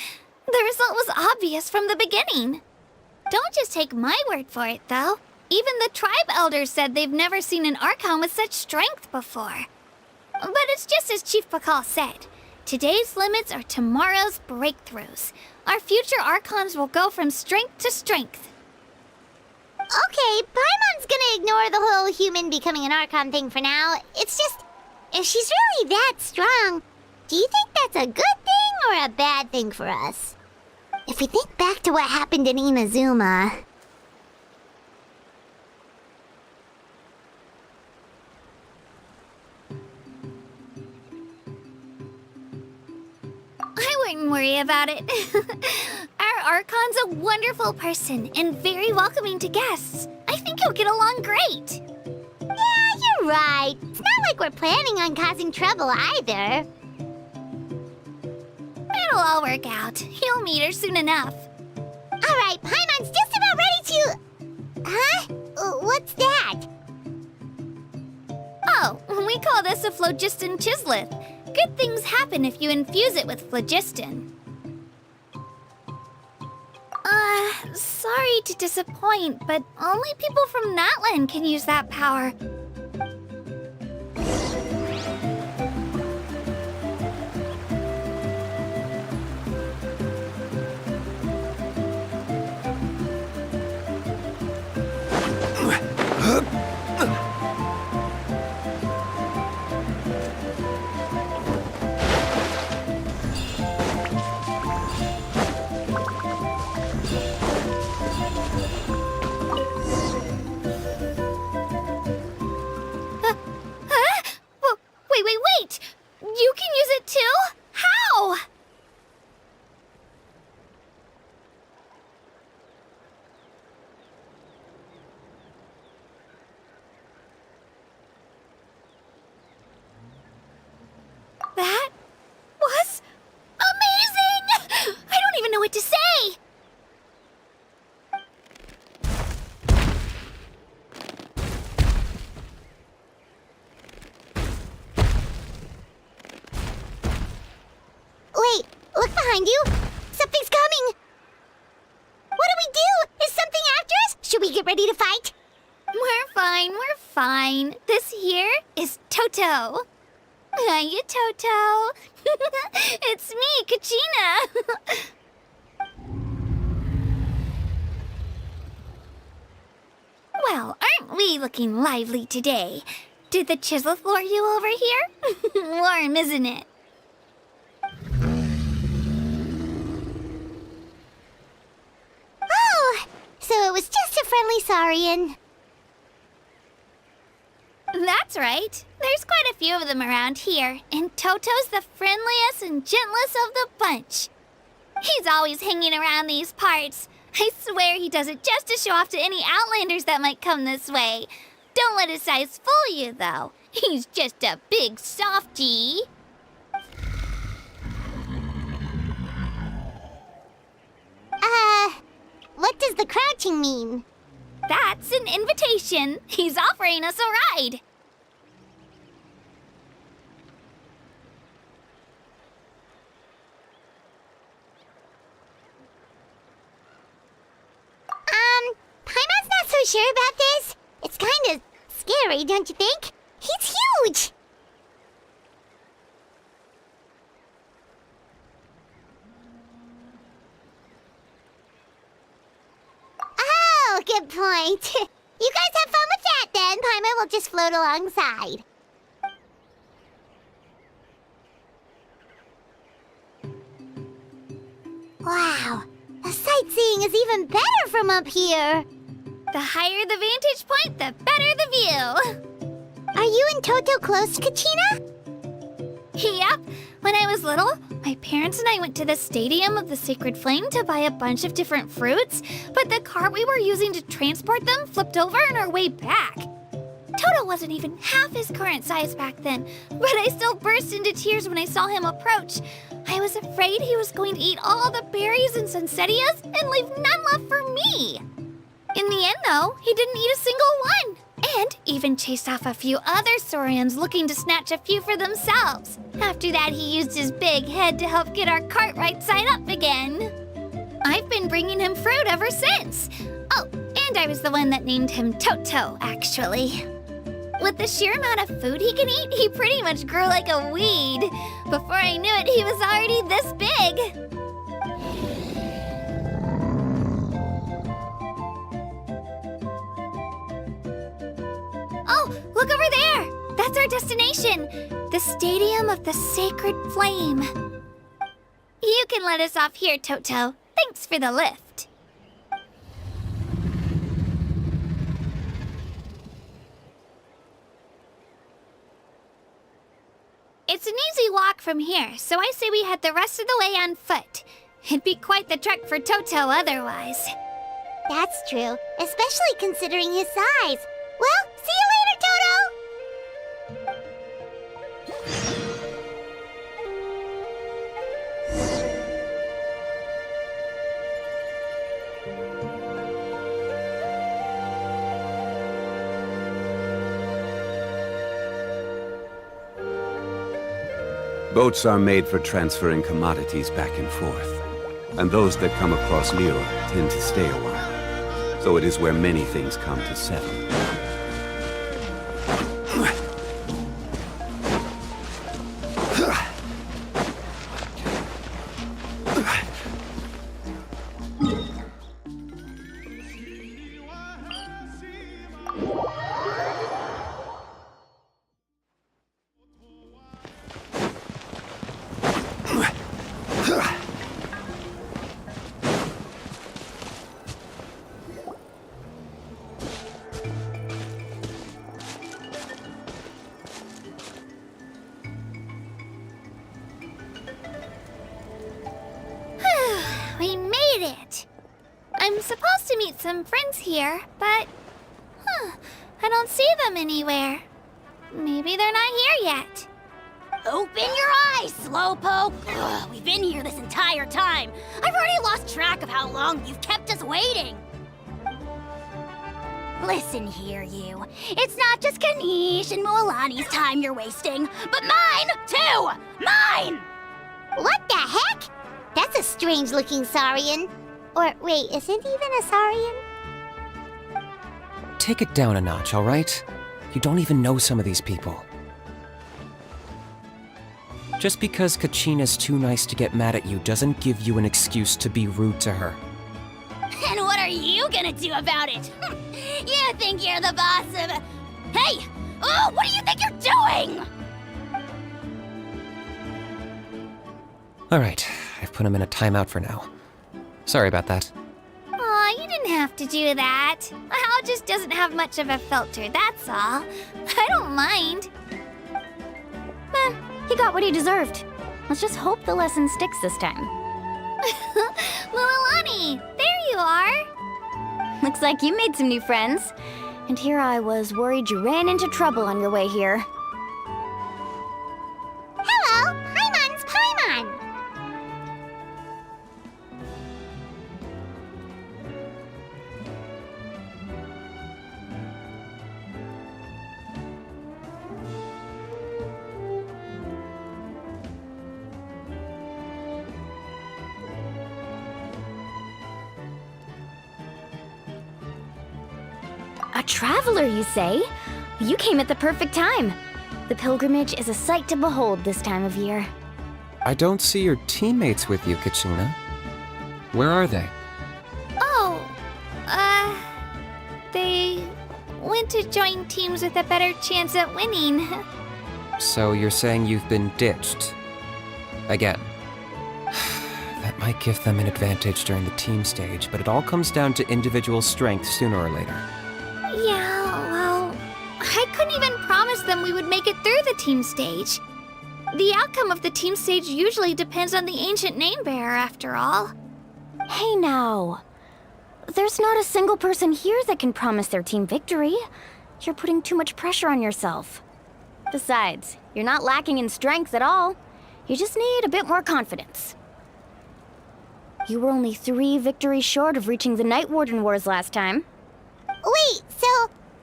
The result was obvious from the beginning. Don't just take my word for it, though. Even the tribe elders said they've never seen an Archon with such strength before. But it's just as Chief Pakal said. Today's limits are tomorrow's breakthroughs. Our future Archons will go from strength to strength. Okay, Paimon's gonna ignore the whole human becoming an Archon thing for now. It's just, if she's really that strong, do you think that's a good thing or a bad thing for us? If we think back to what happened in Inazuma... I wouldn't worry about it. Our Archon's a wonderful person and very welcoming to guests. I think you'll get along great. Yeah, you're right. It's not like we're planning on causing trouble either. It'll all work out. You'll meet her soon enough. All right, Paimon's just about ready to... Huh? What's that? Oh, we call this a phlogiston chisleth. Good things happen if you infuse it with phlogiston. Sorry to disappoint, but only people from Natlan can use that power. Wait! You can use it too? How? That was amazing! I don't even know what to say! Wait, look behind you. Something's coming. What do we do? Is something after us? Should we get ready to fight? We're fine. This here is Toto. Hiya, Toto. It's me, Kachina. Well, aren't we looking lively today? Did the Chisleth lure you over here? Warm, isn't it? Oh, so it was just a friendly Saurian. That's right. There's quite a few of them around here, and Toto's the friendliest and gentlest of the bunch. He's always hanging around these parts. I swear he does it just to show off to any Outlanders that might come this way. Don't let his size fool you, though. He's just a big softie. What does the crouching mean? That's an invitation. He's offering us a ride. Paimon's not so sure about this. It's kinda scary, don't you think? He's huge! Oh, good point. You guys have fun with that then. Paimon will just float alongside. Wow, the sightseeing is even better from up here. The higher the vantage point, the better the view. Are you and Toto close to Kachina? Yep. When I was little, my parents and I went to the Stadium of the Sacred Flame to buy a bunch of different fruits, but the cart we were using to transport them flipped over on our way back. Toto wasn't even half his current size back then, but I still burst into tears when I saw him approach. I was afraid he was going to eat all the berries and sunsettias and leave none left for me. In the end, though, he didn't eat a single one, and even chased off a few other Saurians looking to snatch a few for themselves. After that, he used his big head to help get our cart right side up again. I've been bringing him fruit ever since. Oh, and I was the one that named him Toto, actually. With the sheer amount of food he can eat, he pretty much grew like a weed. Before I knew it, he was already this big. Oh, look over there! That's our destination, the Stadium of the Sacred Flame. You can let us off here, Toto. Thanks for the lift. It's an easy walk from here, so I say we head the rest of the way on foot. It'd be quite the trek for Toto otherwise. That's true, especially considering his size. Well, see you later, Toto! Boats are made for transferring commodities back and forth, and those that come across Liyue tend to stay a while. So it is where many things come to settle. We made it! I'm supposed to meet some friends here, but... I don't see them anywhere. Maybe they're not here yet. Open your eyes, Slowpoke! Ugh, we've been here this entire time. I've already lost track of how long you've kept us waiting. Listen here, you. It's not just Kinich and Mualani's time you're wasting, but mine, too! Mine! What the heck? That's a strange-looking Saurian. Or, wait, is it even a Saurian? Take it down a notch, all right? You don't even know some of these people. Just because Kachina's too nice to get mad at you doesn't give you an excuse to be rude to her. And what are you gonna do about it? You think you're the boss of... Hey! Oh, what do you think you're doing? All right, I've put him in a timeout for now. Sorry about that. Aw, you didn't have to do that. Hal just doesn't have much of a filter, that's all. I don't mind. He got what he deserved. Let's just hope the lesson sticks this time. Mualani, there you are. Looks like you made some new friends. And here I was worried you ran into trouble on your way here. Hello, Paimon's Paimon. A traveler, you say? You came at the perfect time. The pilgrimage is a sight to behold this time of year. I don't see your teammates with you, Kachina. Where are they? Oh, they went to join teams with a better chance at winning. So you're saying you've been ditched? Again. That might give them an advantage during the team stage, but it all comes down to individual strength sooner or later. Yeah, well, I couldn't even promise them we would make it through the team stage. The outcome of the team stage usually depends on the ancient name bearer, after all. Hey now. There's not a single person here that can promise their team victory. You're putting too much pressure on yourself. Besides, you're not lacking in strength at all. You just need a bit more confidence. You were only 3 victories short of reaching the Night Warden Wars last time. Wait, so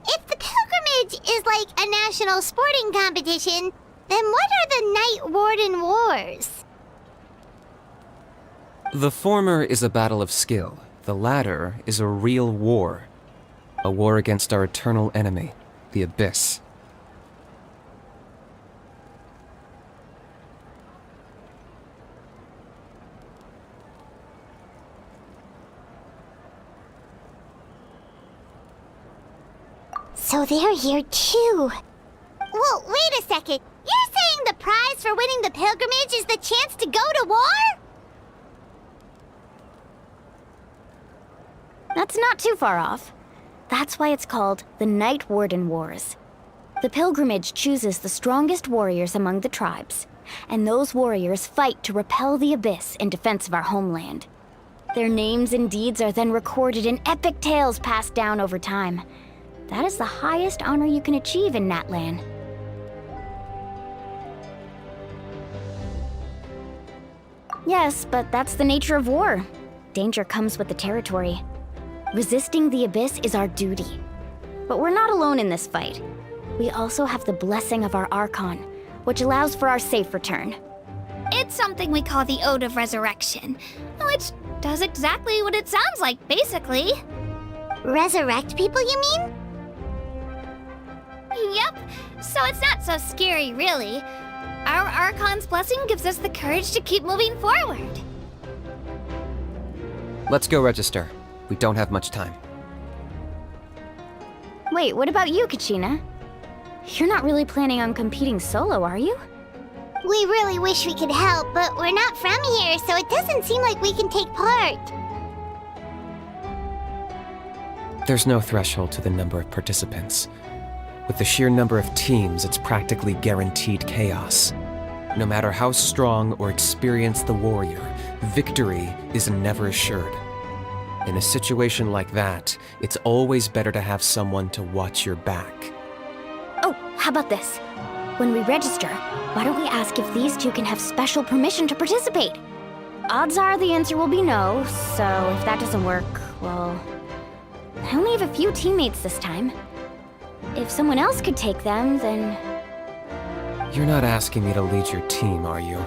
if the pilgrimage is like a national sporting competition, then what are the Night Warden Wars? The former is a battle of skill. The latter is a real war. A war against our eternal enemy, the Abyss. So they're here too. Well, wait a second. You're saying the prize for winning the pilgrimage is the chance to go to war? That's not too far off. That's why it's called the Night Warden Wars. The pilgrimage chooses the strongest warriors among the tribes, and those warriors fight to repel the Abyss in defense of our homeland. Their names and deeds are then recorded in epic tales passed down over time. That is the highest honor you can achieve in Natlan. Yes, but that's the nature of war. Danger comes with the territory. Resisting the Abyss is our duty. But we're not alone in this fight. We also have the blessing of our Archon, which allows for our safe return. It's something we call the Ode of Resurrection, which does exactly what it sounds like, basically. Resurrect people, you mean? Yep, so it's not so scary, really. Our Archon's blessing gives us the courage to keep moving forward. Let's go register. We don't have much time. Wait, what about you, Kachina? You're not really planning on competing solo, are you? We really wish we could help, but we're not from here, so it doesn't seem like we can take part. There's no threshold to the number of participants. With the sheer number of teams, it's practically guaranteed chaos. No matter how strong or experienced the warrior, victory is never assured. In a situation like that, it's always better to have someone to watch your back. Oh, how about this? When we register, why don't we ask if these two can have special permission to participate? Odds are the answer will be no, so if that doesn't work, well... I only have a few teammates this time. If someone else could take them, then... You're not asking me to lead your team, are you?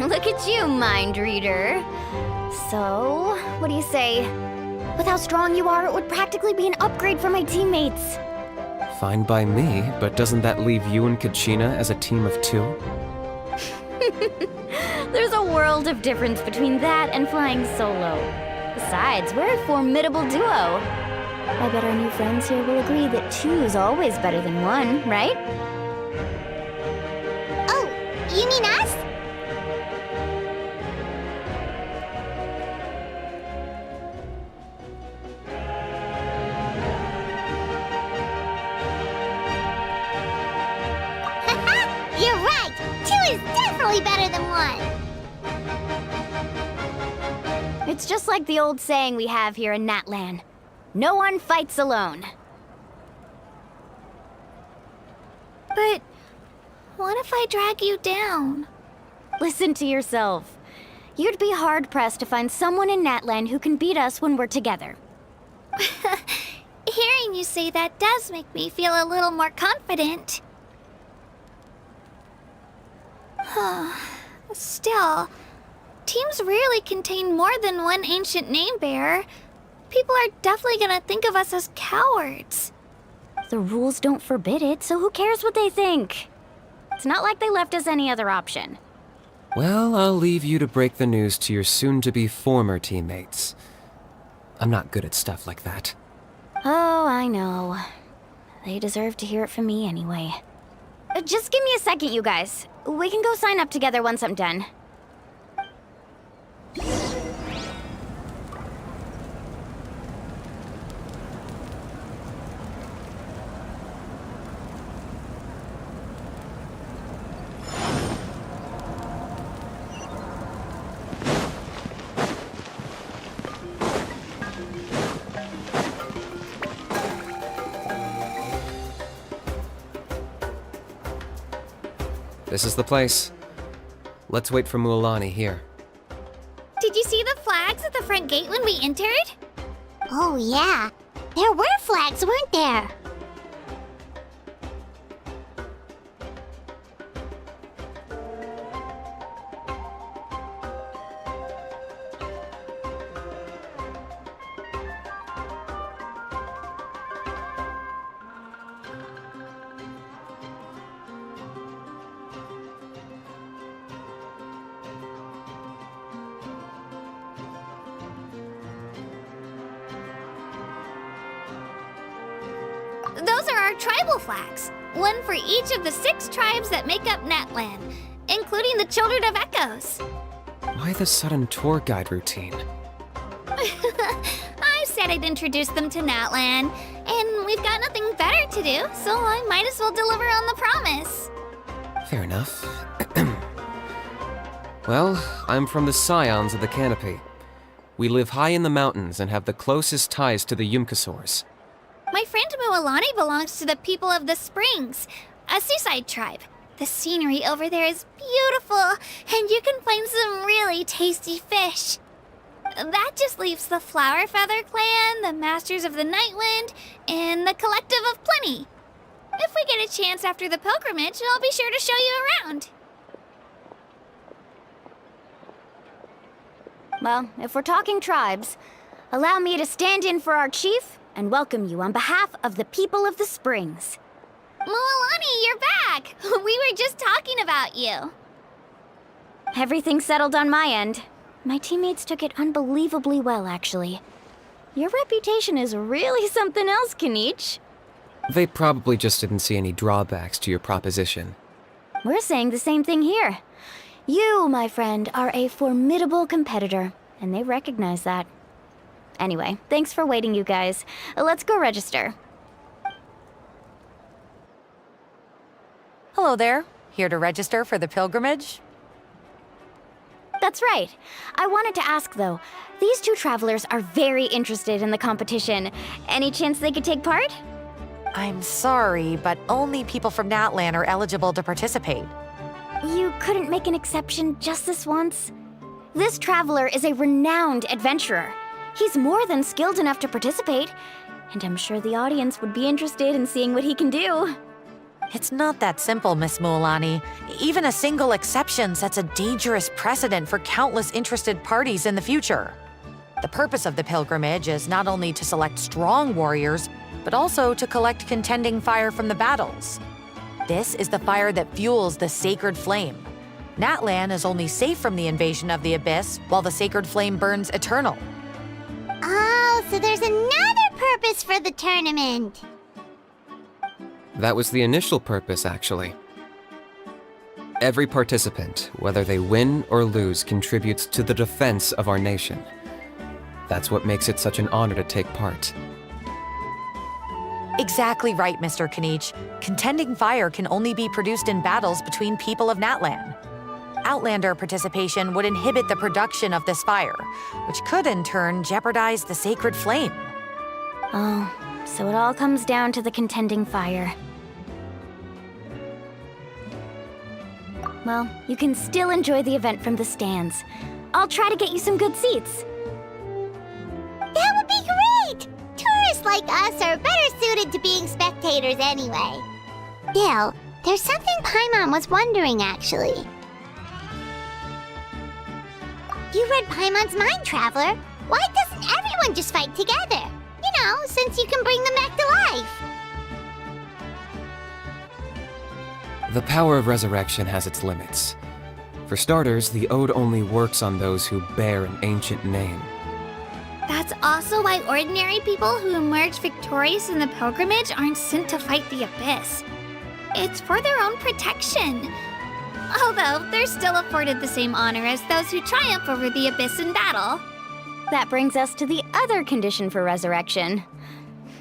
Look at you, mind reader. So, what do you say? With how strong you are, it would practically be an upgrade for my teammates. Fine by me, but doesn't that leave you and Kachina as a team of 2? There's a world of difference between that and flying solo. Besides, we're a formidable duo. I bet our new friends here will agree that 2 is always better than 1, right? Oh, you mean us? definitely better than one. It's just like the old saying we have here in Natlan. No one fights alone. But what if I drag you down? Listen to yourself. You'd be hard-pressed to find someone in Natlan who can beat us when we're together. Hearing you say that does make me feel a little more confident. Still, teams rarely contain more than one ancient name-bearer. People are definitely gonna think of us as cowards. The rules don't forbid it, so who cares what they think? It's not like they left us any other option. Well, I'll leave you to break the news to your soon-to-be former teammates. I'm not good at stuff like that. Oh, I know. They deserve to hear it from me anyway. Just give me a second, you guys. We can go sign up together once I'm done. This is the place. Let's wait for Mualani here. Did you see the flags at the front gate when we entered? Oh yeah, there were flags, weren't there? Those are our tribal flags. One for each of the 6 tribes that make up Natlan, including the Children of Echoes. Why the sudden tour guide routine? I said I'd introduce them to Natlan, and we've got nothing better to do, so I might as well deliver on the promise. Fair enough. Well, I'm from the Scions of the Canopy. We live high in the mountains and have the closest ties to the Yumkasaurs. My friend Mualani belongs to the people of the Springs, a seaside tribe. The scenery over there is beautiful, and you can find some really tasty fish. That just leaves the Flower Feather Clan, the Masters of the Nightwind, and the Collective of Plenty. If we get a chance after the pilgrimage, I'll be sure to show you around. Well, if we're talking tribes, allow me to stand in for our chief and welcome you on behalf of the people of the Springs. Mualani, you're back! We were just talking about you. Everything's settled on my end. My teammates took it unbelievably well, actually. Your reputation is really something else, Kinich. They probably just didn't see any drawbacks to your proposition. We're saying the same thing here. You, my friend, are a formidable competitor, and they recognize that. Anyway, thanks for waiting, you guys. Let's go register. Hello there. Here to register for the pilgrimage? That's right. I wanted to ask, though. These 2 travelers are very interested in the competition. Any chance they could take part? I'm sorry, but only people from Natlan are eligible to participate. You couldn't make an exception just this once? This traveler is a renowned adventurer. He's more than skilled enough to participate, and I'm sure the audience would be interested in seeing what he can do. It's not that simple, Miss Mualani. Even a single exception sets a dangerous precedent for countless interested parties in the future. The purpose of the pilgrimage is not only to select strong warriors, but also to collect contending fire from the battles. This is the fire that fuels the sacred flame. Natlan is only safe from the invasion of the Abyss, while the sacred flame burns eternal. Oh, so there's another purpose for the tournament. That was the initial purpose, actually. Every participant, whether they win or lose, contributes to the defense of our nation. That's what makes it such an honor to take part. Exactly right, Mr. Kinich. Contending fire can only be produced in battles between people of Natlan. Outlander participation would inhibit the production of this fire, which could in turn jeopardize the sacred flame. Oh, so it all comes down to the contending fire. Well, you can still enjoy the event from the stands. I'll try to get you some good seats. That would be great! Tourists like us are better suited to being spectators anyway. Still, there's something Paimon was wondering, actually. You read Paimon's mind, Traveler. Why doesn't everyone just fight together? You know, since you can bring them back to life. The power of resurrection has its limits. For starters, the Ode only works on those who bear an ancient name. That's also why ordinary people who emerge victorious in the pilgrimage aren't sent to fight the Abyss. It's for their own protection. Although, they're still afforded the same honor as those who triumph over the Abyss in battle. That brings us to the other condition for resurrection.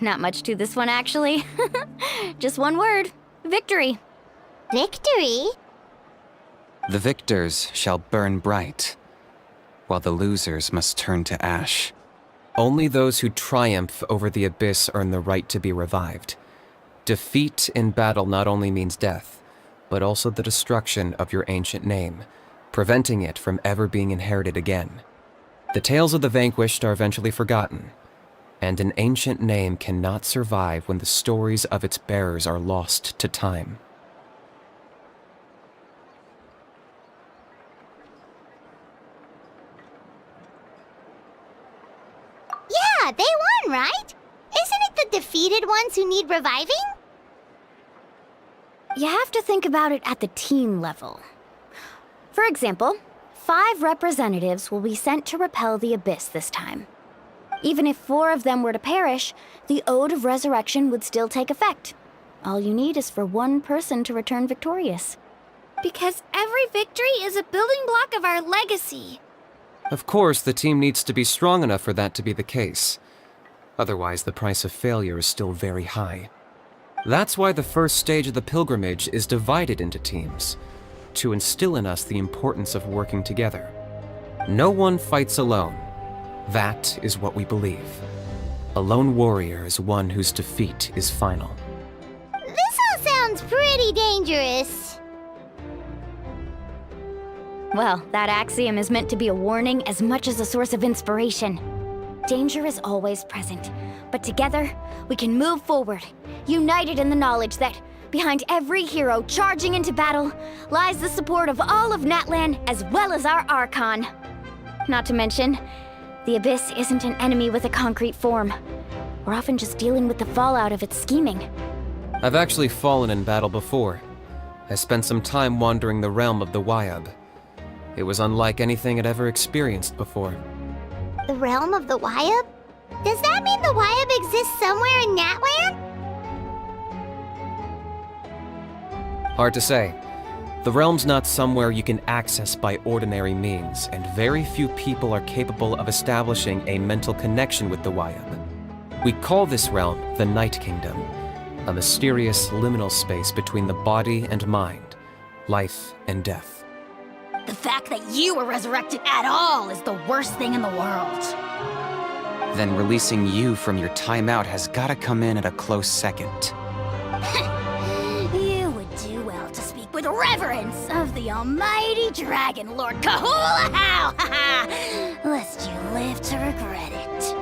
Not much to this one, actually. Just one word. Victory. Victory? The victors shall burn bright, while the losers must turn to ash. Only those who triumph over the Abyss earn the right to be revived. Defeat in battle not only means death, but also the destruction of your ancient name, preventing it from ever being inherited again. The tales of the vanquished are eventually forgotten, and an ancient name cannot survive when the stories of its bearers are lost to time. Yeah, they won, right? Isn't it the defeated ones who need reviving? You have to think about it at the team level. For example, 5 representatives will be sent to repel the Abyss this time. Even if 4 of them were to perish, the Ode of Resurrection would still take effect. All you need is for 1 person to return victorious. Because every victory is a building block of our legacy. Of course, the team needs to be strong enough for that to be the case. Otherwise, the price of failure is still very high. That's why the first stage of the pilgrimage is divided into teams, to instill in us the importance of working together. No one fights alone. That is what we believe. A lone warrior is one whose defeat is final. This all sounds pretty dangerous. Well, that axiom is meant to be a warning as much as a source of inspiration. Danger is always present, but together, we can move forward, united in the knowledge that behind every hero charging into battle lies the support of all of Natlan as well as our Archon. Not to mention, the Abyss isn't an enemy with a concrete form. We're often just dealing with the fallout of its scheming. I've actually fallen in battle before. I spent some time wandering the realm of the Wyab. It was unlike anything I'd ever experienced before. The realm of the Wyab? Does that mean the Wyab exists somewhere in Natlan? Hard to say. The realm's not somewhere you can access by ordinary means, and very few people are capable of establishing a mental connection with the Wyab. We call this realm the Night Kingdom, a mysterious liminal space between the body and mind, life and death. The fact that you were resurrected at all is the worst thing in the world. Then releasing you from your timeout has gotta come in at a close second. You would do well to speak with reverence of the almighty Dragon Lord Kahula-How! Lest you live to regret it.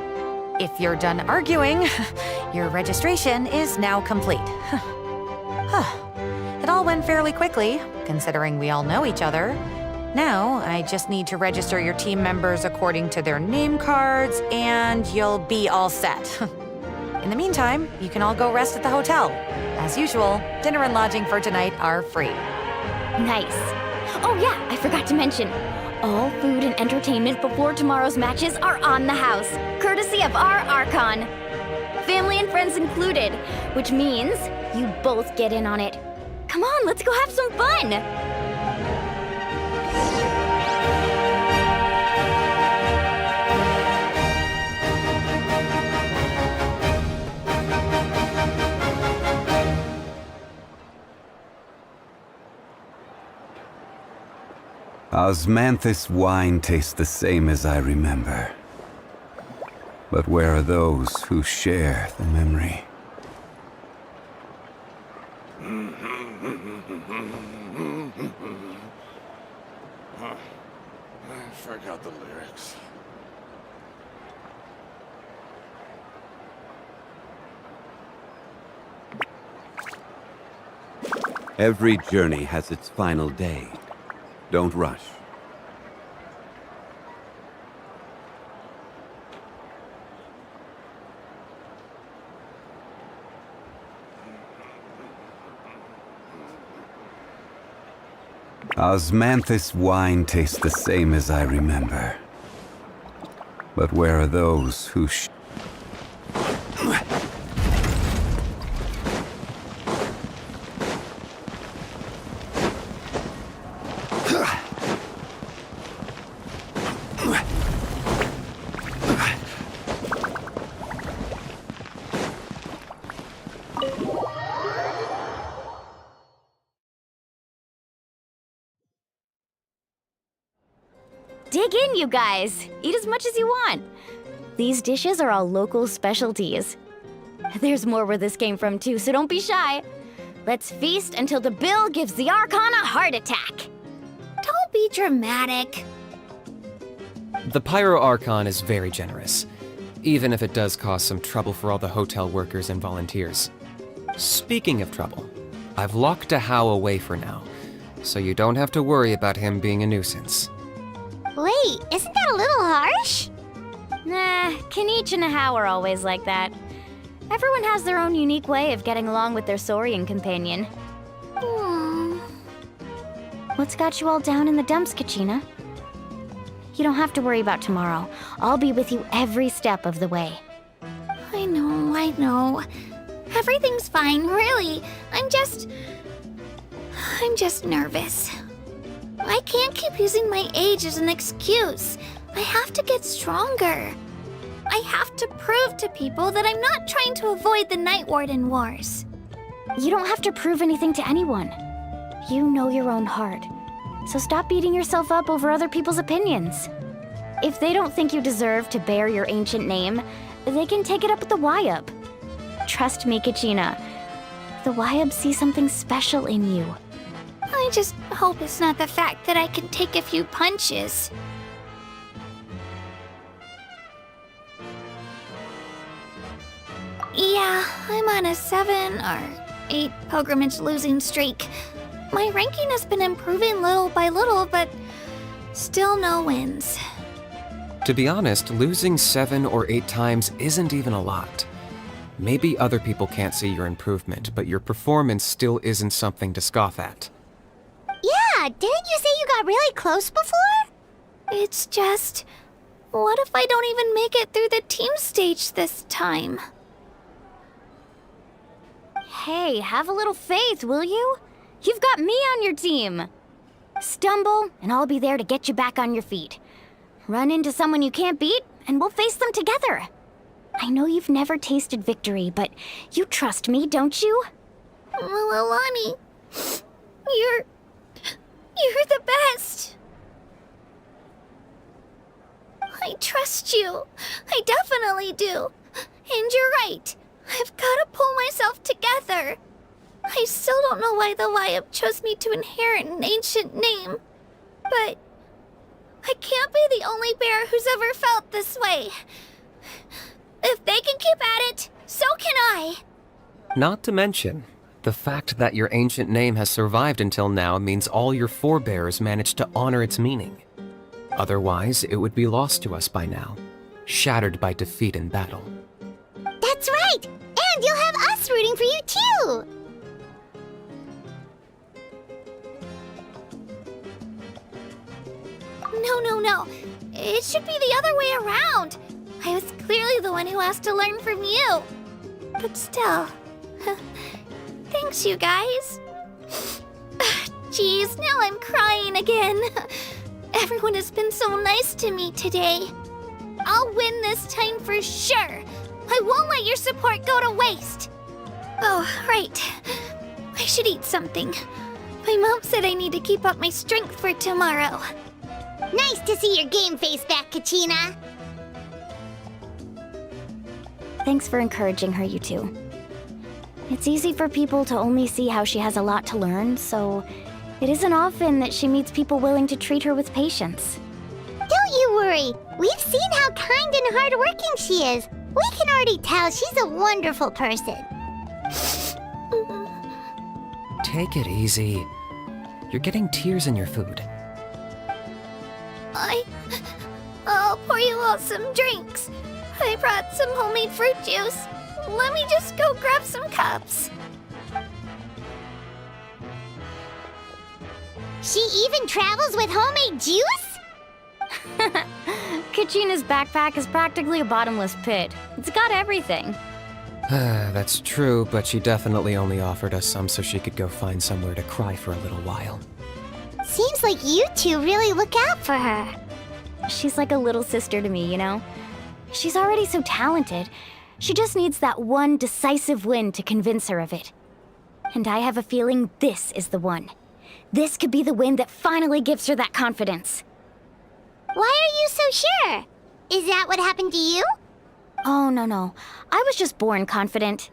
If you're done arguing, your registration is now complete. It all went fairly quickly, considering we all know each other. Now, I just need to register your team members according to their name cards, and you'll be all set. In the meantime, you can all go rest at the hotel. As usual, dinner and lodging for tonight are free. Nice. Oh yeah, I forgot to mention. All food and entertainment before tomorrow's matches are on the house, courtesy of our Archon. Family and friends included, which means you both get in on it. Come on, let's go have some fun! Osmanthus wine tastes the same as I remember. But where are those who share the memory? I forgot the lyrics. Every journey has its final day. Don't rush. Osmanthus wine tastes the same as I remember. But where are those who Dig in, you guys. Eat as much as you want. These dishes are all local specialties. There's more where this came from, too, so don't be shy. Let's feast until the bill gives the Archon a heart attack. Don't be dramatic. The Pyro Archon is very generous, even if it does cause some trouble for all the hotel workers and volunteers. Speaking of trouble, I've locked a How away for now, so you don't have to worry about him being a nuisance. Wait, isn't that a little harsh? Nah, Kinich and How are always like that. Everyone has their own unique way of getting along with their Saurian companion. What's got you all down in the dumps, Kachina? You don't have to worry about tomorrow. I'll be with you every step of the way. I know. Everything's fine, really. I'm just nervous. I can't keep using my age as an excuse. I have to get stronger. I have to prove to people that I'm not trying to avoid the Night Warden Wars. You don't have to prove anything to anyone. You know your own heart. So stop beating yourself up over other people's opinions. If they don't think you deserve to bear your ancient name, they can take it up with the Wyub. Trust me, Kachina. The Wyub see something special in you. I just hope it's not the fact that I can take a few punches. Yeah, I'm on a 7 or 8 pilgrimage losing streak. My ranking has been improving little by little, but still no wins. To be honest, losing 7 or 8 times isn't even a lot. Maybe other people can't see your improvement, but your performance still isn't something to scoff at. Yeah, didn't you say you got really close before? It's just, what if I don't even make it through the team stage this time? Hey, have a little faith, will you? You've got me on your team. Stumble, and I'll be there to get you back on your feet. Run into someone you can't beat, and we'll face them together. I know you've never tasted victory, but you trust me, don't you? Mualani, you're the best. I trust you. I definitely do. And you're right. I've got to pull myself together. I still don't know why the Wyub chose me to inherit an ancient name. But I can't be the only bear who's ever felt this way. If they can keep at it, so can I. Not to mention, the fact that your ancient name has survived until now means all your forebears managed to honor its meaning. Otherwise, it would be lost to us by now, shattered by defeat in battle. That's right! And you'll have us rooting for you too! No. It should be the other way around. I was clearly the one who asked to learn from you. But still, thanks you guys. Geez, now I'm crying again. Everyone has been so nice to me today. I'll win this time for sure. I won't let your support go to waste. Oh, right. I should eat something. My mom said I need to keep up my strength for tomorrow. Nice to see your game face back, Kachina. Thanks for encouraging her, you two. It's easy for people to only see how she has a lot to learn, so it isn't often that she meets people willing to treat her with patience. Don't you worry. We've seen how kind and hardworking she is. We can already tell she's a wonderful person. Take it easy. You're getting tears in your food. I'll pour you all some drinks. I brought some homemade fruit juice. Let me just go grab some cups. She even travels with homemade juice? Kachina's backpack is practically a bottomless pit. It's got everything. That's true, but she definitely only offered us some so she could go find somewhere to cry for a little while. Seems like you two really look out for her. She's like a little sister to me, you know? She's already so talented. She just needs that one decisive win to convince her of it. And I have a feeling this is the one. This could be the win that finally gives her that confidence. Why are you so sure? Is that what happened to you? Oh, no. I was just born confident.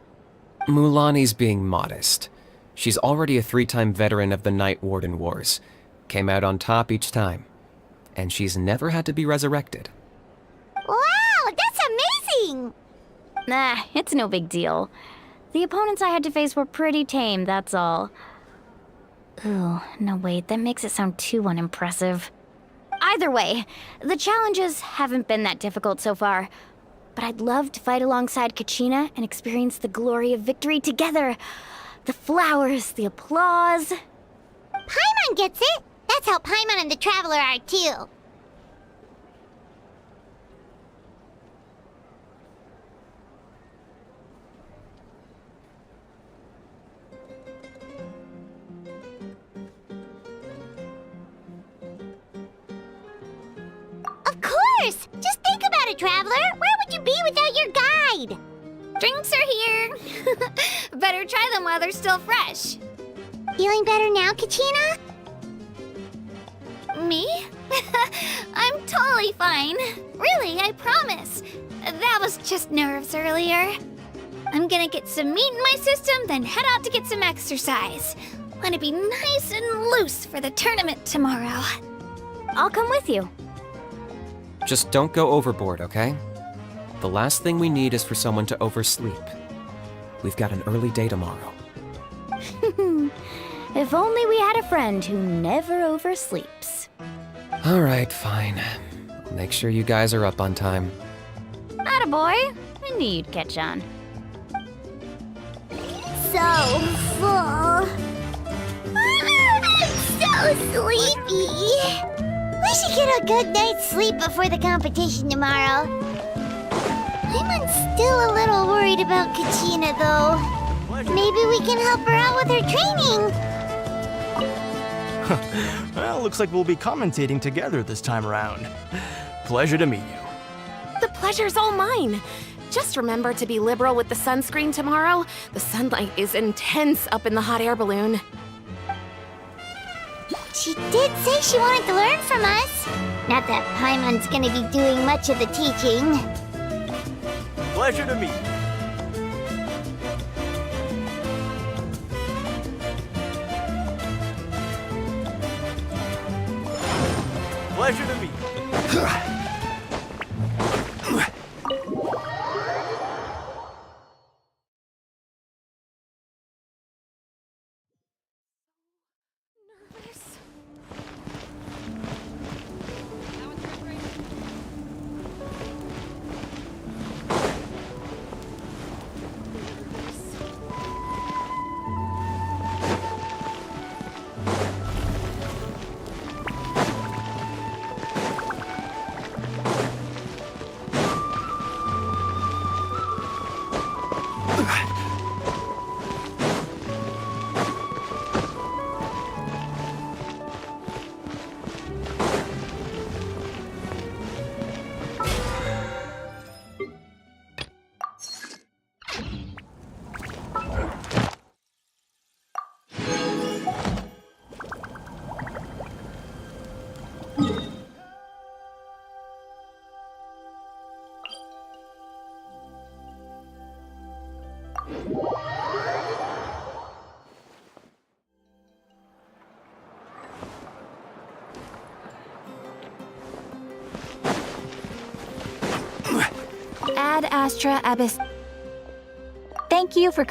Mualani's being modest. She's already a 3-time veteran of the Night Warden Wars. Came out on top each time. And she's never had to be resurrected. Wow, that's amazing! Nah, it's no big deal. The opponents I had to face were pretty tame, that's all. Ooh, no wait, that makes it sound too unimpressive. Either way, the challenges haven't been that difficult so far. But I'd love to fight alongside Kachina and experience the glory of victory together. The flowers, the applause. Paimon gets it! That's how Paimon and the Traveler are too. Of course! Just think about it, Traveler! Where would you be without your guide? Drinks are here. Better try them while they're still fresh. Feeling better now, Kachina? Me? I'm totally fine. Really, I promise. That was just nerves earlier. I'm gonna get some meat in my system, then head out to get some exercise. Want to be nice and loose for the tournament tomorrow. I'll come with you. Just don't go overboard, okay? The last thing we need is for someone to oversleep. We've got an early day tomorrow. If only we had a friend who never oversleeps. Alright, fine. I'll make sure you guys are up on time. Attaboy. I knew you'd catch on. So full. I'm so sleepy. We should get a good night's sleep before the competition tomorrow. I'm still a little worried about Kachina, though. Maybe we can help her out with her training. Well, looks like we'll be commentating together this time around. Pleasure to meet you. The pleasure's all mine. Just remember to be liberal with the sunscreen tomorrow. The sunlight is intense up in the hot air balloon. She did say she wanted to learn from us. Not that Paimon's gonna be doing much of the teaching. Pleasure to meet you. Pleasure to meet you. Ad Astra Abyss. Thank you for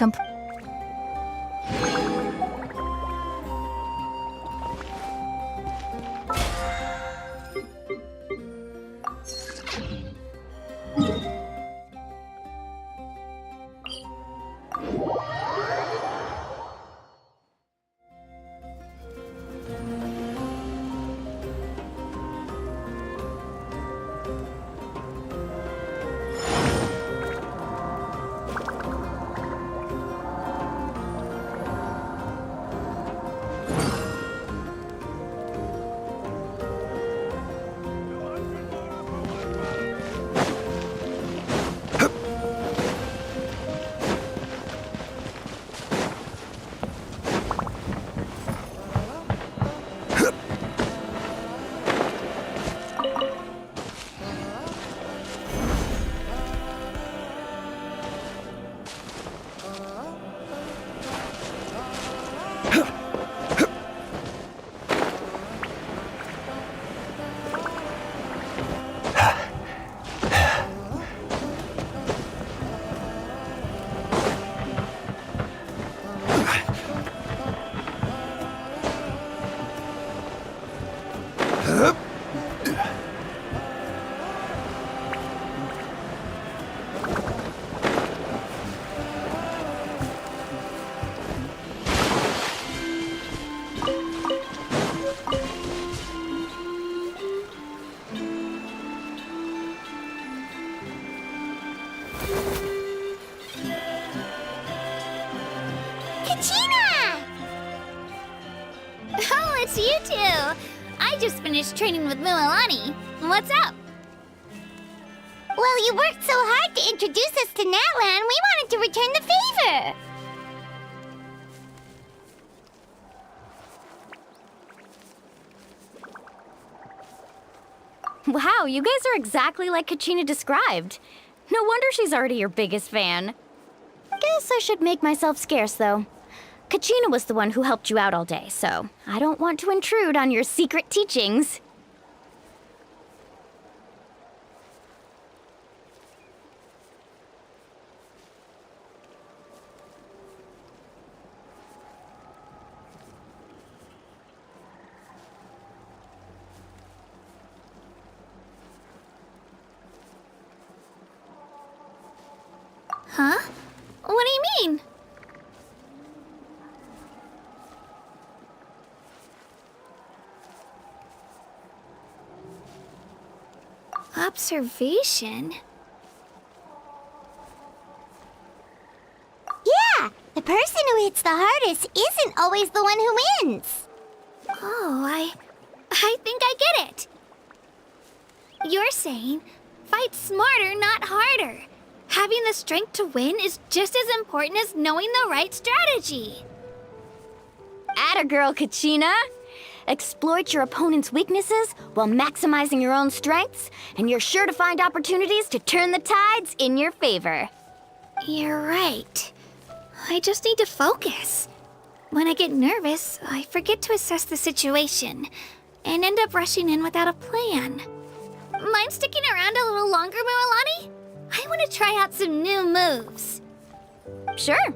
Kachina! Oh, it's you two! I just finished training with Mualani. What's up? Well, you worked so hard to introduce us to Natlan, we wanted to return the favor! Wow, you guys are exactly like Kachina described. No wonder she's already your biggest fan. Guess I should make myself scarce, though. Kachina was the one who helped you out all day, so I don't want to intrude on your secret teachings. Huh? What do you mean? Observation? Yeah, the person who hits the hardest isn't always the one who wins. Oh, I think I get it. You're saying, fight smarter, not harder. Having the strength to win is just as important as knowing the right strategy. Atta girl, Kachina! Exploit your opponent's weaknesses while maximizing your own strengths, and you're sure to find opportunities to turn the tides in your favor. You're right. I just need to focus. When I get nervous, I forget to assess the situation, and end up rushing in without a plan. Mind sticking around a little longer, Mualani? I want to try out some new moves. Sure.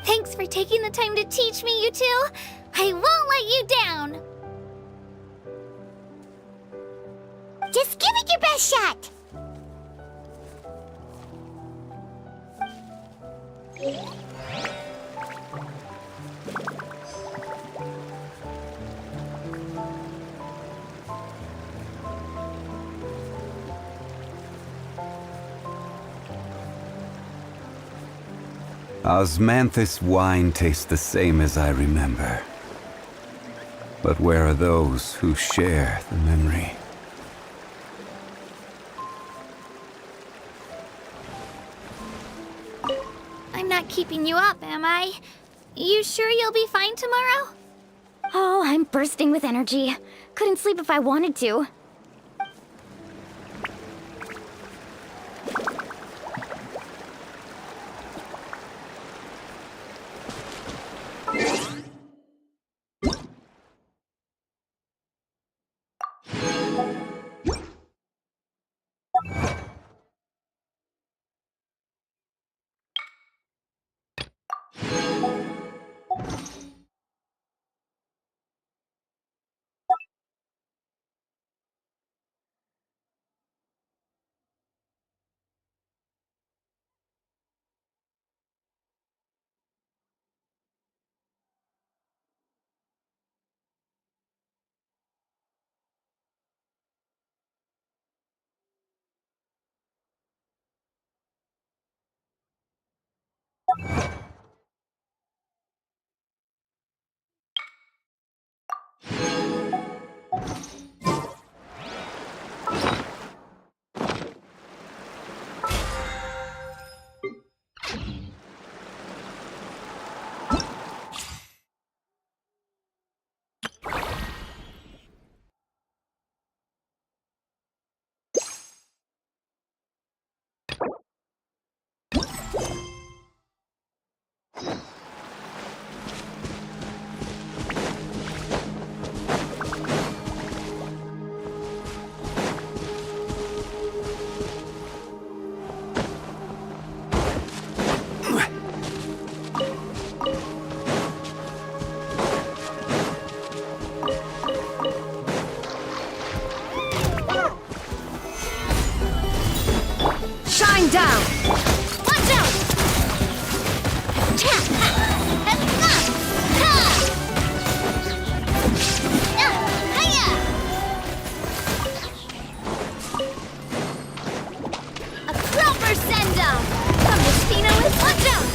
Thanks for taking the time to teach me, you two. I won't let you down. Just give it your best shot. Osmanthus wine tastes the same as I remember. But where are those who share the memory? I'm not keeping you up, am I? You sure you'll be fine tomorrow? Oh, I'm bursting with energy. Couldn't sleep if I wanted to. Shine down! Watch out! A proper send-down! Come to Spino and watch out!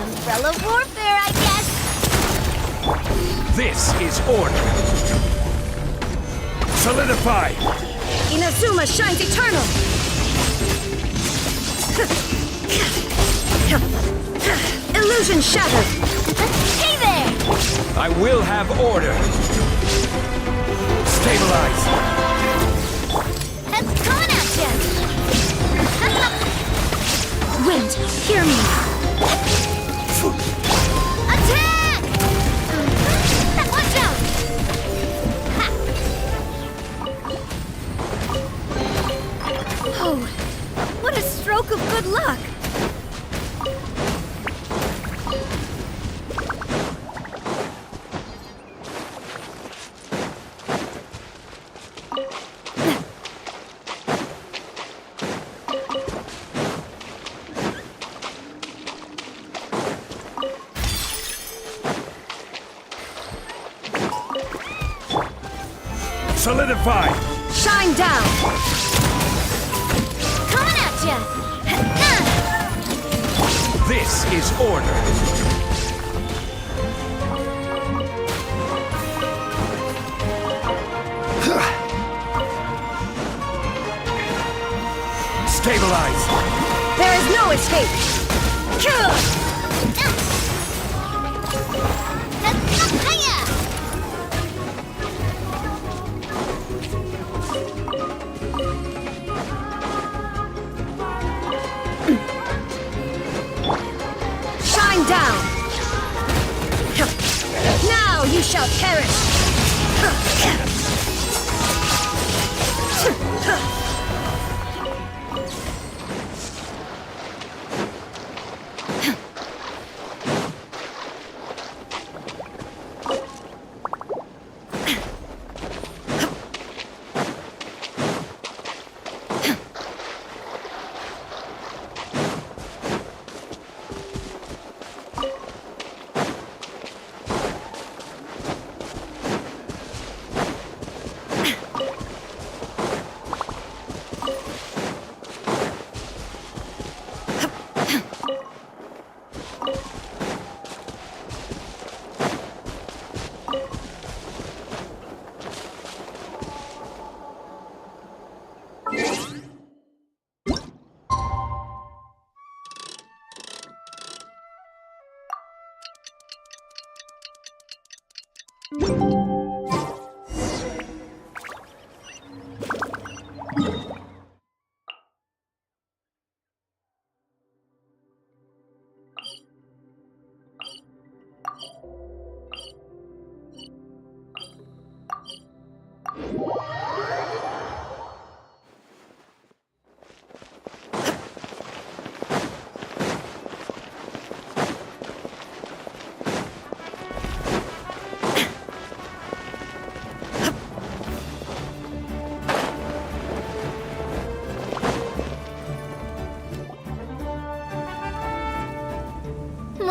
Umbrella warfare, I guess. This is order. Solidify! Inazuma shines eternal! Illusion shattered! Hey there! I will have order. Stabilize! That's coming at you! Wind, hear me! Attack! Watch out! Oh, what a stroke of good luck! Solidify! Shine down! Coming at you! This is order. Stabilize! There is no escape! Shine down! Now you shall perish!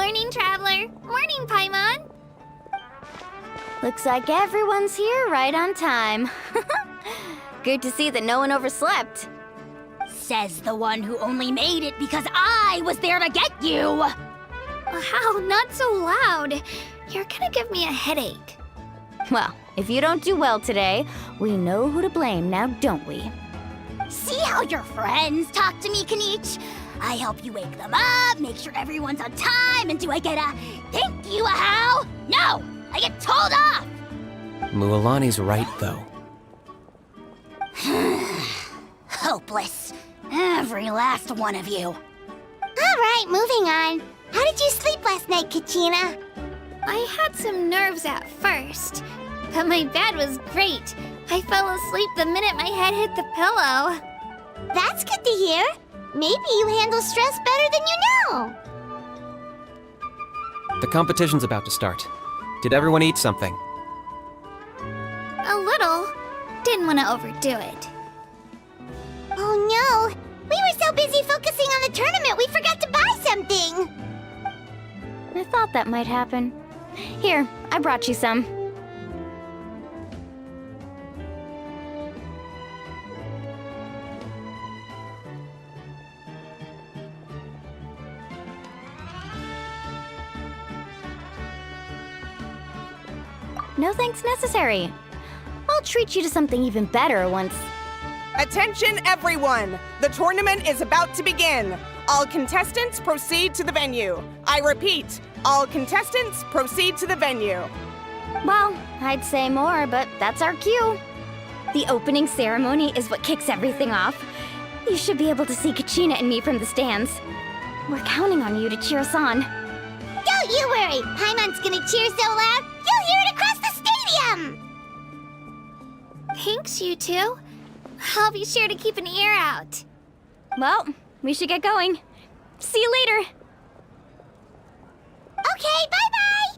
Morning, Traveler. Morning, Paimon. Looks like everyone's here right on time. Good to see that no one overslept. Says the one who only made it because I was there to get you! Wow, not so loud. You're gonna give me a headache. Well, if you don't do well today, we know who to blame now, don't we? See how your friends talk to me, Kinich? I help you wake them up, make sure everyone's on time, and do I get a thank you, how? No! I get told off! Mualani's right, though. Hopeless. Every last one of you. Alright, moving on. How did you sleep last night, Kachina? I had some nerves at first, but my bed was great. I fell asleep the minute my head hit the pillow. That's good to hear. Maybe you handle stress better than you know. The competition's about to start. Did everyone eat something? A little. Didn't want to overdo it. Oh no! We were so busy focusing on the tournament we forgot to buy something! I thought that might happen. Here, I brought you some. No thanks necessary. I'll treat you to something even better once... Attention everyone! The tournament is about to begin. All contestants proceed to the venue. I repeat, all contestants proceed to the venue. Well, I'd say more, but that's our cue. The opening ceremony is what kicks everything off. You should be able to see Kachina and me from the stands. We're counting on you to cheer us on. Don't you worry! Paimon's gonna cheer so loud, you'll hear it across the stadium! Thanks, you two. I'll be sure to keep an ear out. Well, we should get going. See you later. Okay, bye-bye!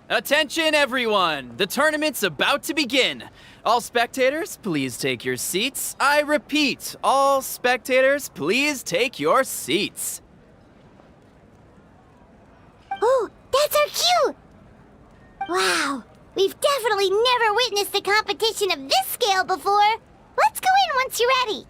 Attention, everyone! The tournament's about to begin. All spectators, please take your seats. I repeat, all spectators, please take your seats. Oh, that's our cue! Wow, we've definitely never witnessed a competition of this scale before. Let's go in once you're ready.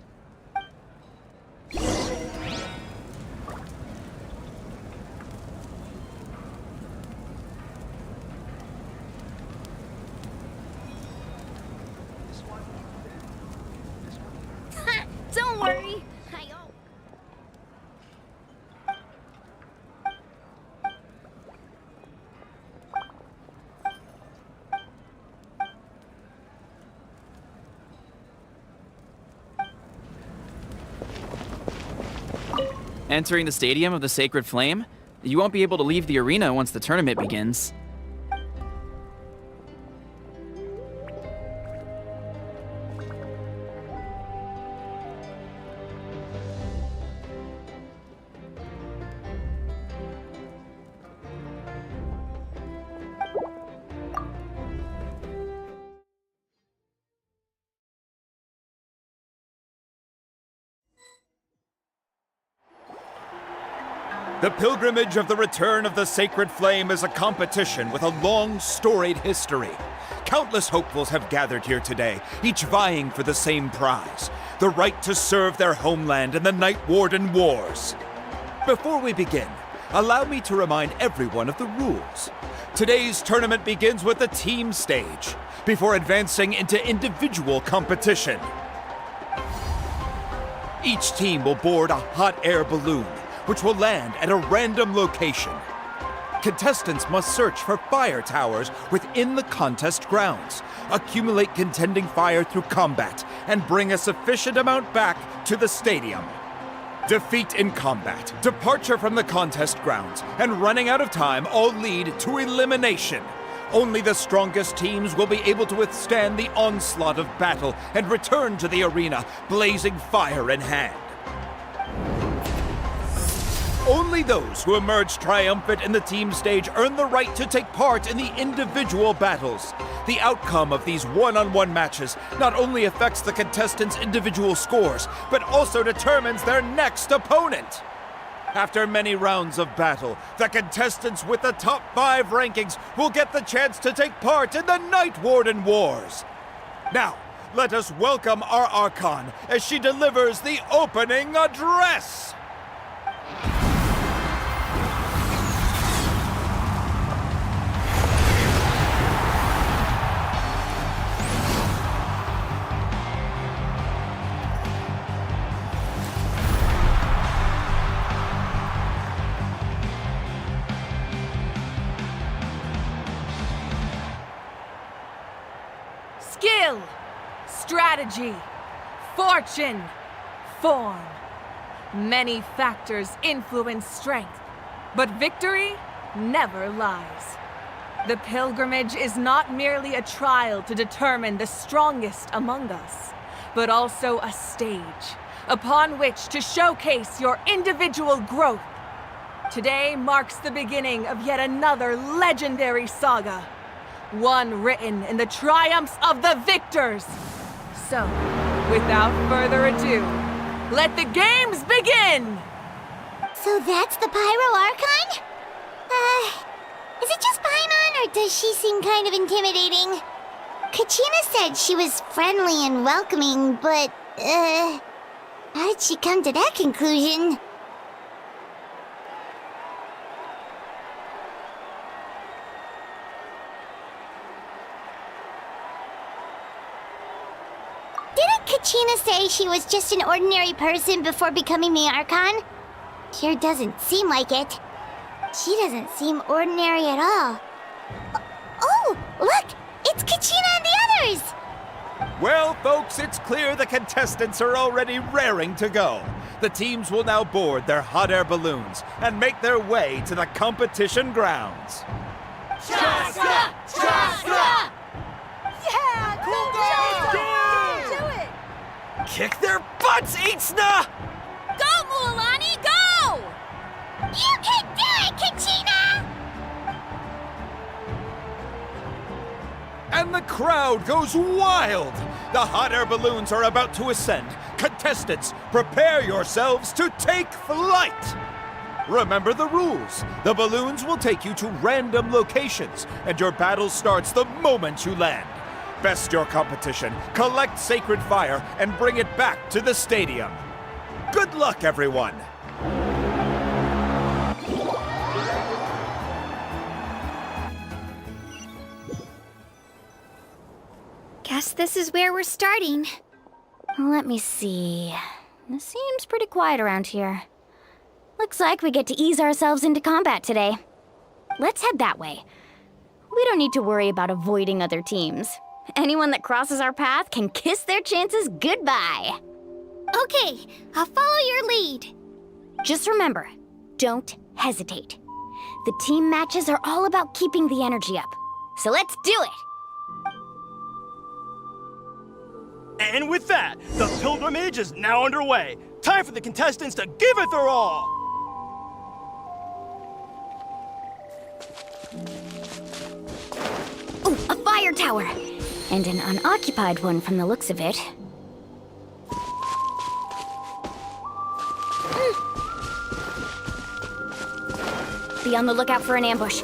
Don't worry. Entering the Stadium of the Sacred Flame, you won't be able to leave the arena once the tournament begins. The Pilgrimage of the Return of the Sacred Flame is a competition with a long, storied history. Countless hopefuls have gathered here today, each vying for the same prize, the right to serve their homeland in the Night Warden Wars. Before we begin, allow me to remind everyone of the rules. Today's tournament begins with the team stage, before advancing into individual competition. Each team will board a hot air balloon, which will land at a random location. Contestants must search for fire towers within the contest grounds, accumulate contending fire through combat, and bring a sufficient amount back to the stadium. Defeat in combat, departure from the contest grounds, and running out of time all lead to elimination. Only the strongest teams will be able to withstand the onslaught of battle and return to the arena, blazing fire in hand. Only those who emerge triumphant in the team stage earn the right to take part in the individual battles. The outcome of these one-on-one matches not only affects the contestants' individual scores, but also determines their next opponent. After many rounds of battle, the contestants with the top 5 rankings will get the chance to take part in the Night Warden Wars. Now, let us welcome our Archon as she delivers the opening address! Skill, strategy, fortune, form. Many factors influence strength, but victory never lies. The pilgrimage is not merely a trial to determine the strongest among us, but also a stage upon which to showcase your individual growth. Today marks the beginning of yet another legendary saga. One written in the triumphs of the victors. So, without further ado, let the games begin! So that's the Pyro Archon? Is it just Paimon, or does she seem kind of intimidating? Kachina said she was friendly and welcoming, but, how did she come to that conclusion? Didn't Kachina say she was just an ordinary person before becoming the Archon? Sure doesn't seem like it. She doesn't seem ordinary at all. Oh, look! It's Kachina and the others! Well, folks, it's clear the contestants are already raring to go. The teams will now board their hot air balloons and make their way to the competition grounds. Chaska! Chaska! Yeah! Cool girl! Do it! Kick their butts, Itzna! Go, Mualani, go! You can do it, Kachina! And the crowd goes wild! The hot air balloons are about to ascend. Contestants, prepare yourselves to take flight! Remember the rules. The balloons will take you to random locations, and your battle starts the moment you land. Best your competition, collect sacred fire, and bring it back to the stadium. Good luck, everyone! Guess this is where we're starting. Let me see. It seems pretty quiet around here. Looks like we get to ease ourselves into combat today. Let's head that way. We don't need to worry about avoiding other teams. Anyone that crosses our path can kiss their chances goodbye. Okay, I'll follow your lead. Just remember, don't hesitate. The team matches are all about keeping the energy up. So let's do it! And with that, the pilgrimage is now underway. Time for the contestants to give it their all! Oh, a fire tower! And an unoccupied one from the looks of it. Be on the lookout for an ambush.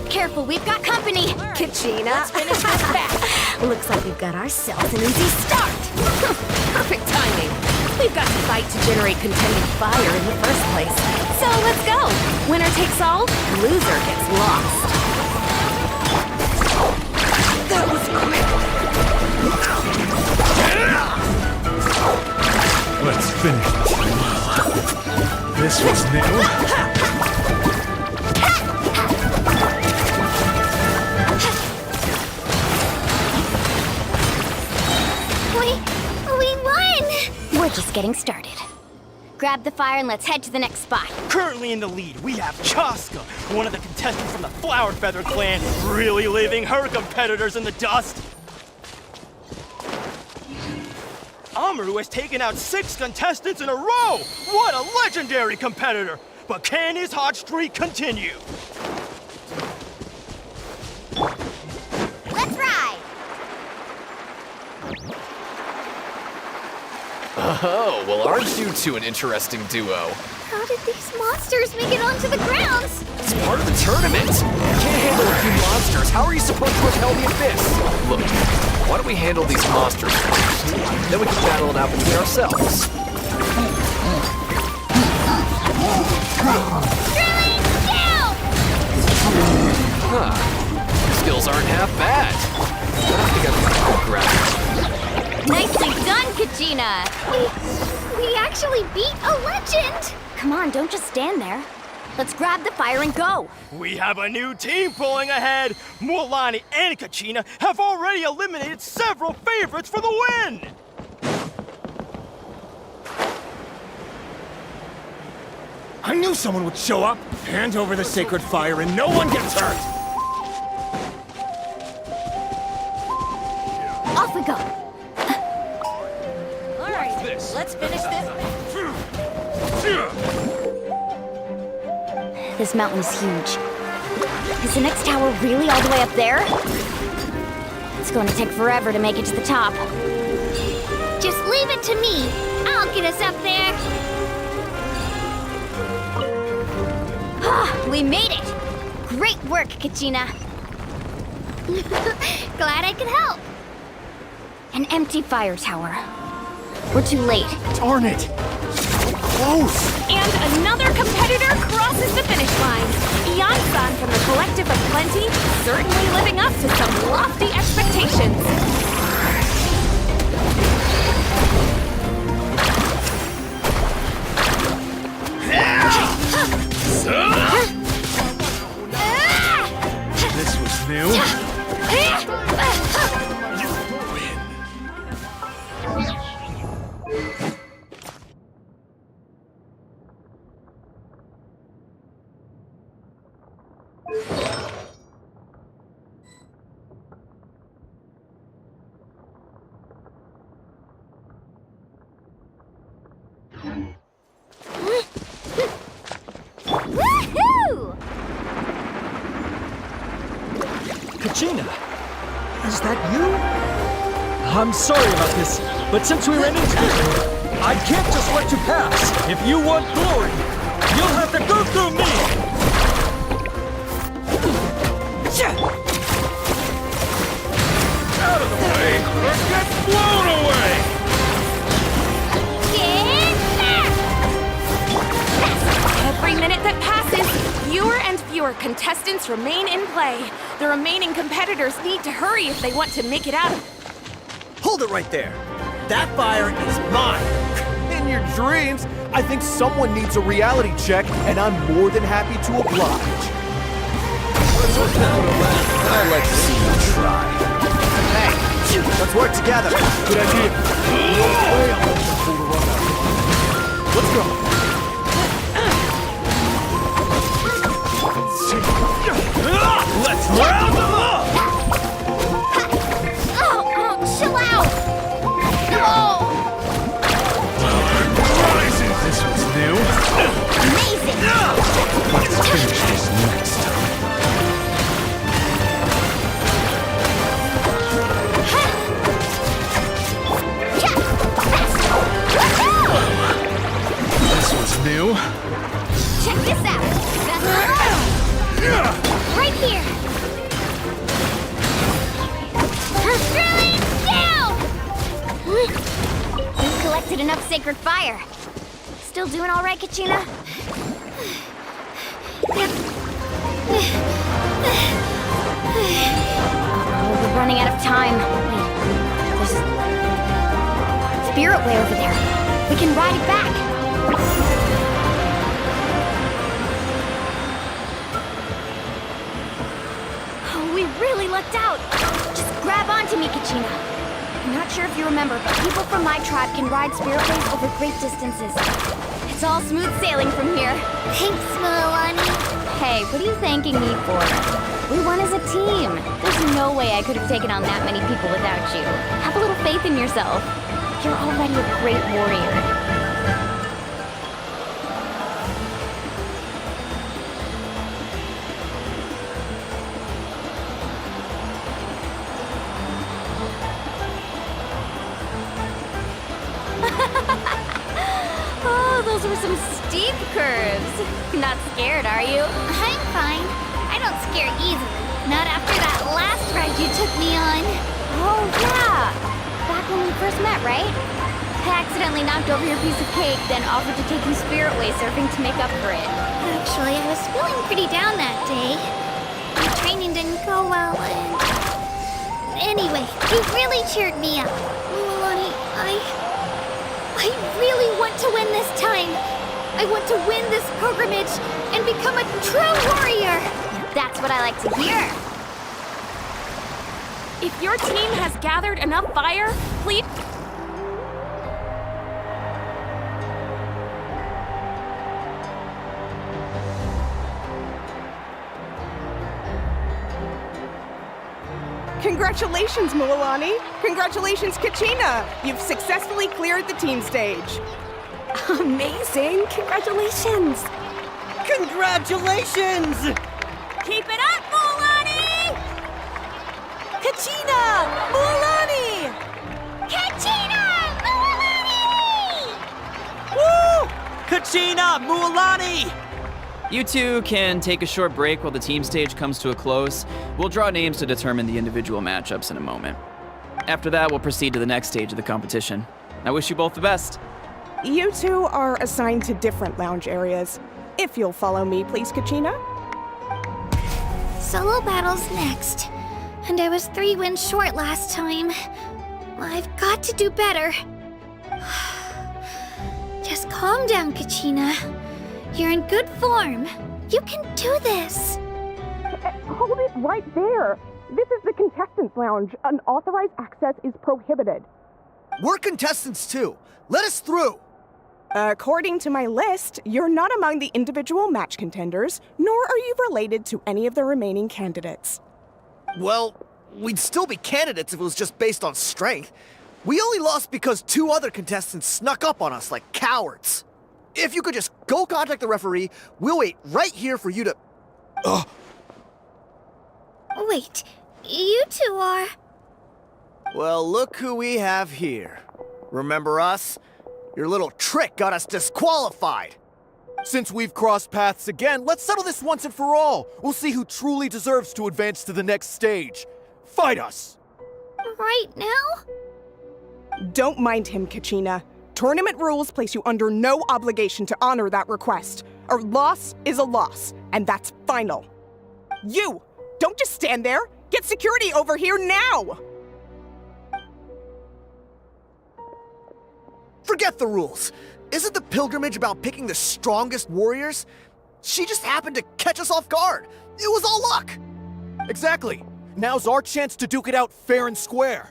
Careful, we've got company! Kachina, let's finish this back. Looks like we've got ourselves an easy start! Perfect timing. We've got to fight to generate contending fire in the first place. So let's go. Winner takes all, loser gets lost. That was quick. Let's finish this. This was new. We won! We're just getting started. Grab the fire and let's head to the next spot. Currently in the lead, we have Chaska, one of the contestants from the Flower Feather clan, really leaving her competitors in the dust. Amaru has taken out 6 contestants in a row! What a legendary competitor! but can his hot streak continue? Let's ride! Oh, well, aren't you two an interesting duo? How did these monsters make it onto the grounds? It's part of the tournament. You can't handle a few monsters. How are you supposed to repel the abyss? Look, why don't we handle these monsters first? Then we can battle it out between ourselves. Huh. Skills aren't half bad. I don't think I've got good grab. Nicely done, Kachina! We actually beat a legend! Come on, don't just stand there. Let's grab the fire and go! We have a new team pulling ahead! Mualani and Kachina have already eliminated several favorites for the win! I knew someone would show up! Hand over the sacred fire and no one gets hurt! Off we go! Alright, let's finish this. This mountain is huge. Is the next tower really all the way up there? It's going to take forever to make it to the top. Just leave it to me. I'll get us up there. We made it! Great work, Kachina. Glad I could help. An empty fire tower. We're too late. Darn it! Close! And another competitor crosses the finish line. Ian-san from the Collective of Plenty, certainly living up to some lofty expectations. This was new. Woohoo! Kachina, is that you? I'm sorry about this, but since we ran into you, I can't just let you pass. If you want glory, you'll have to go through me! Out of the way, or get blown away! Every minute that passes, fewer and fewer contestants remain in play. The remaining competitors need to hurry if they want to make it out of. Hold it right there! That fire is mine! In your dreams, I think someone needs a reality check, and I'm more than happy to oblige. I'd like to see you try. Hey, let's work together. Good idea. Let's go. Let's round them up! Oh, chill out! Oh! This was new. Amazing! Let's finish this next time. This was new. Check this out! Right here! Drilling down! We've collected enough sacred fire. Still doing all right, Kachina? Oh, we're running out of time. Wait, there's a spirit way over there. We can ride it back. Oh, we really lucked out. Just grab onto me, Kachina. I'm not sure if you remember, but people from my tribe can ride spirit ways over great distances. It's all smooth sailing from here. Thanks, Mualani. Hey, what are you thanking me for? We won as a team. There's no way I could have taken on that many people without you. Have a little faith in yourself. You're already a great warrior. some steep curves. Not scared, are you? I'm fine. I don't scare easily. Not after that last ride you took me on. Oh, yeah. Back when we first met, right? I accidentally knocked over your piece of cake, then offered to take you spirit way surfing to make up for it. Actually, I was feeling pretty down that day. My training didn't go well, and... Anyway, you really cheered me up. Mualani, I really want to win this time. I want to win this pilgrimage and become a true warrior. That's what I like to hear. If your team has gathered enough fire, please... Congratulations, Mualani! Congratulations, Kachina! You've successfully cleared the team stage. Amazing! Congratulations! Congratulations! Keep it up, Mualani! Kachina! Mualani! Kachina! Mualani! Woo! Kachina! Mualani! You two can take a short break while the team stage comes to a close. We'll draw names to determine the individual matchups in a moment. After that, we'll proceed to the next stage of the competition. I wish you both the best. You two are assigned to different lounge areas. If you'll follow me, please, Kachina. Solo battle's next. And I was 3 wins short last time. I've got to do better. Just calm down, Kachina. You're in good form. You can do this. Hold it right there. This is the contestants' lounge. Unauthorized access is prohibited. We're contestants too. Let us through. According to my list, you're not among the individual match contenders, nor are you related to any of the remaining candidates. Well, we'd still be candidates if it was just based on strength. We only lost because 2 other contestants snuck up on us like cowards. If you could just go contact the referee, we'll wait right here for you to... Ugh. Wait, you two are... Well, look who we have here. Remember us? Your little trick got us disqualified. Since we've crossed paths again, let's settle this once and for all. We'll see who truly deserves to advance to the next stage. Fight us! Right now? Don't mind him, Kachina. Tournament rules place you under no obligation to honor that request. A loss is a loss, and that's final. You! Don't just stand there! Get security over here now! Forget the rules. Isn't the pilgrimage about picking the strongest warriors? She just happened to catch us off guard. It was all luck. Exactly. Now's our chance to duke it out fair and square.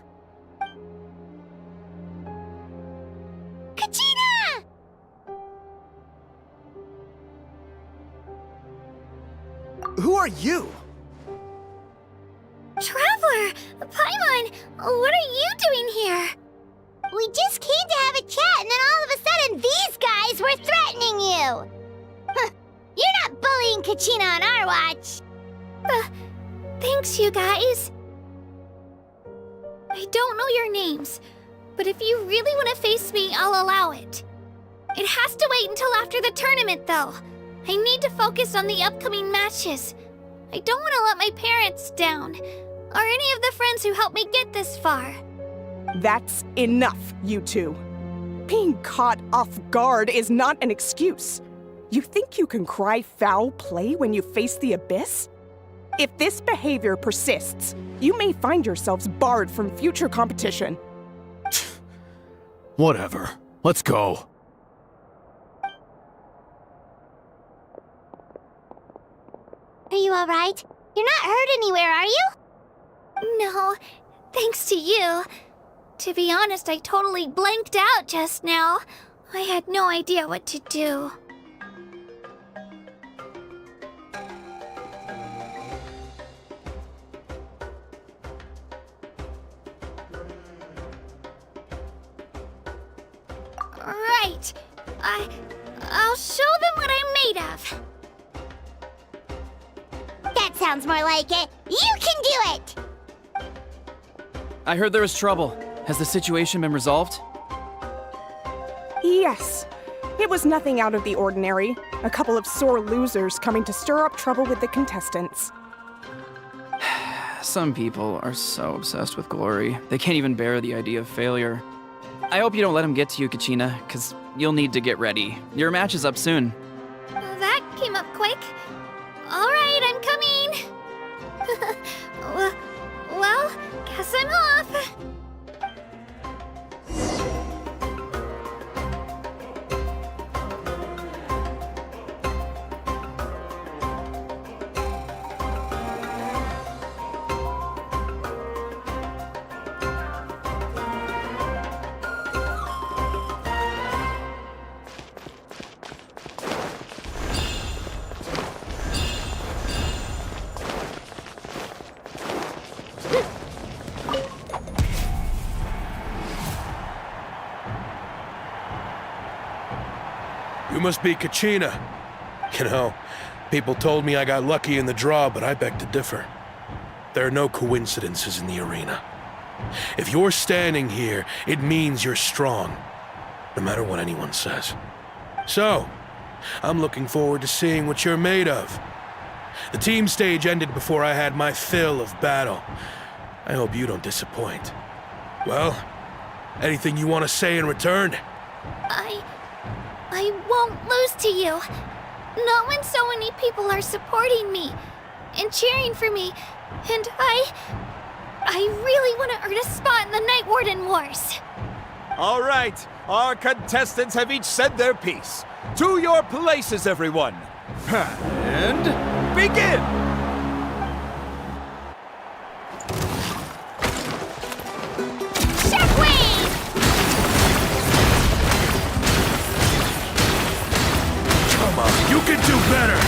Kachina! Who are you? Traveler! Paimon! What are you doing here? We just came to have a chat, and then all of a sudden these guys were threatening you! Huh, you're not bullying Kachina on our watch! Thanks, you guys. I don't know your names, but if you really want to face me, I'll allow it. It has to wait until after the tournament, though. I need to focus on the upcoming matches. I don't want to let my parents down, or any of the friends who helped me get this far. That's enough, you two. Being caught off guard is not an excuse. You think you can cry foul play when you face the abyss? If this behavior persists, you may find yourselves barred from future competition. Whatever. Let's go. Are you alright? You're not hurt anywhere, are you? No, thanks to you. To be honest, I totally blanked out just now. I had no idea what to do. Right. I'll show them what I'm made of. That sounds more like it. You can do it! I heard there was trouble. Has the situation been resolved? Yes. It was nothing out of the ordinary. A couple of sore losers coming to stir up trouble with the contestants. Some people are so obsessed with glory, they can't even bear the idea of failure. I hope you don't let him get to you, Kachina, because you'll need to get ready. Your match is up soon. That came up quick. All right, I'm coming. Well, guess I'm off. You must be Kachina. You know, people told me I got lucky in the draw, but I beg to differ. There are no coincidences in the arena. If you're standing here, it means you're strong, no matter what anyone says. So, I'm looking forward to seeing what you're made of. The team stage ended before I had my fill of battle. I hope you don't disappoint. Well, anything you want to say in return? I won't lose to you. Not when so many people are supporting me and cheering for me, and I really want to earn a spot in the Night Warden Wars. All right, our contestants have each said their piece. To your places, everyone. And begin! You can do better!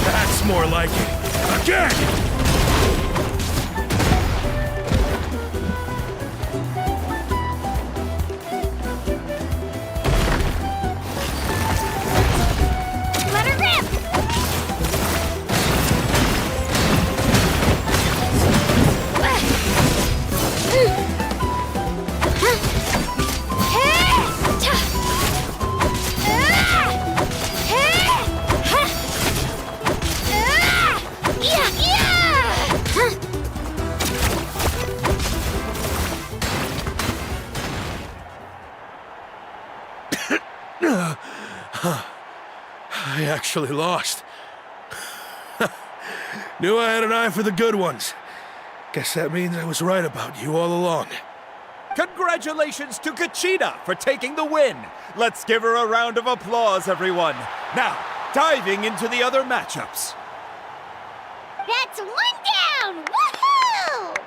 That's more like it. Again! Let her rip! I actually lost. Knew I had an eye for the good ones. Guess that means I was right about you all along. Congratulations to Kachina for taking the win. Let's give her a round of applause, everyone. Now, diving into the other matchups. That's one down! Woohoo!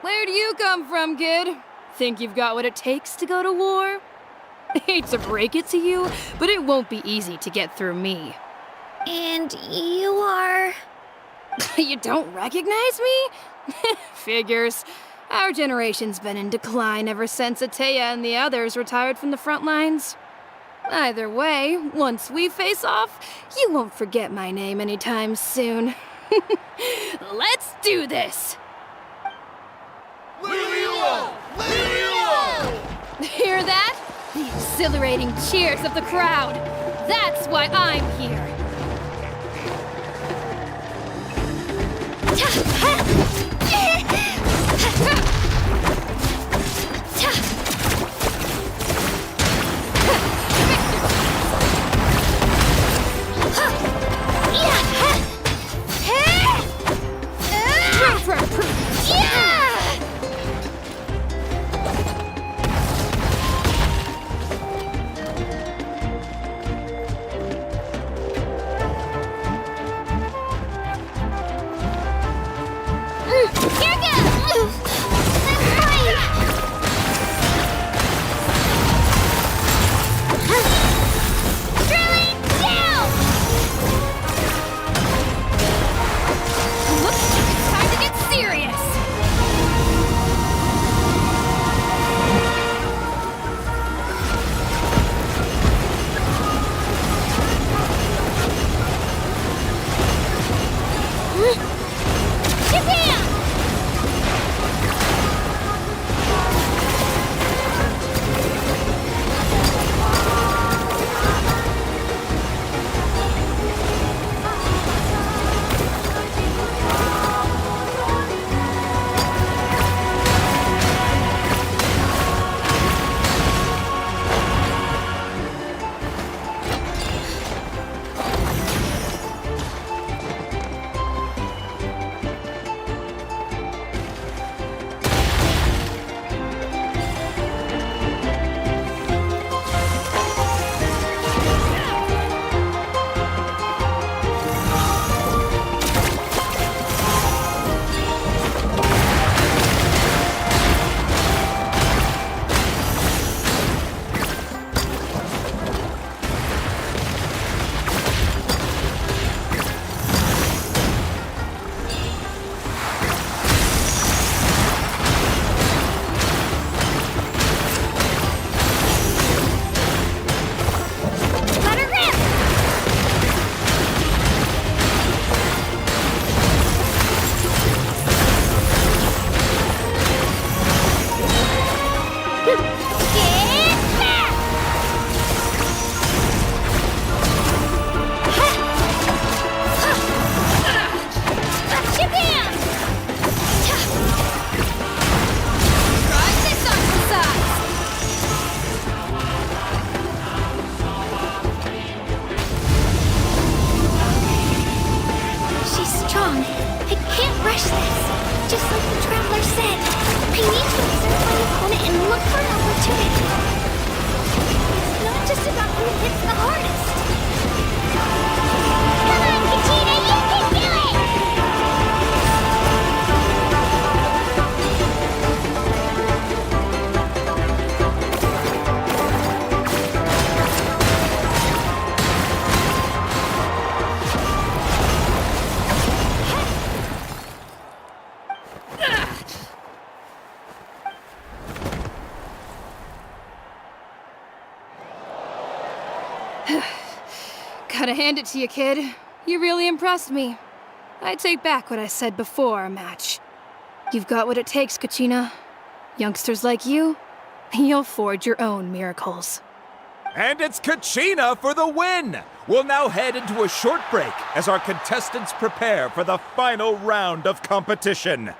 Where do you come from, kid? Think you've got what it takes to go to war? Hate to break it to you, but it won't be easy to get through me. And you are... You don't recognize me? Figures. Our generation's been in decline ever since Ateya and the others retired from the front lines. Either way, once we face off, you won't forget my name anytime soon. Let's do this! Hear that? The exhilarating cheers of the crowd. That's why I'm here. Gotta hand it to you, kid. You really impressed me. I take back what I said before our match. You've got what it takes, Kachina. Youngsters like you, you'll forge your own miracles. And it's Kachina for the win! We'll now head into a short break as our contestants prepare for the final round of competition.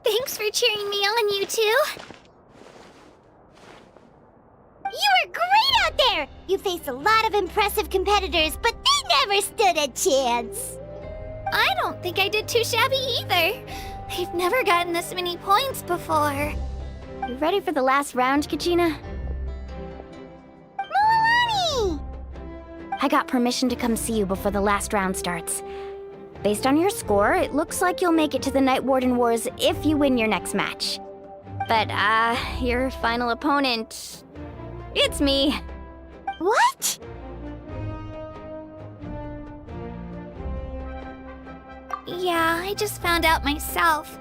Thanks for cheering me on, you two. You were great out there! You faced a lot of impressive competitors, but they never stood a chance. I don't think I did too shabby either. I've never gotten this many points before. You ready for the last round, Kachina? Mualani! I got permission to come see you before the last round starts. Based on your score, it looks like you'll make it to the Night Warden Wars if you win your next match. But, your final opponent... it's me. What? Yeah, I just found out myself.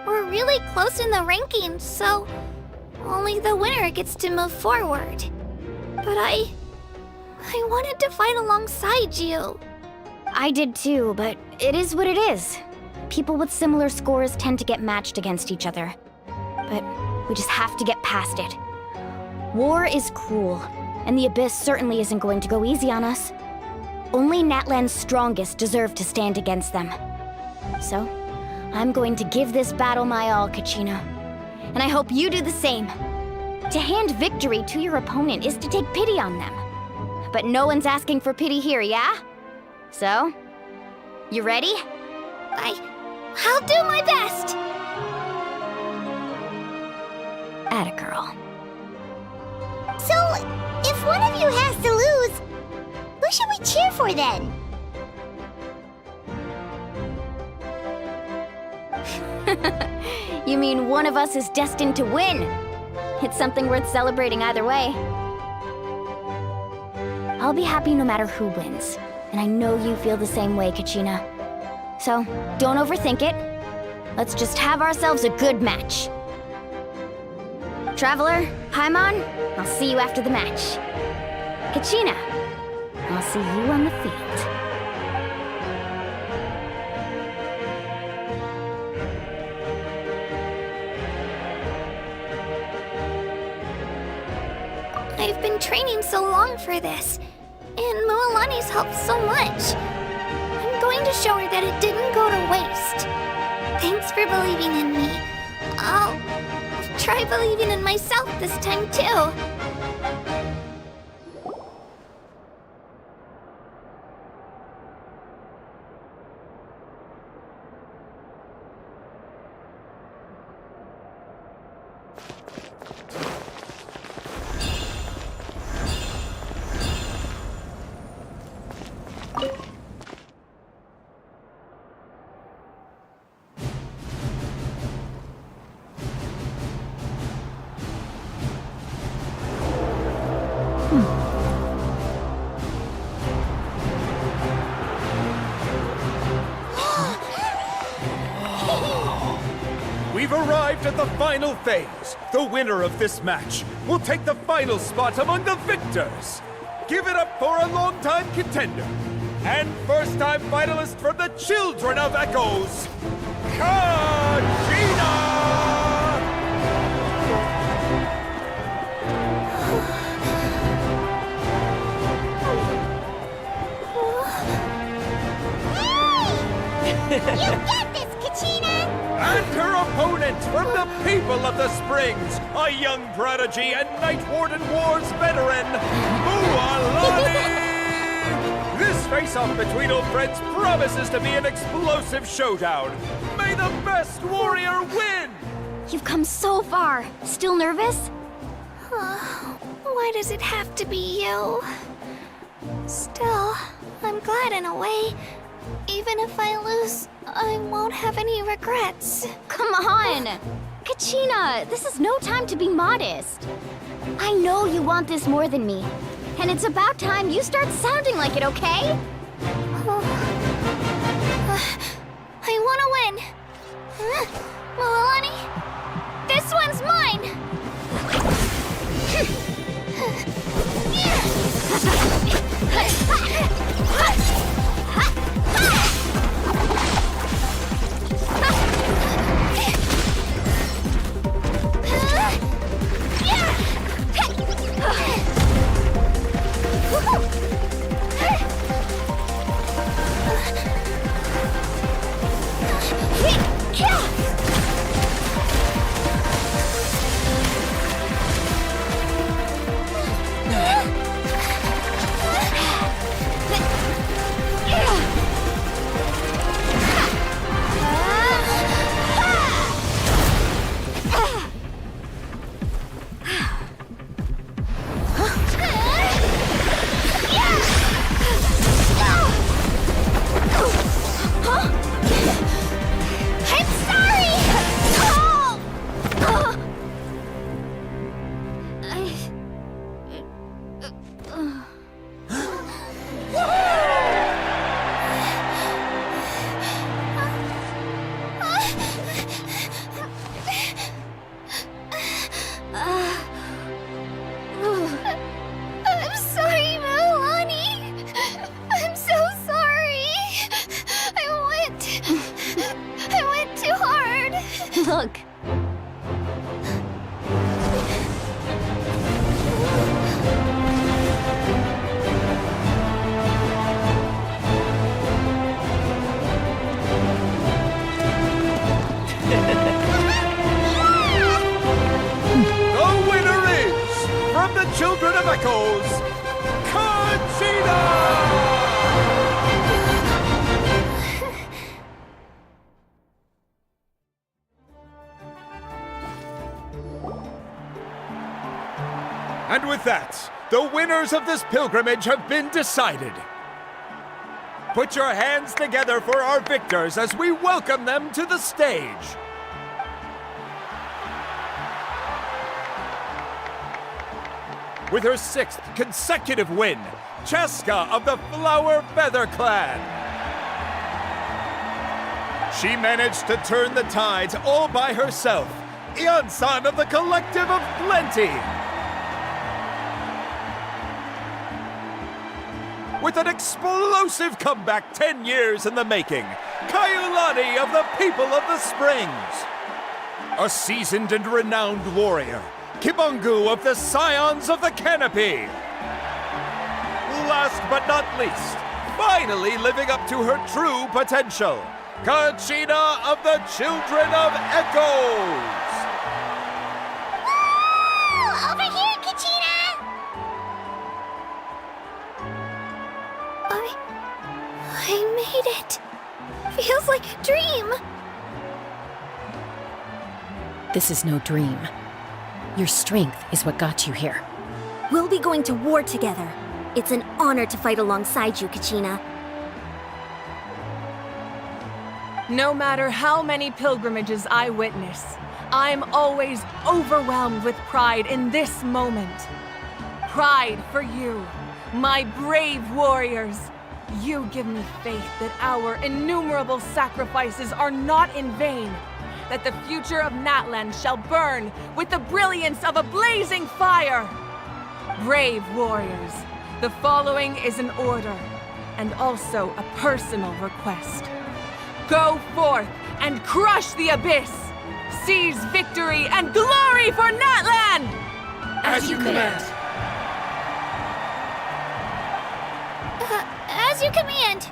We're really close in the rankings, so only the winner gets to move forward. But I wanted to fight alongside you. I did too, but it is what it is. People with similar scores tend to get matched against each other. But we just have to get past it. War is cruel, and the Abyss certainly isn't going to go easy on us. Only Natlan's strongest deserve to stand against them. So, I'm going to give this battle my all, Kachina. And I hope you do the same. To hand victory to your opponent is to take pity on them. But no one's asking for pity here, yeah? So, you ready? I'll do my best! Atta girl. So, if one of you has to lose, who should we cheer for then? You mean one of us is destined to win? It's something worth celebrating either way. I'll be happy no matter who wins. And I know you feel the same way, Kachina. So, don't overthink it. Let's just have ourselves a good match. Traveler, Paimon, I'll see you after the match. Kachina, I'll see you on the field. I've been training so long for this, and Mualani's helped so much. I'm going to show her that it didn't go to waste. Thanks for believing in me. I'll try believing in myself this time too. We've arrived at the final phase. The winner of this match will take the final spot among the victors. Give it up for a longtime contender and first-time finalist from the Children of Echoes, Kachina! You get this, Kachina! And her opponent from the people of the Springs, a young prodigy and Night Warden Wars veteran, Mualani! This face-off between old friends promises to be an explosive showdown. May the best warrior win! You've come so far. Still nervous? Why does it have to be you? Still, I'm glad in a way. Even if I lose, I won't have any regrets. Come on! Kachina, this is no time to be modest. I know you want this more than me. And it's about time you start sounding like it, okay? I Mualani, this one's mine! Look. The winner is, from the Children of Echoes, Kachina! And with that, the winners of this pilgrimage have been decided. Put your hands together for our victors as we welcome them to the stage. With her 6th consecutive win, Cheska of the Flower Feather Clan. She managed to turn the tides all by herself. Ian-san of the Collective of Plenty. With an explosive comeback 10 years in the making, Kayulani of the People of the Springs. A seasoned and renowned warrior, Kibungu of the Scions of the Canopy. Last but not least, finally living up to her true potential, Kachina of the Children of Echoes. Woo! Over here, Kachina! I made it. Feels like a dream. This is no dream. Your strength is what got you here. We'll be going to war together. It's an honor to fight alongside you, Kachina. No matter how many pilgrimages I witness, I'm always overwhelmed with pride in this moment. Pride for you, my brave warriors. You give me faith that our innumerable sacrifices are not in vain, that the future of Natlan shall burn with the brilliance of a blazing fire. Brave warriors, the following is an order, and also a personal request. Go forth and crush the abyss! Seize victory and glory for Natlan! As you command. As you command.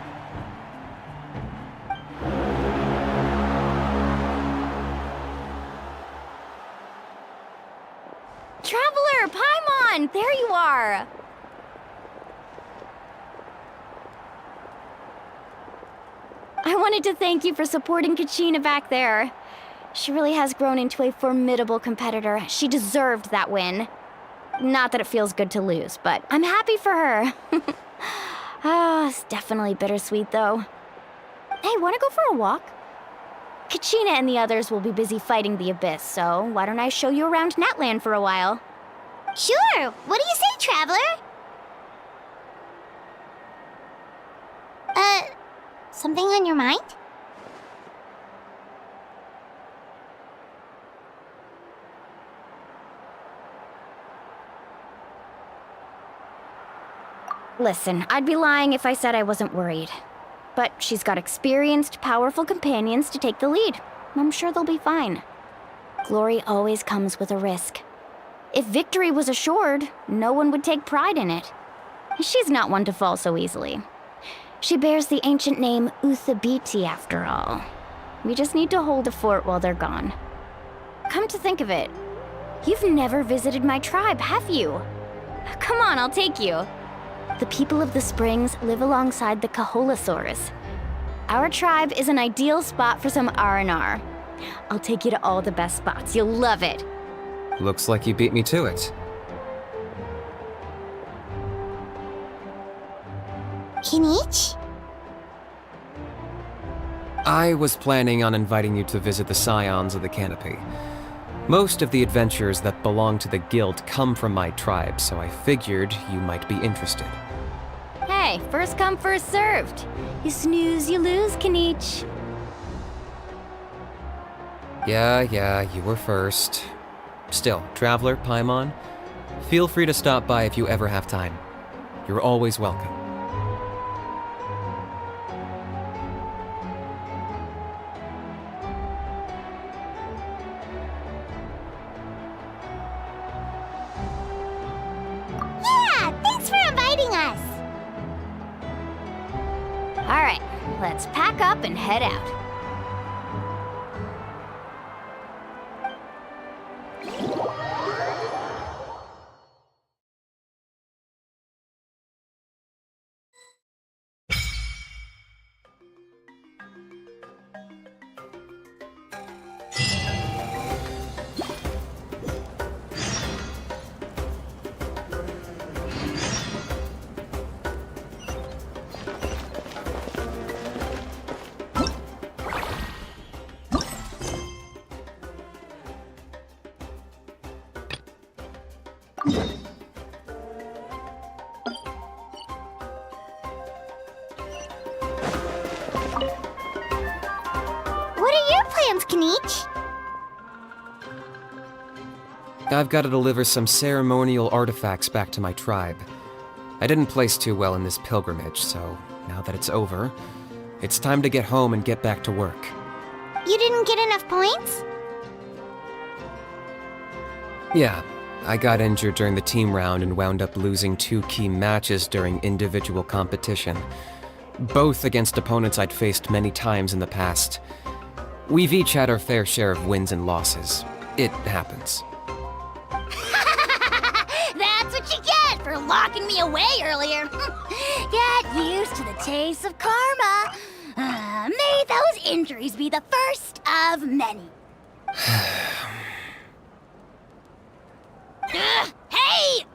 Traveler, Paimon, there you are. I wanted to thank you for supporting Kachina back there. She really has grown into a formidable competitor. She deserved that win. Not that it feels good to lose, but I'm happy for her. It's definitely bittersweet, though. Hey, wanna go for a walk? Kachina and the others will be busy fighting the Abyss, so why don't I show you around Natlan for a while? Sure! What do you say, Traveler? Something on your mind? Listen, I'd be lying if I said I wasn't worried. But she's got experienced, powerful companions to take the lead. I'm sure they'll be fine. Glory always comes with a risk. If victory was assured, no one would take pride in it. She's not one to fall so easily. She bears the ancient name Uthabiti, after all. We just need to hold a fort while they're gone. Come to think of it, you've never visited my tribe, have you? Come on, I'll take you. The people of the Springs live alongside the Kaholasaurus. Our tribe is an ideal spot for some R&R. I'll take you to all the best spots. You'll love it. Looks like you beat me to it. Kinich? I was planning on inviting you to visit the Scions of the Canopy. Most of the adventures that belong to the guild come from my tribe, so I figured you might be interested. Hey, first come, first served. You snooze, you lose, Kinich. Yeah, you were first. Still, Traveler, Paimon, feel free to stop by if you ever have time. You're always welcome. Yeah, thanks for inviting us. All right, let's pack up and head out. What are your plans, Kinich? I've got to deliver some ceremonial artifacts back to my tribe. I didn't place too well in this pilgrimage, so now that it's over, it's time to get home and get back to work. You didn't get enough points? Yeah, I got injured during the team round and wound up losing 2 key matches during individual competition. Both against opponents I'd faced many times in the past. We've each had our fair share of wins and losses. It happens. That's what you get for locking me away earlier. Get used to the taste of karma. May those injuries be the first of many. Hey!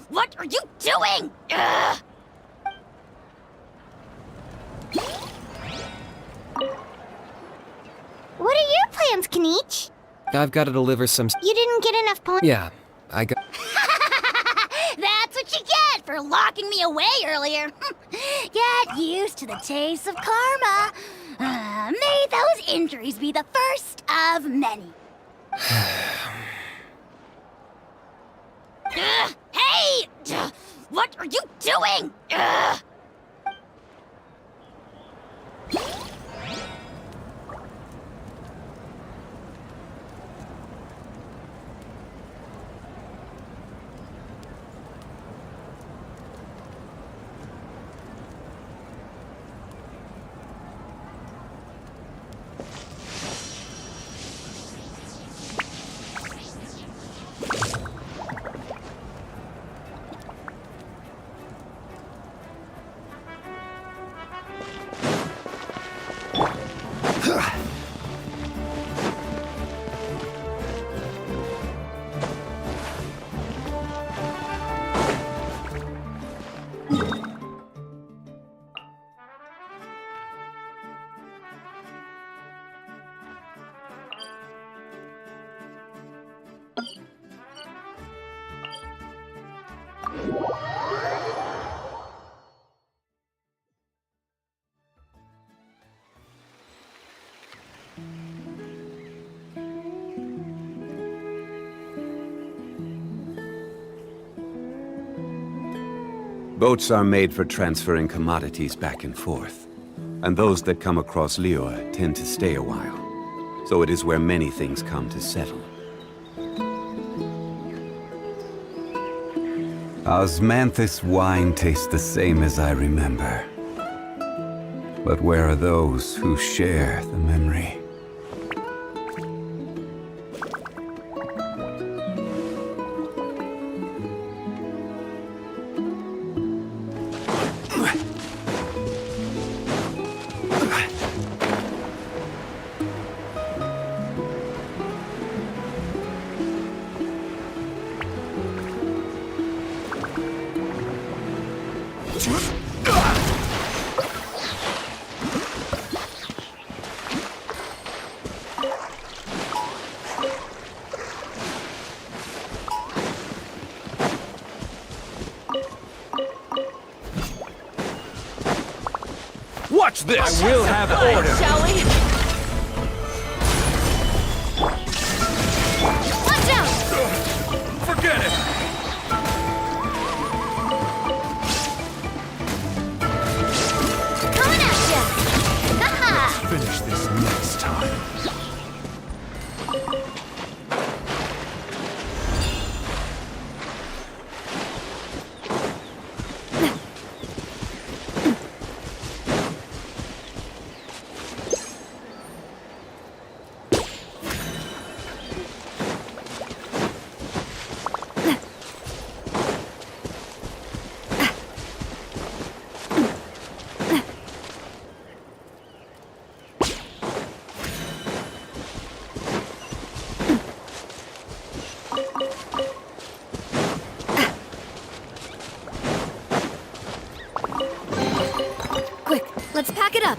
What are you doing? What are your plans, Kinich? I've got to deliver some... You didn't get enough points? Yeah, I got... That's what you get for locking me away earlier. Get used to the taste of karma. May those injuries be the first of many. Hey! What are you doing? Boats are made for transferring commodities back and forth. And those that come across Lior tend to stay a while. So it is where many things come to settle. Osmanthus wine tastes the same as I remember. But where are those who share the memory? Watch this! I will have order! Shall we? Watch out! Forget it! Coming at ya! Haha! Finish this next time. Quick, let's pack it up.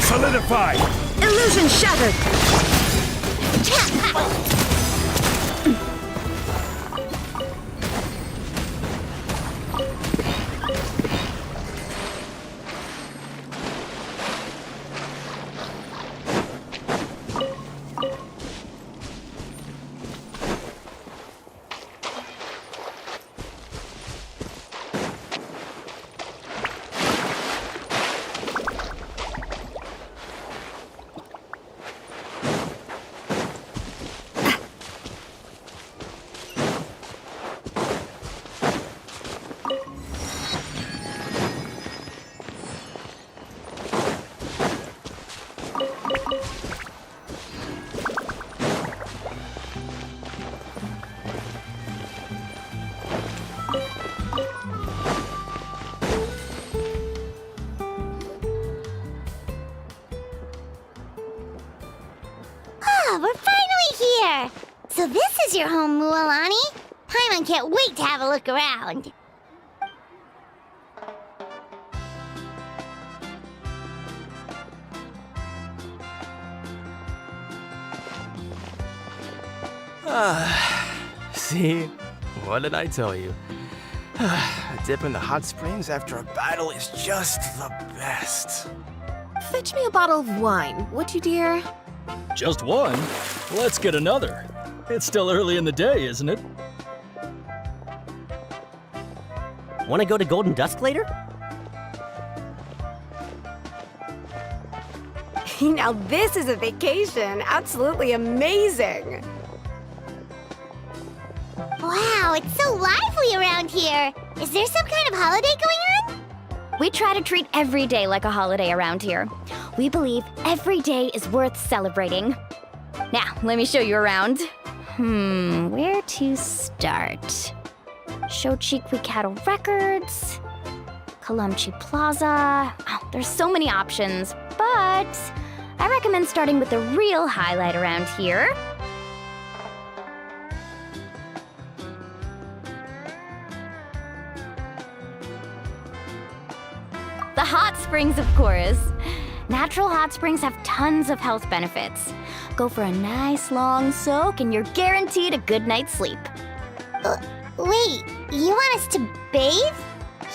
Solidified! Illusion shattered! We're finally here! So this is your home, Mualani? Paimon can't wait to have a look around. See? What did I tell you? A dip in the hot springs after a battle is just the best. Fetch me a bottle of wine, would you, dear? Just one? Let's get another. It's still early in the day, isn't it? Want to go to Golden Dusk later? Now this is a vacation. Absolutely amazing. Wow, it's so lively around here. Is there some kind of holiday going on? We try to treat every day like a holiday around here. We believe every day is worth celebrating. Now, let me show you around. Where to start? Shochiqui Cattle Records, Kalamchi Plaza. Oh, there's so many options, but I recommend starting with the real highlight around here. The hot springs, of course. Natural hot springs have tons of health benefits. Go for a nice long soak and you're guaranteed a good night's sleep. Wait, you want us to bathe?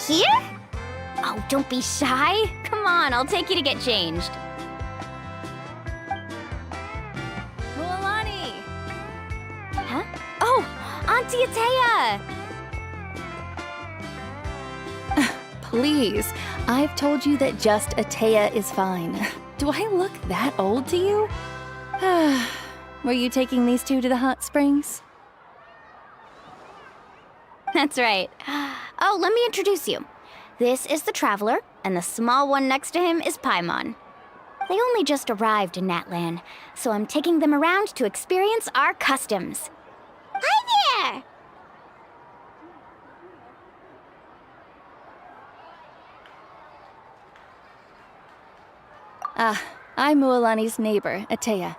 Here? Oh, don't be shy. Come on, I'll take you to get changed. Mualani! Huh? Oh, Auntie Atea! Please, I've told you that just Atea is fine. Do I look that old to you? Were you taking these two to the hot springs? That's right. Oh, let me introduce you. This is the Traveler, and the small one next to him is Paimon. They only just arrived in Natlan, so I'm taking them around to experience our customs. Hi there! I'm Mualani's neighbor, Atea.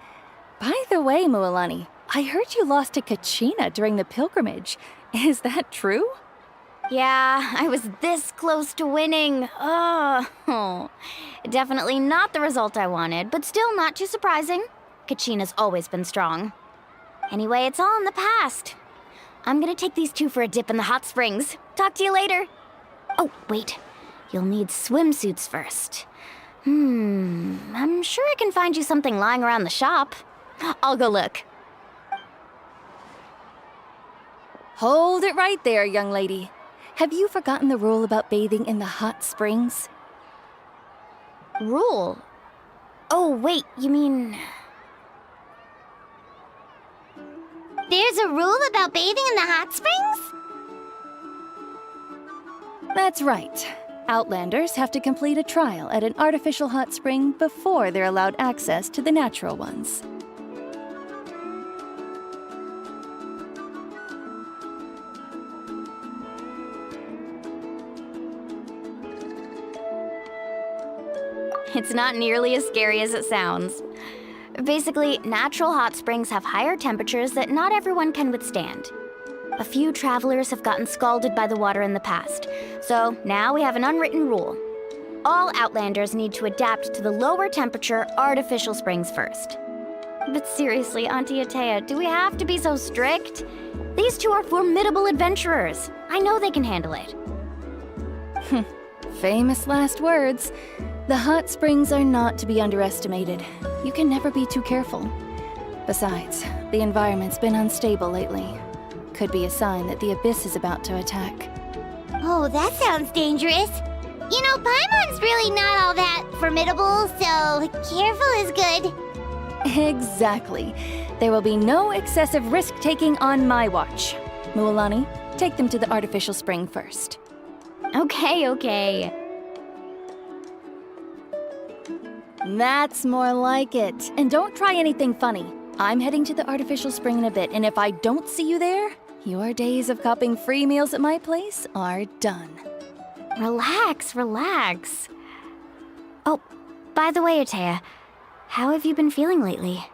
By the way, Mualani, I heard you lost to Kachina during the pilgrimage. Is that true? Yeah, I was this close to winning. Oh, definitely not the result I wanted, but still not too surprising. Kachina's always been strong. Anyway, it's all in the past. I'm gonna take these two for a dip in the hot springs. Talk to you later. Oh, wait. You'll need swimsuits first. I'm sure I can find you something lying around the shop. I'll go look. Hold it right there, young lady. Have you forgotten the rule about bathing in the hot springs? Rule? Oh, wait, you mean... There's a rule about bathing in the hot springs? That's right. Outlanders have to complete a trial at an artificial hot spring before they're allowed access to the natural ones. It's not nearly as scary as it sounds. Basically, natural hot springs have higher temperatures that not everyone can withstand. A few travelers have gotten scalded by the water in the past, so now we have an unwritten rule. All Outlanders need to adapt to the lower temperature artificial springs first. But seriously, Auntie Atea, do we have to be so strict? These two are formidable adventurers. I know they can handle it. Famous last words. The hot springs are not to be underestimated. You can never be too careful. Besides, the environment's been unstable lately. Could be a sign that the Abyss is about to attack. Oh, that sounds dangerous. You know, Paimon's really not all that formidable, so careful is good. Exactly. There will be no excessive risk-taking on my watch. Mualani, take them to the artificial spring first. Okay. That's more like it. And don't try anything funny. I'm heading to the artificial spring in a bit, and if I don't see you there, your days of copping free meals at my place are done. Relax. Oh, by the way, Atea, how have you been feeling lately?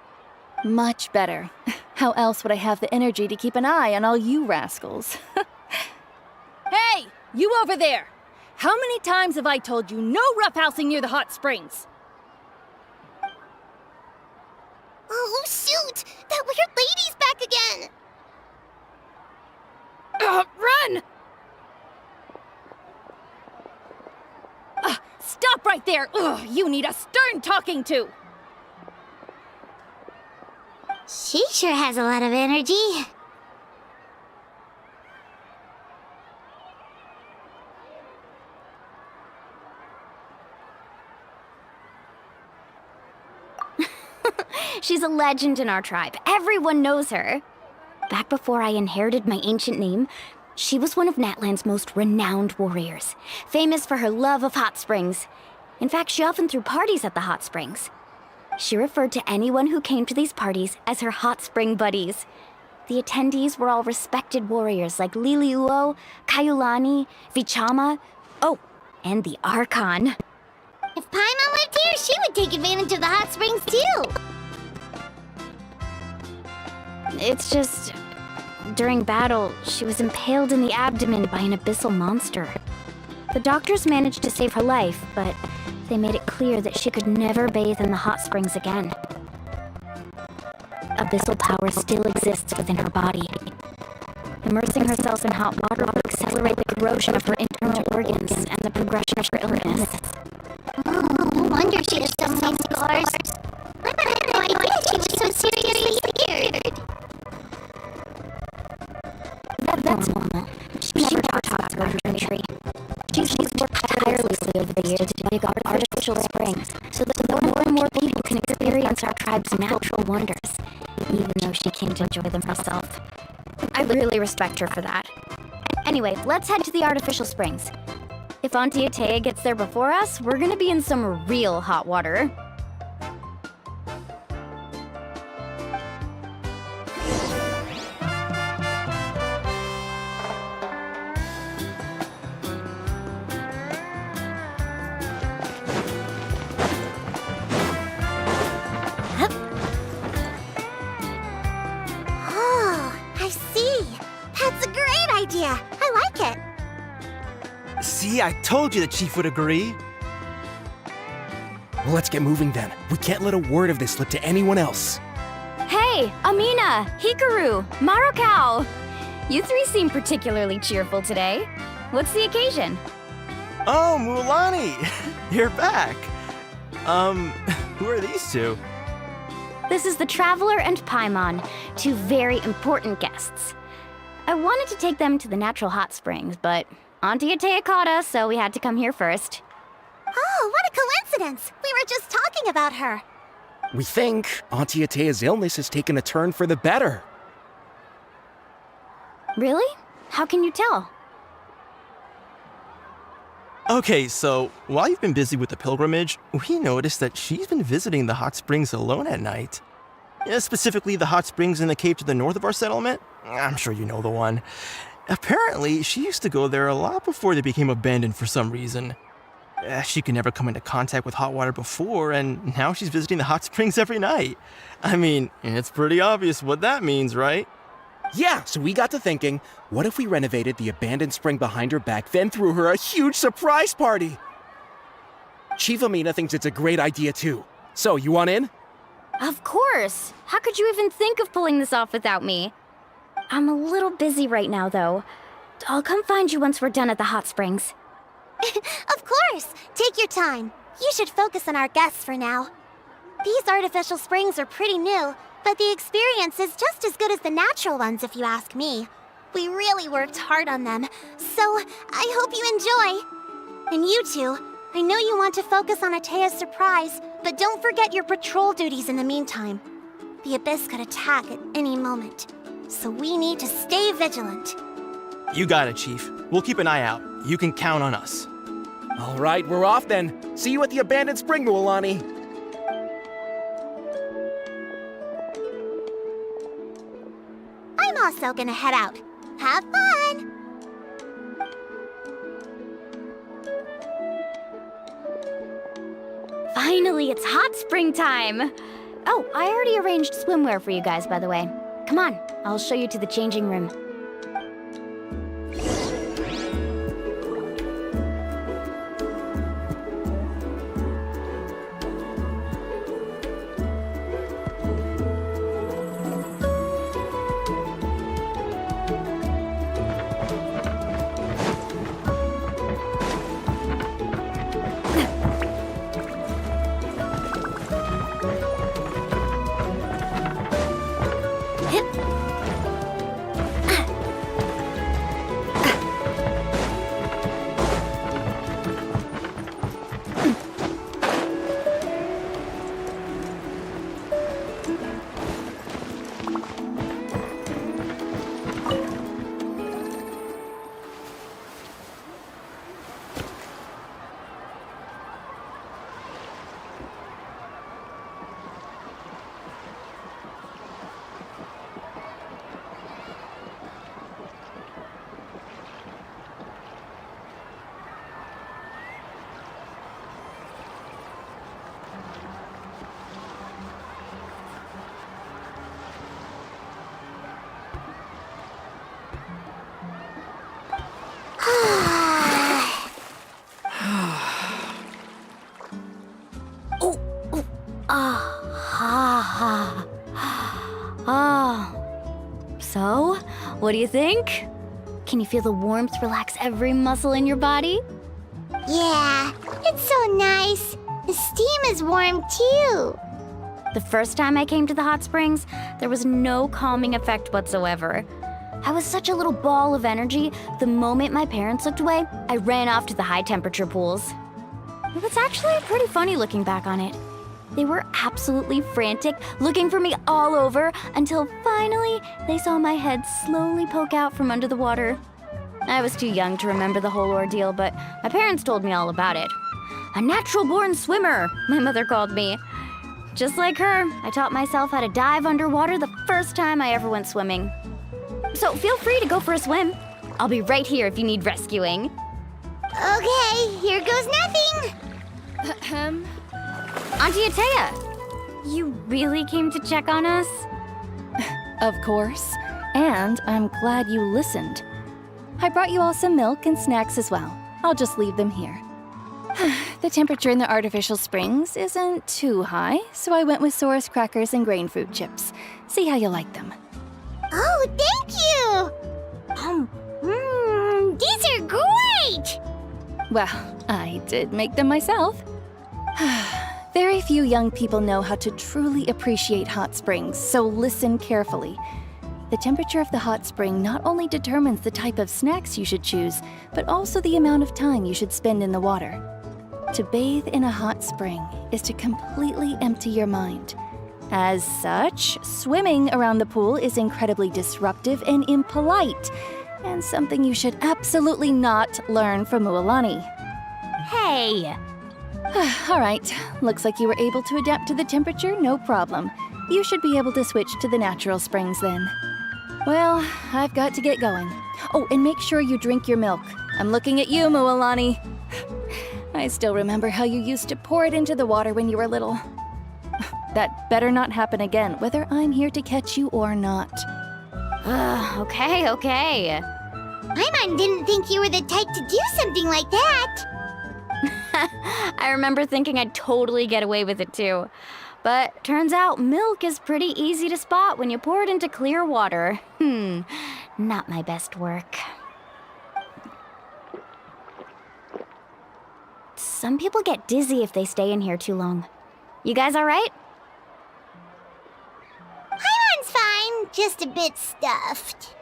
Much better. How else would I have the energy to keep an eye on all you rascals? Hey, you over there! How many times have I told you no roughhousing near the hot springs? Oh, shoot! That weird lady's back again! Run! there! Ugh, you need a stern talking to! She sure has a lot of energy. She's a legend in our tribe. Everyone knows her. Back before I inherited my ancient name, she was one of Natlan's most renowned warriors, famous for her love of hot springs. In fact, she often threw parties at the hot springs. She referred to anyone who came to these parties as her hot spring buddies. The attendees were all respected warriors like Liliuo, Kaiulani, Vichama, oh, and the Archon. If Paimon lived here, she would take advantage of the hot springs too. It's just... during battle, she was impaled in the abdomen by an abyssal monster. The doctors managed to save her life, but they made it clear that she could never bathe in the hot springs again. Abyssal power still exists within her body. Immersing herself in hot water would accelerate the corrosion of her internal organs and the progression of her illness. Oh, no wonder she has so many scars. I had no idea she was so seriously scared. That's normal. She never talks about her tree. She's worked tirelessly over the years to dig artificial springs, so that more and more people can experience our tribe's natural wonders, even though she can't enjoy them herself. I really respect her for that. Anyway, let's head to the artificial springs. If Auntie Atea gets there before us, we're gonna be in some real hot water. I like it. See, I told you the chief would agree. Well, let's get moving then. We can't let a word of this slip to anyone else. Hey, Amina, Hikaru, Marokao! You three seem particularly cheerful today. What's the occasion? Oh, Mualani! You're back. Who are these two? This is the Traveler and Paimon, two very important guests. I wanted to take them to the natural hot springs, but Auntie Atea caught us, so we had to come here first. Oh, what a coincidence! We were just talking about her. We think Auntie Atea's illness has taken a turn for the better. Really? How can you tell? Okay, so while you've been busy with the pilgrimage, we noticed that she's been visiting the hot springs alone at night. Specifically, the hot springs in the cave to the north of our settlement. I'm sure you know the one. Apparently, she used to go there a lot before they became abandoned for some reason. She could never come into contact with hot water before, and now she's visiting the hot springs every night. I mean, it's pretty obvious what that means, right? Yeah, so we got to thinking, what if we renovated the abandoned spring behind her back, then threw her a huge surprise party? Chief Amina thinks it's a great idea too. So, you want in? Of course! How could you even think of pulling this off without me? I'm a little busy right now, though. I'll come find you once we're done at the hot springs. Of course! Take your time. You should focus on our guests for now. These artificial springs are pretty new, but the experience is just as good as the natural ones, if you ask me. We really worked hard on them, so I hope you enjoy. And you two, I know you want to focus on Atea's surprise, but don't forget your patrol duties in the meantime. The Abyss could attack at any moment, so we need to stay vigilant. You got it, Chief. We'll keep an eye out. You can count on us. All right, we're off then. See you at the abandoned spring, Mualani. I'm also gonna head out. Have fun! Finally, it's hot spring time! Oh, I already arranged swimwear for you guys, by the way. Come on, I'll show you to the changing room. So, what do you think? Can you feel the warmth relax every muscle in your body? Yeah, it's so nice. The steam is warm too. The first time I came to the hot springs, there was no calming effect whatsoever. I was such a little ball of energy, the moment my parents looked away, I ran off to the high temperature pools. It was actually pretty funny looking back on it. They were absolutely frantic, looking for me all over, until finally they saw my head slowly poke out from under the water. I was too young to remember the whole ordeal, but my parents told me all about it. A natural-born swimmer, my mother called me. Just like her, I taught myself how to dive underwater the first time I ever went swimming. So feel free to go for a swim. I'll be right here if you need rescuing. Okay, here goes nothing. Auntie Atea, you really came to check on us? Of course. And I'm glad you listened. I brought you all some milk and snacks as well. I'll just leave them here. The temperature in the artificial springs isn't too high, so I went with Saurus crackers and grain fruit chips. See how you like them. Oh, thank you! These are great! Well, I did make them myself. Very few young people know how to truly appreciate hot springs, so listen carefully. The temperature of the hot spring not only determines the type of snacks you should choose, but also the amount of time you should spend in the water. To bathe in a hot spring is to completely empty your mind. As such, swimming around the pool is incredibly disruptive and impolite, and something you should absolutely not learn from Mualani. Hey! All right, looks like you were able to adapt to the temperature, no problem. You should be able to switch to the natural springs then. Well, I've got to get going. Oh, and make sure you drink your milk. I'm looking at you, Mualani. I still remember how you used to pour it into the water when you were little. That better not happen again, whether I'm here to catch you or not. Okay. Paimon didn't think you were the type to do something like that. I remember thinking I'd totally get away with it too. But turns out milk is pretty easy to spot when you pour it into clear water. Not my best work. Some people get dizzy if they stay in here too long. You guys all right? Paimon's fine, just a bit stuffed.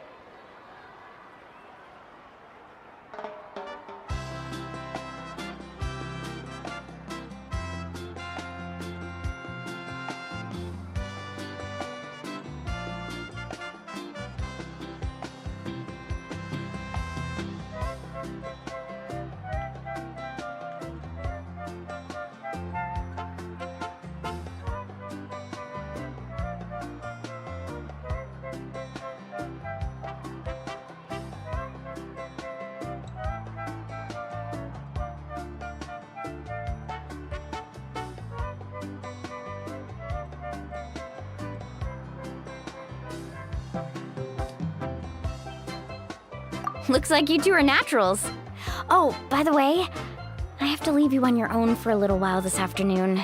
Looks like you two are naturals. Oh, by the way, I have to leave you on your own for a little while this afternoon.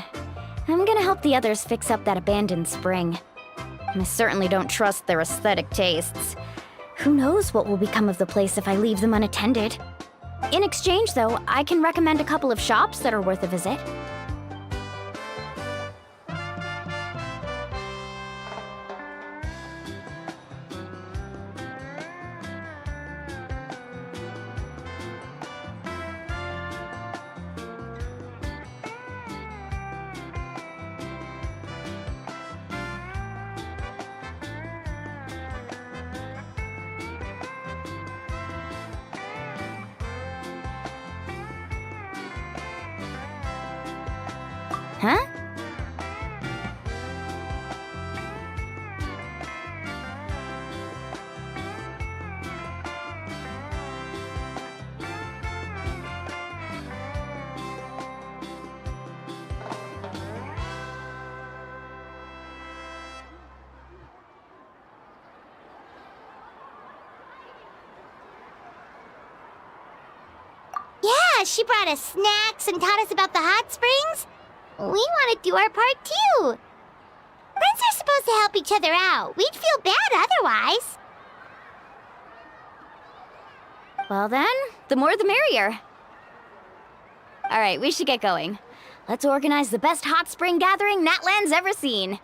I'm gonna help the others fix up that abandoned spring. I certainly don't trust their aesthetic tastes. Who knows what will become of the place if I leave them unattended? In exchange, though, I can recommend a couple of shops that are worth a visit. Huh? Yeah, she brought us snacks and taught us about the hot springs. We want to do our part too. Friends are supposed to help each other out. We'd feel bad otherwise. Well then, the more the merrier. Alright, we should get going. Let's organize the best hot spring gathering Natlan's ever seen.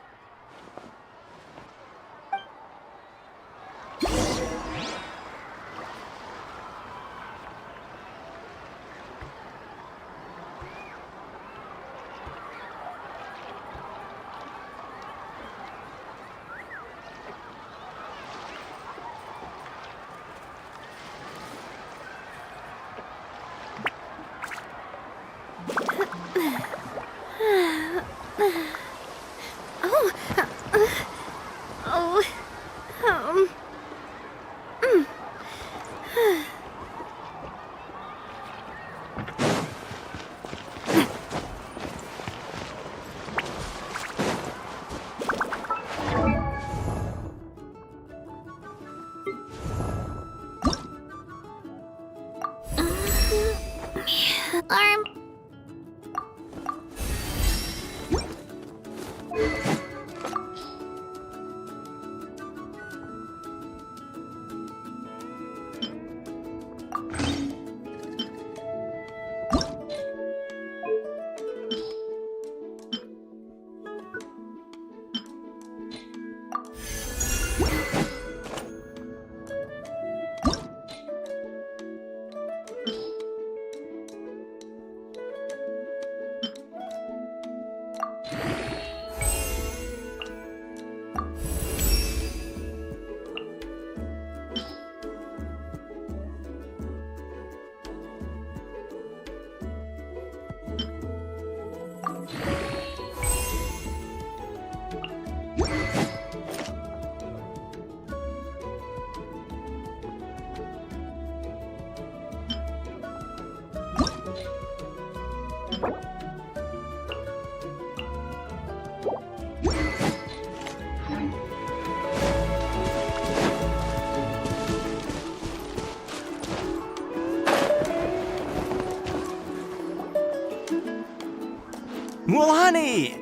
Mualani!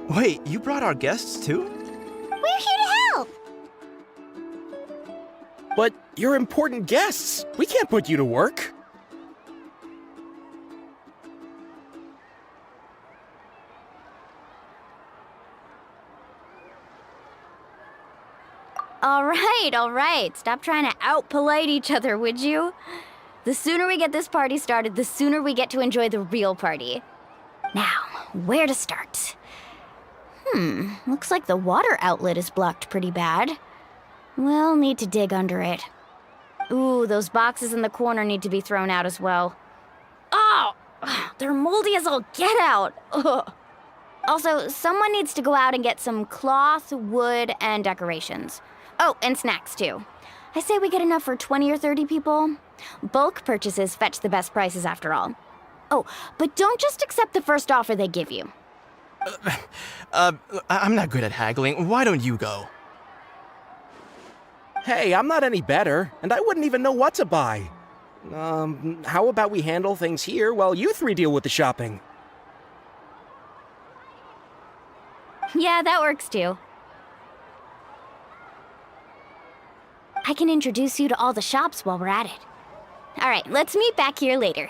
Wait, you brought our guests too? We're here to help. But you're important guests. We can't put you to work. All right. Stop trying to out-polite each other, would you? The sooner we get this party started, the sooner we get to enjoy the real party. Now, where to start? Looks like the water outlet is blocked pretty bad. We'll need to dig under it. Ooh, those boxes in the corner need to be thrown out as well. Oh! They're moldy as all get out! Ugh. Also, someone needs to go out and get some cloth, wood, and decorations. Oh, and snacks too. I say we get enough for 20 or 30 people. Bulk purchases fetch the best prices after all. Oh, but don't just accept the first offer they give you. I'm not good at haggling. Why don't you go? Hey, I'm not any better, and I wouldn't even know what to buy. How about we handle things here while you three deal with the shopping? Yeah, that works too. I can introduce you to all the shops while we're at it. All right, let's meet back here later.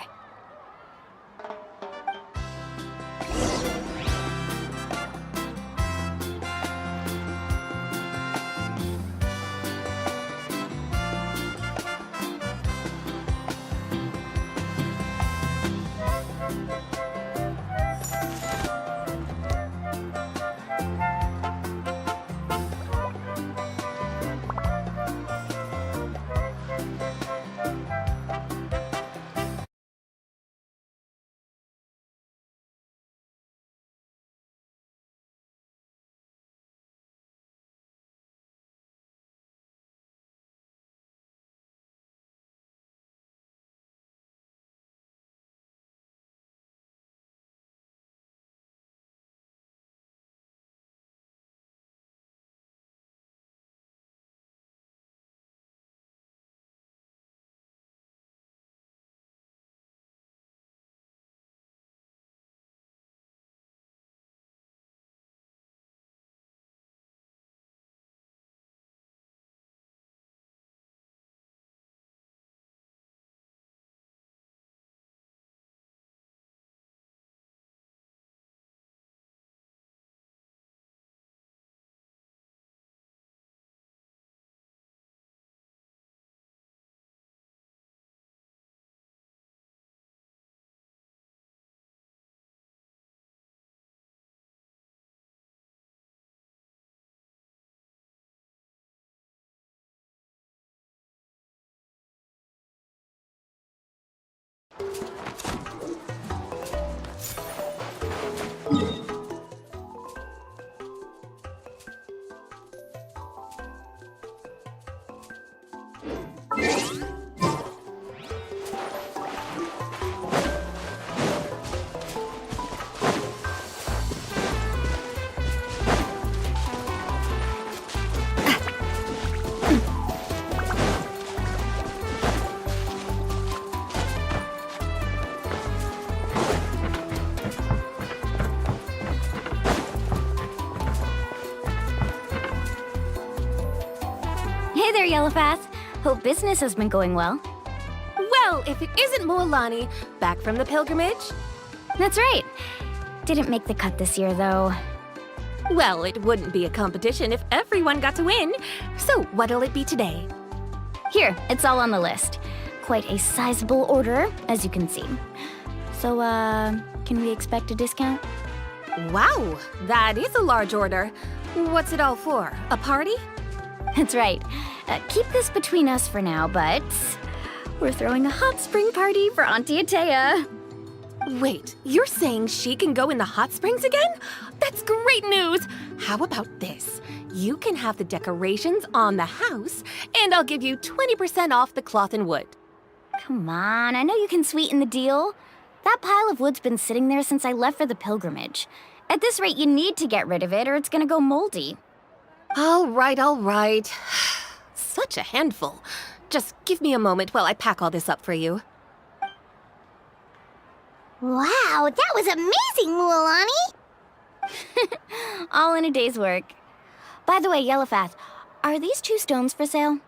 Hey there, Yellowpath. Hope business has been going well. Well, if it isn't Mualani, back from the pilgrimage? That's right. Didn't make the cut this year, though. Well, it wouldn't be a competition if everyone got to win. So, what'll it be today? Here, it's all on the list. Quite a sizable order, as you can see. So, can we expect a discount? Wow, that is a large order. What's it all for? A party? That's right. Keep this between us for now, but we're throwing a hot spring party for Auntie Atea. Wait, you're saying she can go in the hot springs again? That's great news! How about this? You can have the decorations on the house, and I'll give you 20% off the cloth and wood. Come on, I know you can sweeten the deal. That pile of wood's been sitting there since I left for the pilgrimage. At this rate, you need to get rid of it or it's gonna go moldy. All right. Such a handful. Just give me a moment while I pack all this up for you. Wow, that was amazing, Mualani! All in a day's work. By the way, Yellowpath, are these 2 stones for sale?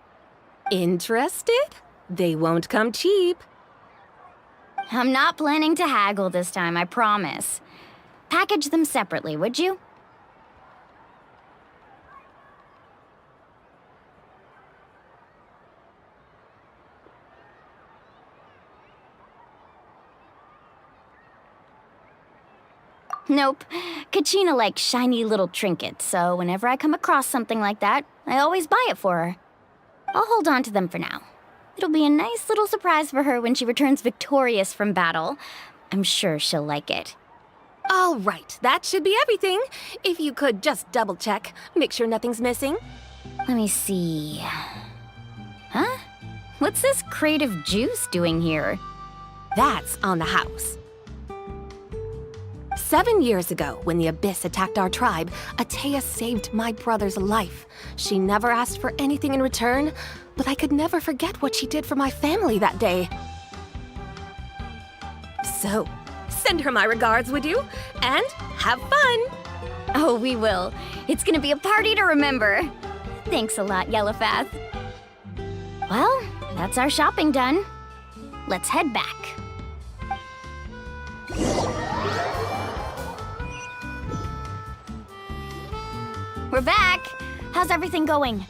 Interested? They won't come cheap. I'm not planning to haggle this time, I promise. Package them separately, would you? Nope. Kachina likes shiny little trinkets, so whenever I come across something like that, I always buy it for her. I'll hold on to them for now. It'll be a nice little surprise for her when she returns victorious from battle. I'm sure she'll like it. All right, that should be everything. If you could just double check, make sure nothing's missing. Let me see. Huh? What's this crate of juice doing here? That's on the house. 7 years ago, when the Abyss attacked our tribe, Atea saved my brother's life. She never asked for anything in return, but I could never forget what she did for my family that day. So, send her my regards, would you? And have fun! Oh, we will. It's gonna be a party to remember. Thanks a lot, Yellowpath. Well, that's our shopping done. Let's head back. We're back! How's everything going?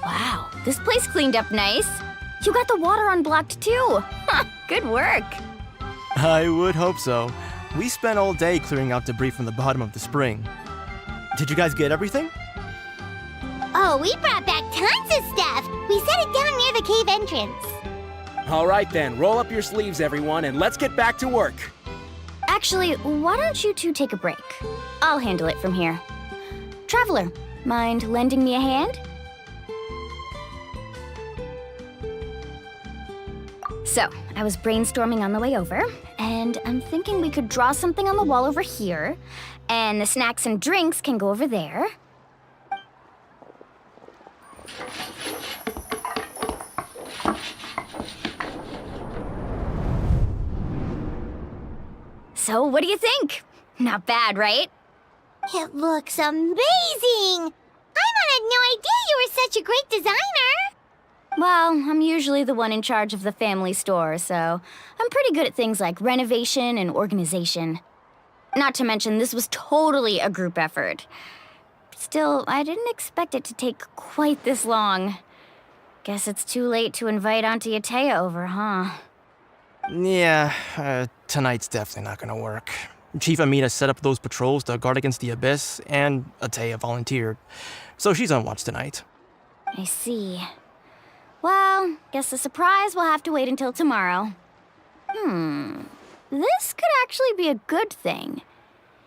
Wow, this place cleaned up nice. You got the water unblocked too. Good work. I would hope so. We spent all day clearing out debris from the bottom of the spring. Did you guys get everything? Oh, we brought back tons of stuff! We set it down near the cave entrance. All right then, roll up your sleeves, everyone, and let's get back to work. Actually, why don't you two take a break? I'll handle it from here. Traveler, mind lending me a hand? So, I was brainstorming on the way over, and I'm thinking we could draw something on the wall over here, and the snacks and drinks can go over there. So, what do you think? Not bad, right? It looks amazing! Paimon had no idea you were such a great designer! Well, I'm usually the one in charge of the family store, so I'm pretty good at things like renovation and organization. Not to mention, this was totally a group effort. Still, I didn't expect it to take quite this long. Guess it's too late to invite Auntie Atea over, huh? Yeah, tonight's definitely not gonna work. Chief Amita set up those patrols to guard against the Abyss, and Atea volunteered. So she's on watch tonight. I see. Well, guess the surprise will have to wait until tomorrow. This could actually be a good thing.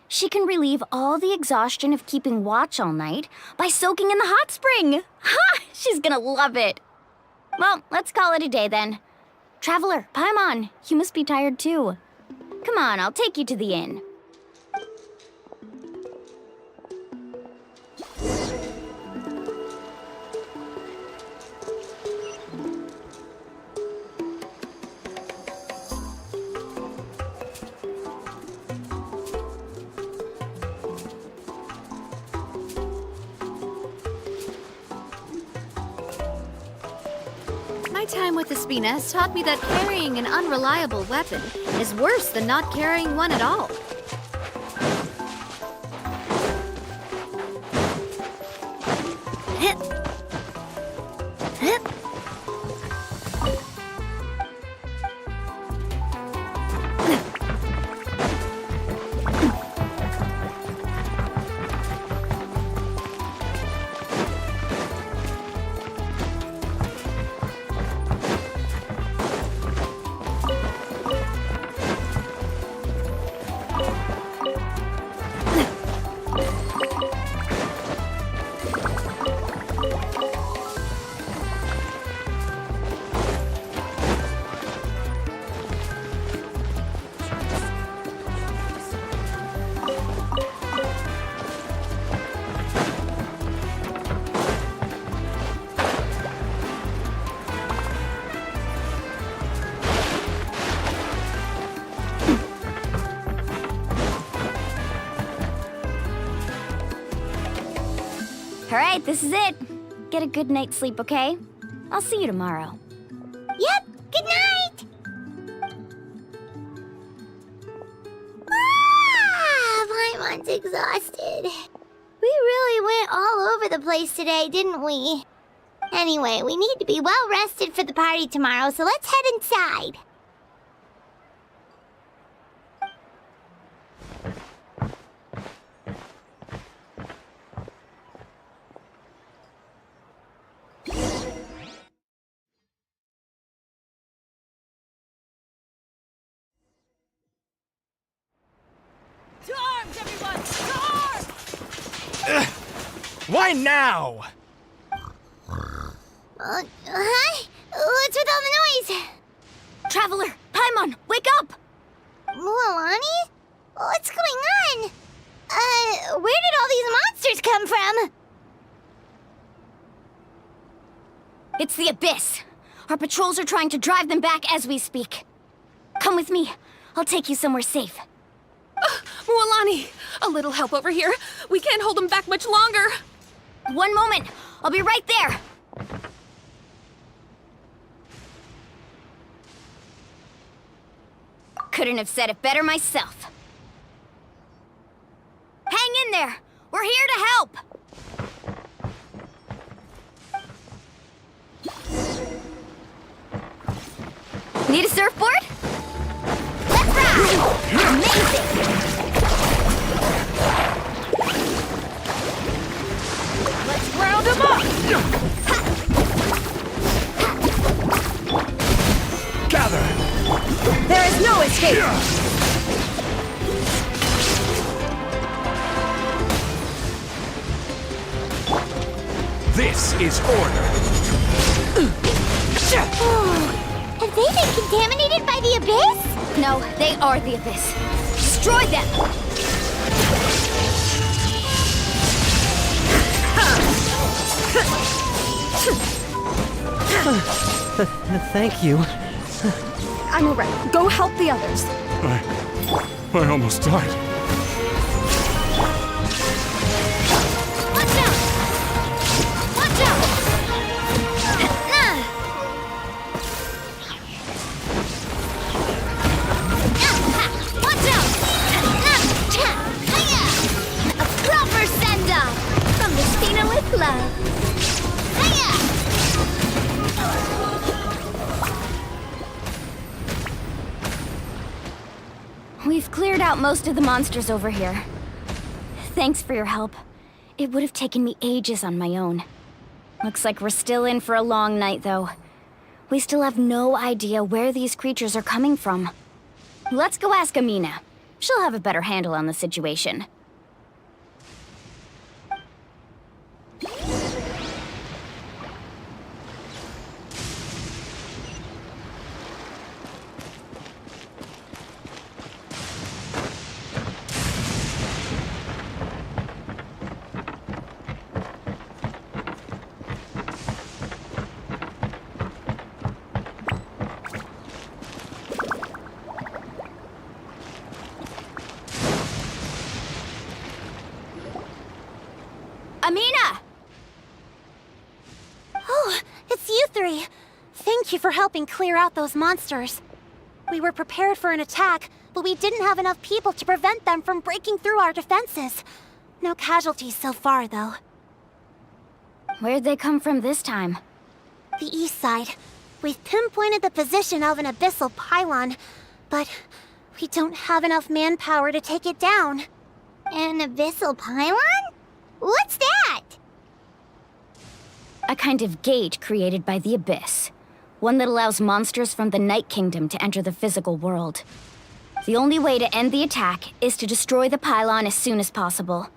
She can relieve all the exhaustion of keeping watch all night by soaking in the hot spring. Ha! She's gonna love it. Well, let's call it a day then. Traveler, Paimon, you must be tired too. Come on, I'll take you to the inn. My time with the Spina has taught me that carrying an unreliable weapon is worse than not carrying one at all. All right, this is it. Get a good night's sleep, okay? I'll see you tomorrow. Yep, good night! Paimon's exhausted. We really went all over the place today, didn't we? Anyway, we need to be well rested for the party tomorrow, so let's head inside. To arms, everyone! To arms! Why now? Hi? What's with all the noise? Traveler, Paimon, wake up! Mualani? What's going on? Where did all these monsters come from? It's the Abyss. Our patrols are trying to drive them back as we speak. Come with me. I'll take you somewhere safe. Mualani! A little help over here. We can't hold them back much longer. One moment. I'll be right there. Couldn't have said it better myself. Hang in there. We're here to help. Need a surfboard? Let's ride! Amazing! Let's round them up! Gather! There is no escape! This is order! Have they been contaminated by the Abyss? No, they are the Abyss. Destroy them! Thank you. I'm alright. Go help the others. I almost died. Watch out! Watch out! Watch out! A proper send-off from the Spina with love. We've cleared out most of the monsters over here. Thanks for your help. It would have taken me ages on my own. Looks like we're still in for a long night, though. We still have no idea where these creatures are coming from. Let's go ask Amina. She'll have a better handle on the situation. Amina! Oh, it's you three. Thank you for helping clear out those monsters. We were prepared for an attack, but we didn't have enough people to prevent them from breaking through our defenses. No casualties so far, though. Where'd they come from this time? The east side. We've pinpointed the position of an abyssal pylon, but we don't have enough manpower to take it down. An abyssal pylon? What's that? A kind of gate created by the Abyss. One that allows monsters from the Night Kingdom to enter the physical world. The only way to end the attack is to destroy the pylon as soon as possible.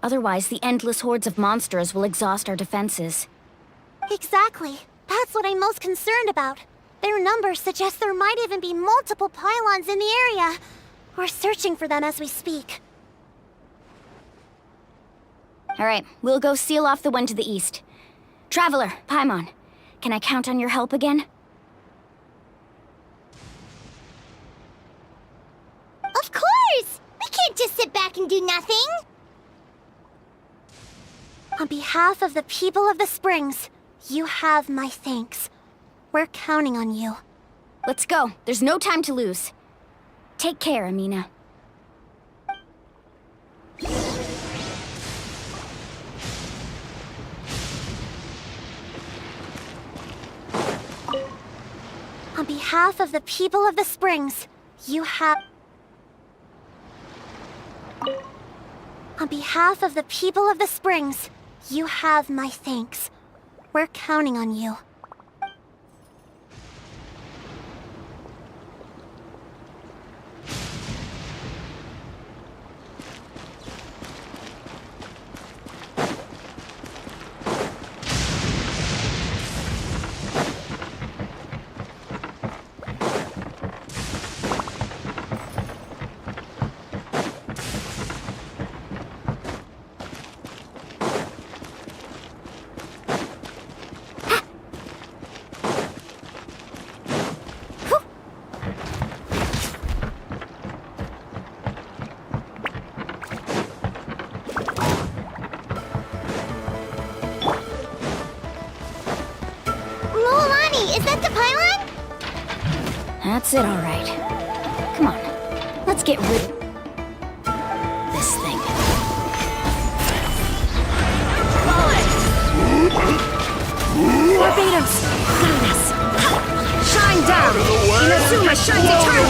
Otherwise, the endless hordes of monsters will exhaust our defenses. Exactly. That's what I'm most concerned about. Their numbers suggest there might even be multiple pylons in the area. We're searching for them as we speak. All right, we'll go seal off the one to the east. Traveler, Paimon, can I count on your help again? Of course! We can't just sit back and do nothing! On behalf of the people of the Springs, you have my thanks. We're counting on you. Let's go. There's no time to lose. Take care, Amina. On behalf of the people of the Springs, you have... On behalf of the people of the Springs, you have my thanks. We're counting on you. Mualani, is that the pylon? That's it, all right. Come on, let's get rid of this thing. Barbados, guide us. Shine down! Inazuma shines eternal!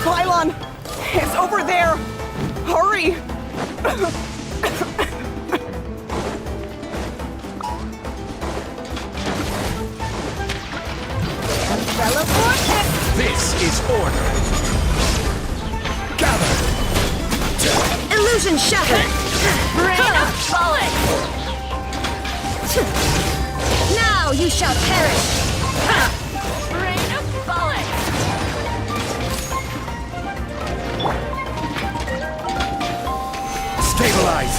Pylon! It's over there! Hurry! This is order. Gather! Illusion shattered! Rain of bullet! Now you shall perish! Rain of bullet! Stabilize!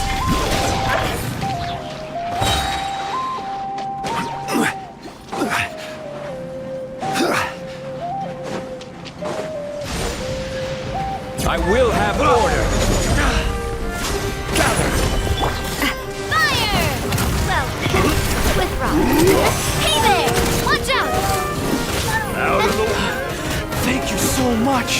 I will have order! Gather! Fire! Well, withdraw. Hey there! Watch out! Out of the way! Thank you so much!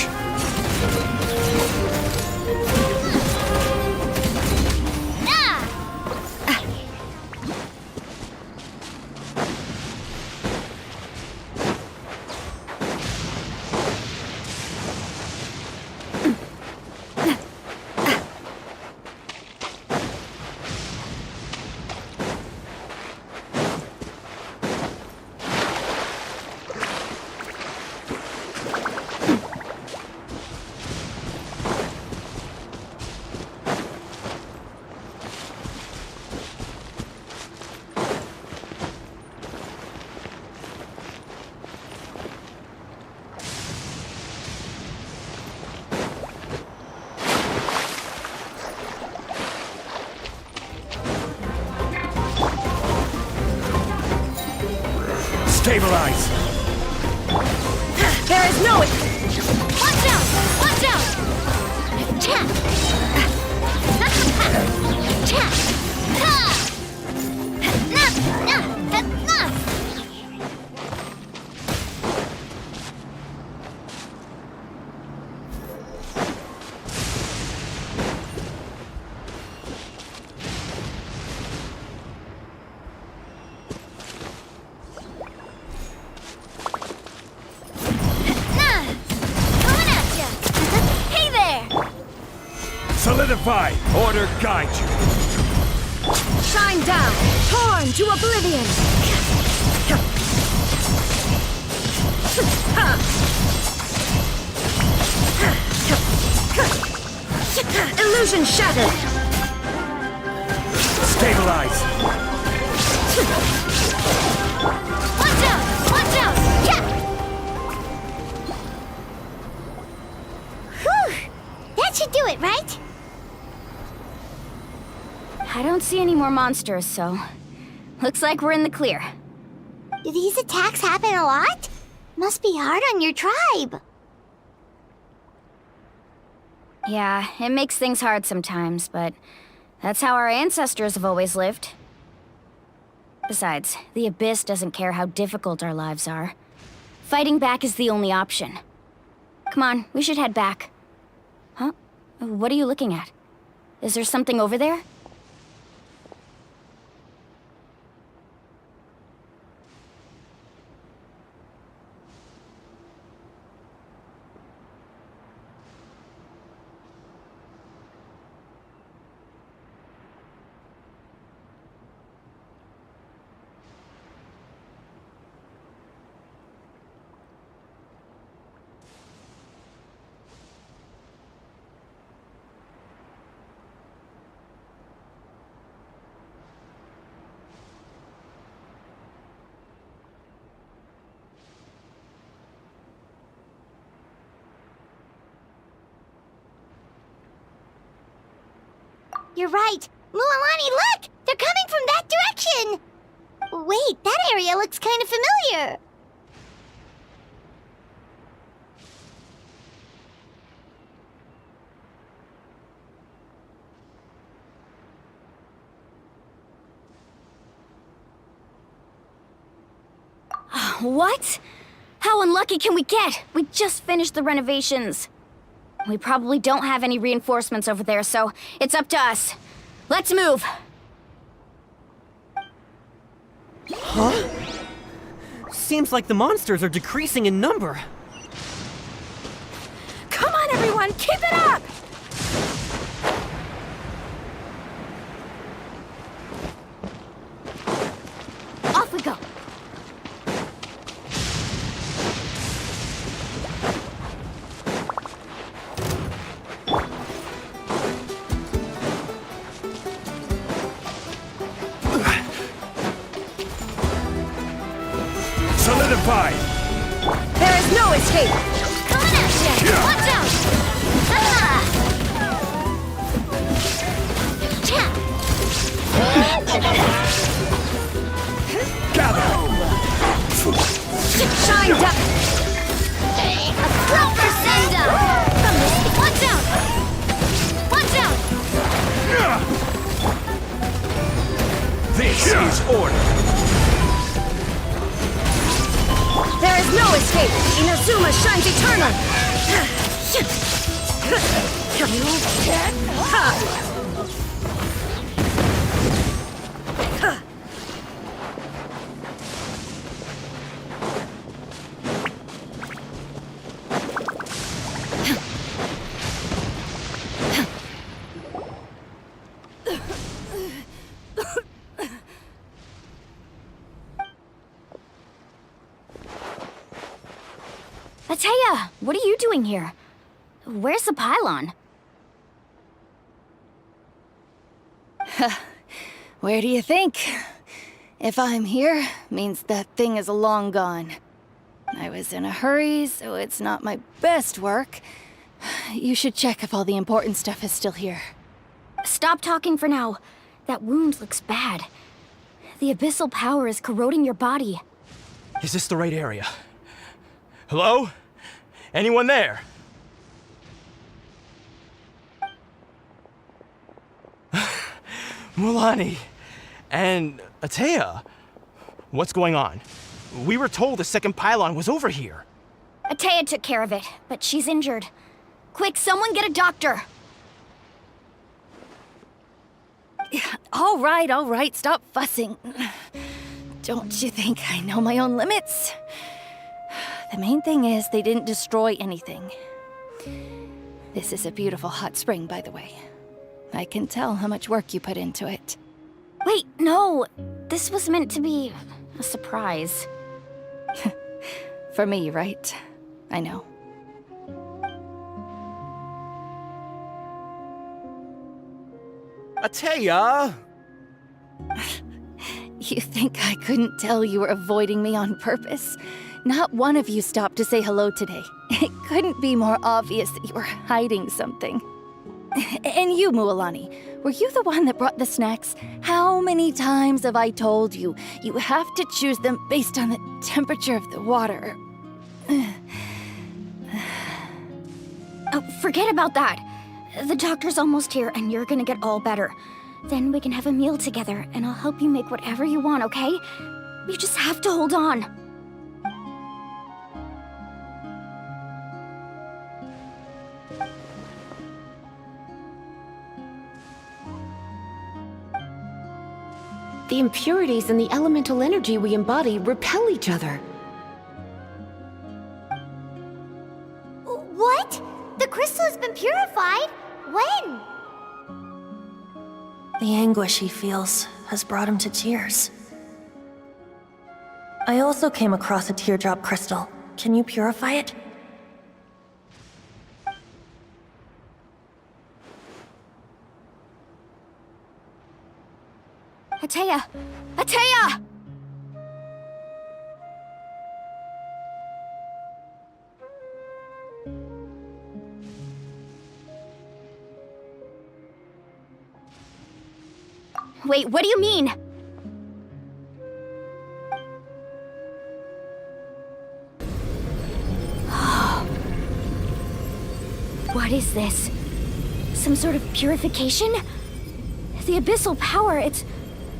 Stabilize! There is no... Watch out! Watch out! Solidify! Order guide you! Shine down! Torn to oblivion! Illusion shattered! Stabilize! Watch out! Watch out! Yeah! Whew! That should do it, right? I don't see any more monsters, so looks like we're in the clear. Do these attacks happen a lot? Must be hard on your tribe. Yeah, it makes things hard sometimes, but that's how our ancestors have always lived. Besides, the Abyss doesn't care how difficult our lives are. Fighting back is the only option. Come on, we should head back. Huh? What are you looking at? Is there something over there? You're right. Mualani, look! They're coming from that direction! Wait, that area looks kind of familiar. What? How unlucky can we get? We just finished the renovations. We probably don't have any reinforcements over there, so it's up to us. Let's move. Huh? Seems like the monsters are decreasing in number. Come on, everyone, keep it up! Off we go. Solidify! There is no escape! Coming at you! Watch out! Ah! Gather! Shine up! A proper send-up! From this... Watch out! Watch out! This is order! There is no escape! Inazuma shines eternal! You can't... Ateya, what are you doing here? Where's the pylon? Where do you think? If I'm here, means that thing is long gone. I was in a hurry, so it's not my best work. You should check if all the important stuff is still here. Stop talking for now. That wound looks bad. The abyssal power is corroding your body. Is this the right area? Hello? Anyone there? Mualani and Ateya. What's going on? We were told the second pylon was over here. Ateya took care of it, but she's injured. Quick, someone get a doctor! All right, stop fussing. Don't you think I know my own limits? The main thing is they didn't destroy anything. This is a beautiful hot spring, by the way. I can tell how much work you put into it. Wait, no! This was meant to be a surprise. For me, right? I know. Atea! You think I couldn't tell you were avoiding me on purpose? Not one of you stopped to say hello today. It couldn't be more obvious that you were hiding something. And you, Mualani, were you the one that brought the snacks? How many times have I told you, you have to choose them based on the temperature of the water? Oh, forget about that. The doctor's almost here and you're gonna get all better. Then we can have a meal together and I'll help you make whatever you want, okay? You just have to hold on. The impurities in the elemental energy we embody repel each other. What? The crystal has been purified? When? The anguish he feels has brought him to tears. I also came across a teardrop crystal. Can you purify it? Atea! Atea! Wait, what do you mean? What is this? Some sort of purification? The abyssal power, it's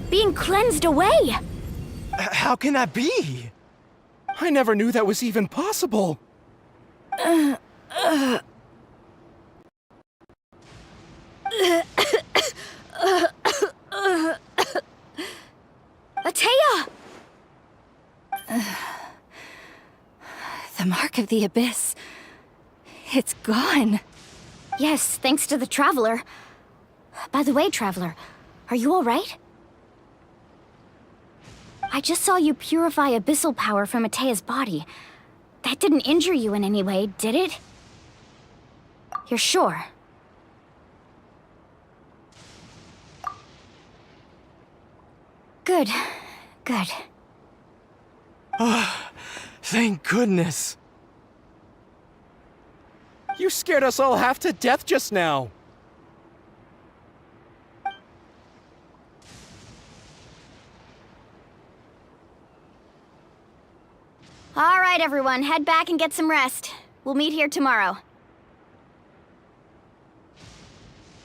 being cleansed away! How can that be? I never knew that was even possible. Atea! The mark of the abyss. It's gone. Yes, thanks to the Traveler. By the way, Traveler, are you alright? I just saw you purify abyssal power from Atea's body. That didn't injure you in any way, did it? You're sure? Good. Good. Thank goodness. You scared us all half to death just now. All right, everyone, head back and get some rest. We'll meet here tomorrow.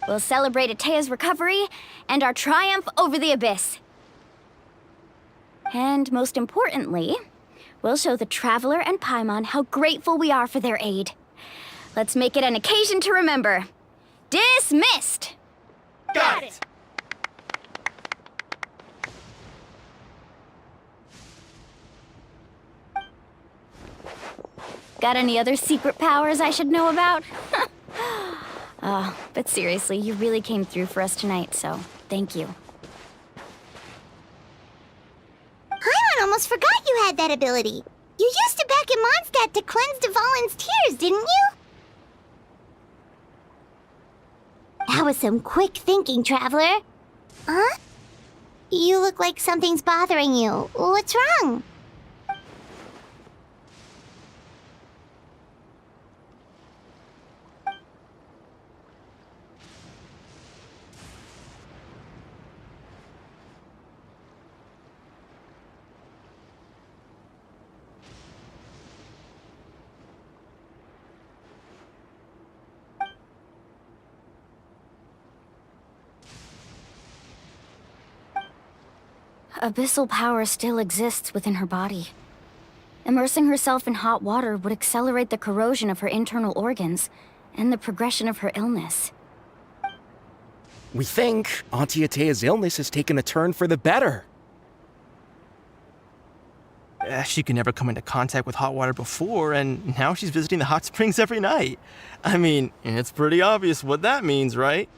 We'll celebrate Atea's recovery and our triumph over the abyss. And most importantly, we'll show the Traveler and Paimon how grateful we are for their aid. Let's make it an occasion to remember. Dismissed! Got it! Got any other secret powers I should know about? But seriously, you really came through for us tonight, so thank you. Paimon almost forgot you had that ability. You used it back in Mondstadt to cleanse Dvalin's tears, didn't you? That was some quick thinking, Traveler. Huh? You look like something's bothering you. What's wrong? Abyssal power still exists within her body. Immersing herself in hot water would accelerate the corrosion of her internal organs and the progression of her illness. We think Auntie Atea's illness has taken a turn for the better. She could never come into contact with hot water before, and now she's visiting the hot springs every night. I mean, it's pretty obvious what that means, right?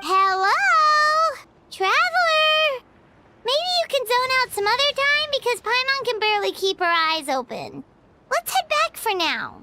Hello? Traveler? Maybe you can zone out some other time because Paimon can barely keep her eyes open. Let's head back for now.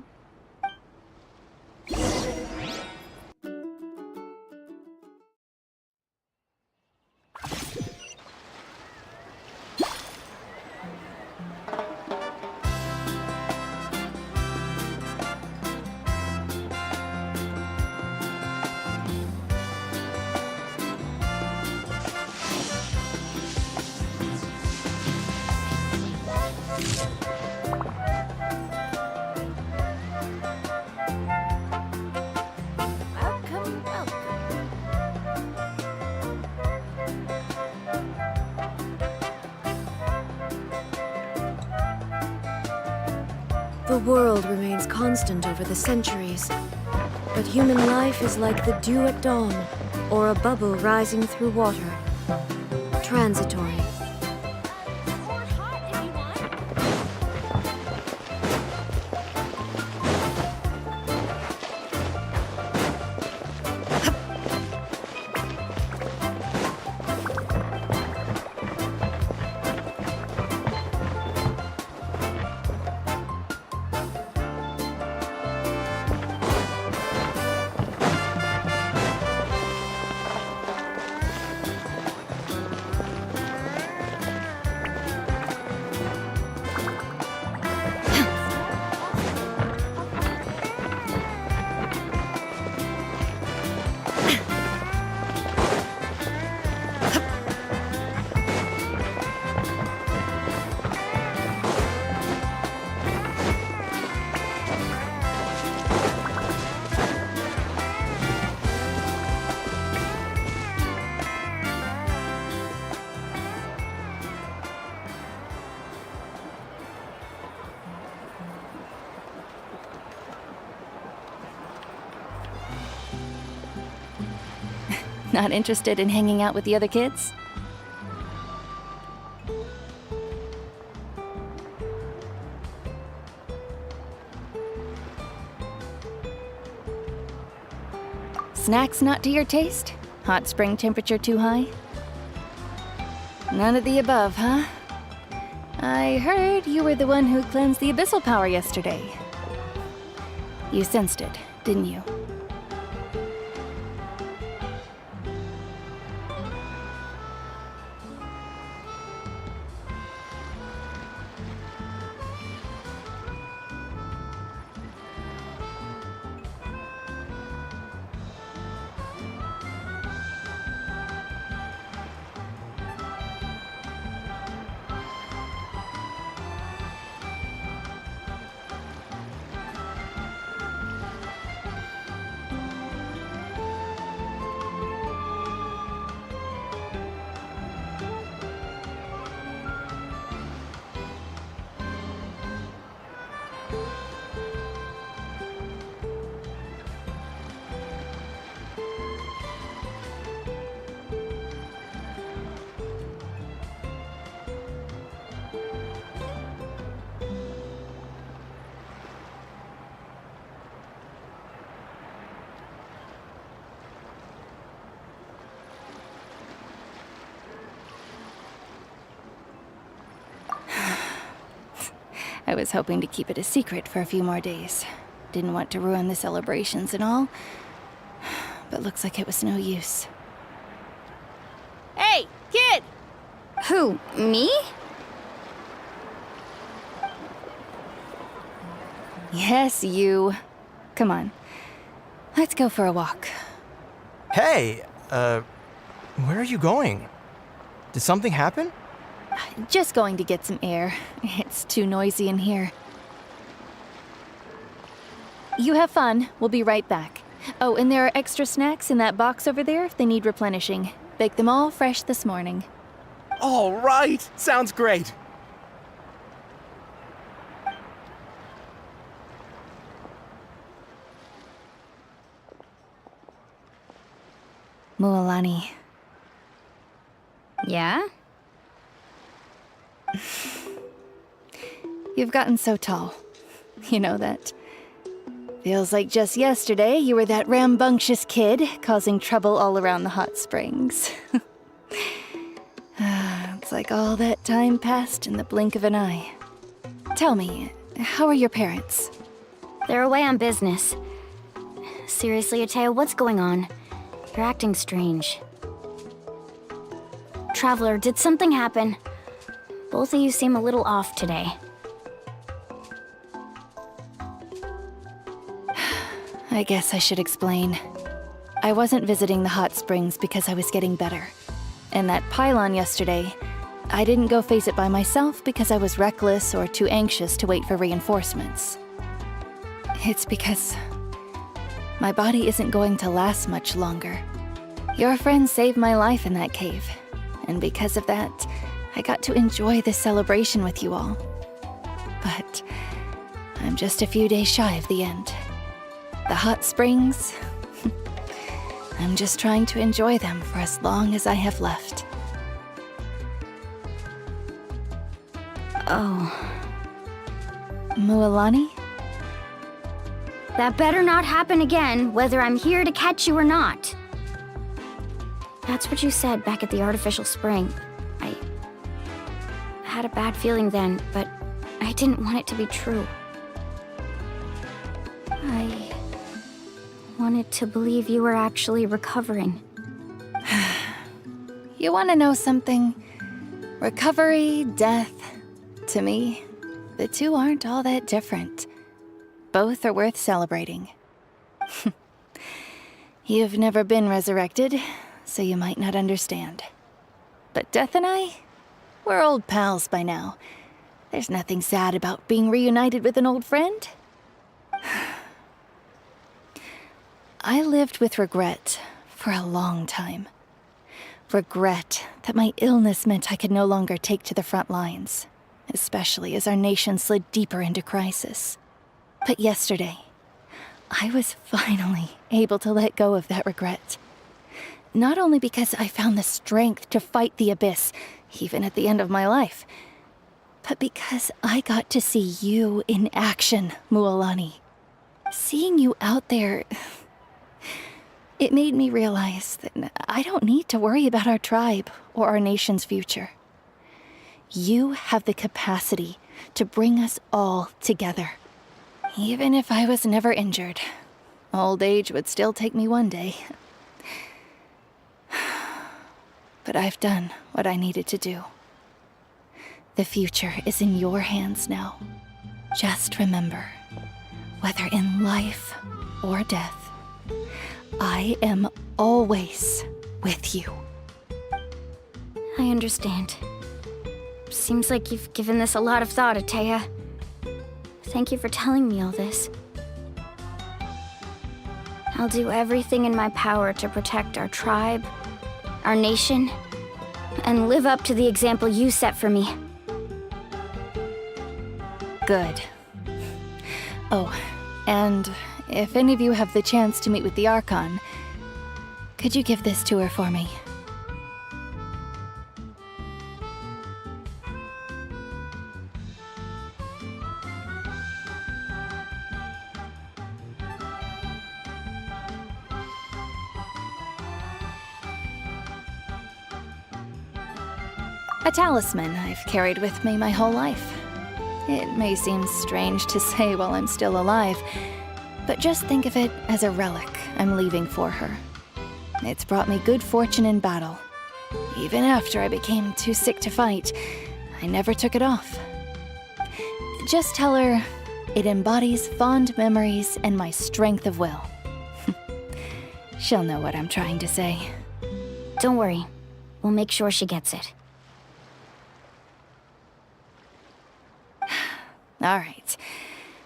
The world remains constant over the centuries, but human life is like the dew at dawn, or a bubble rising through water. Transitory. Not interested in hanging out with the other kids? Snacks not to your taste? Hot spring temperature too high? None of the above, huh? I heard you were the one who cleansed the abyssal power yesterday. You sensed it, didn't you? I was hoping to keep it a secret for a few more days. Didn't want to ruin the celebrations and all. But looks like it was no use. Hey, kid! Who, me? Yes, you. Come on. Let's go for a walk. Hey, where are you going? Did something happen? Just going to get some air. It's too noisy in here. You have fun. We'll be right back. Oh, and there are extra snacks in that box over there if they need replenishing. Baked them all fresh this morning. All right! Sounds great! Mualani. Yeah? You've gotten so tall. You know that. Feels like just yesterday you were that rambunctious kid causing trouble all around the hot springs. It's like all that time passed in the blink of an eye. Tell me, how are your parents? They're away on business. Seriously, Atea, what's going on? You're acting strange. Traveler, did something happen? Both of you seem a little off today. I guess I should explain. I wasn't visiting the hot springs because I was getting better. And that pylon yesterday, I didn't go face it by myself because I was reckless or too anxious to wait for reinforcements. It's because my body isn't going to last much longer. Your friend saved my life in that cave, and because of that, I got to enjoy this celebration with you all. But I'm just a few days shy of the end. The hot springs, I'm just trying to enjoy them for as long as I have left. Oh. Mualani? That better not happen again, whether I'm here to catch you or not. That's what you said back at the artificial spring. I had a bad feeling then, but I didn't want it to be true. I wanted to believe you were actually recovering. You want to know something? Recovery, death, to me, the two aren't all that different. Both are worth celebrating. You've never been resurrected, so you might not understand. But Death and I, we're old pals by now. There's nothing sad about being reunited with an old friend. I lived with regret for a long time. Regret that my illness meant I could no longer take to the front lines, especially as our nation slid deeper into crisis. But yesterday, I was finally able to let go of that regret. Not only because I found the strength to fight the abyss, even at the end of my life, but because I got to see you in action, Mualani. Seeing you out there, it made me realize that I don't need to worry about our tribe or our nation's future. You have the capacity to bring us all together. Even if I was never injured, old age would still take me one day. But I've done what I needed to do. The future is in your hands now. Just remember, whether in life or death, I am always with you. I understand. Seems like you've given this a lot of thought, Atea. Thank you for telling me all this. I'll do everything in my power to protect our tribe, our nation, and live up to the example you set for me. Good. Oh, and if any of you have the chance to meet with the Archon, could you give this to her for me? A talisman I've carried with me my whole life. It may seem strange to say while I'm still alive, but just think of it as a relic I'm leaving for her. It's brought me good fortune in battle. Even after I became too sick to fight, I never took it off. Just tell her it embodies fond memories and my strength of will. She'll know what I'm trying to say. Don't worry. We'll make sure she gets it. All right.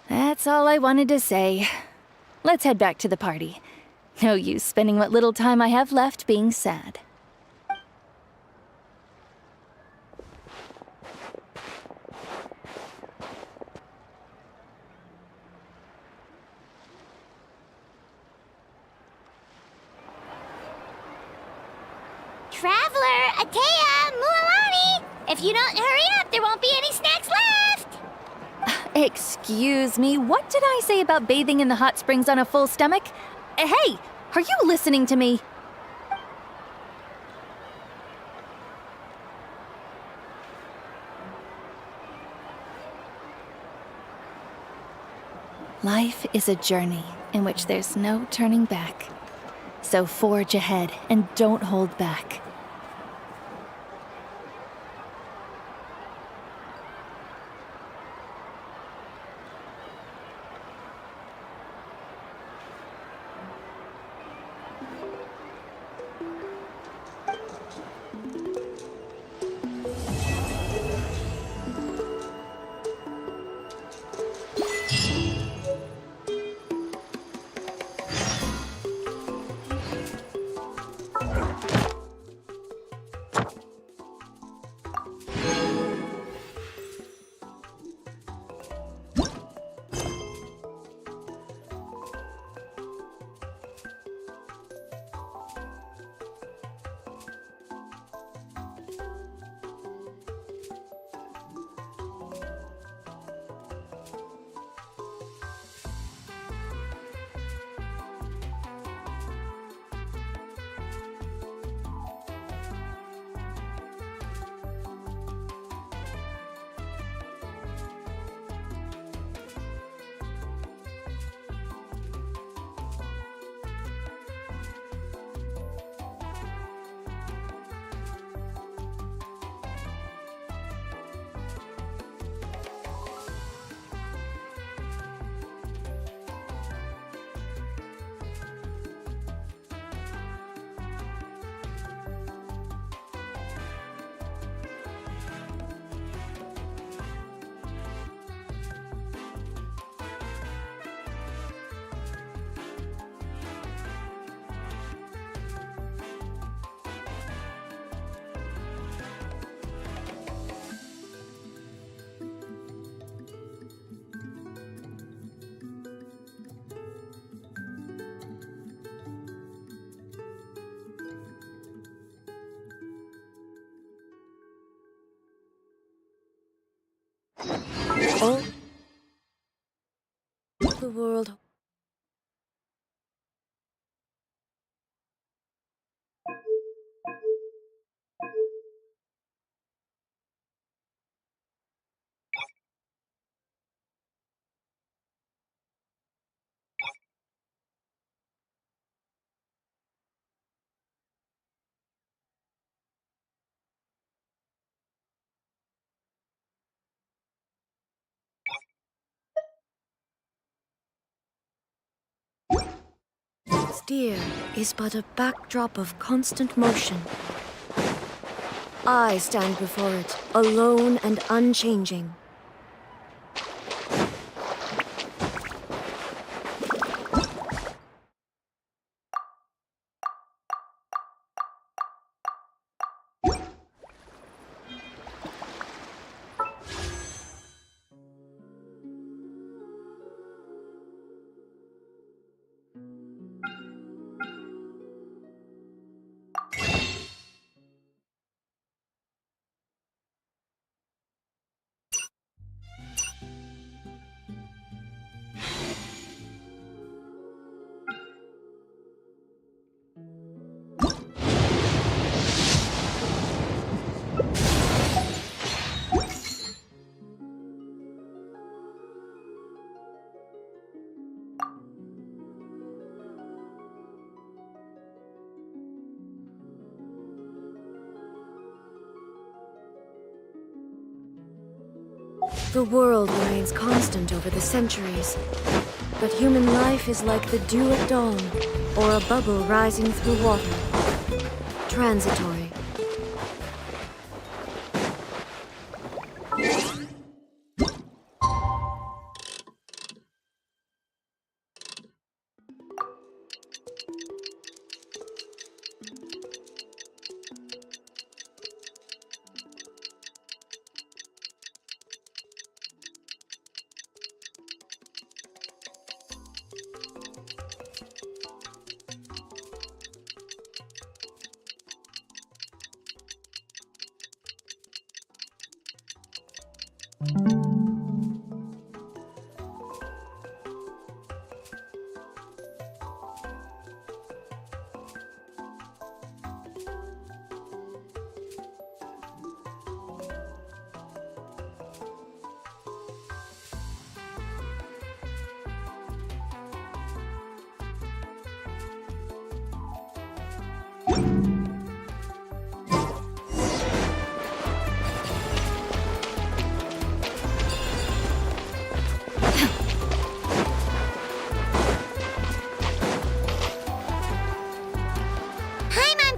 That's all I wanted to say. let's head back to the party. No use spending what little time I have left being sad. Traveler, Atea, Mualani! If you don't hurry up, there won't be any snacks left! Excuse me, what did I say about bathing in the hot springs on a full stomach? Hey, are you listening to me? Life is a journey in which there's no turning back. So forge ahead and don't hold back. Oh. The world. Steer is but a backdrop of constant motion. I stand before it, alone and unchanging. The world remains constant over the centuries, but human life is like the dew at dawn, or a bubble rising through water. Transitory.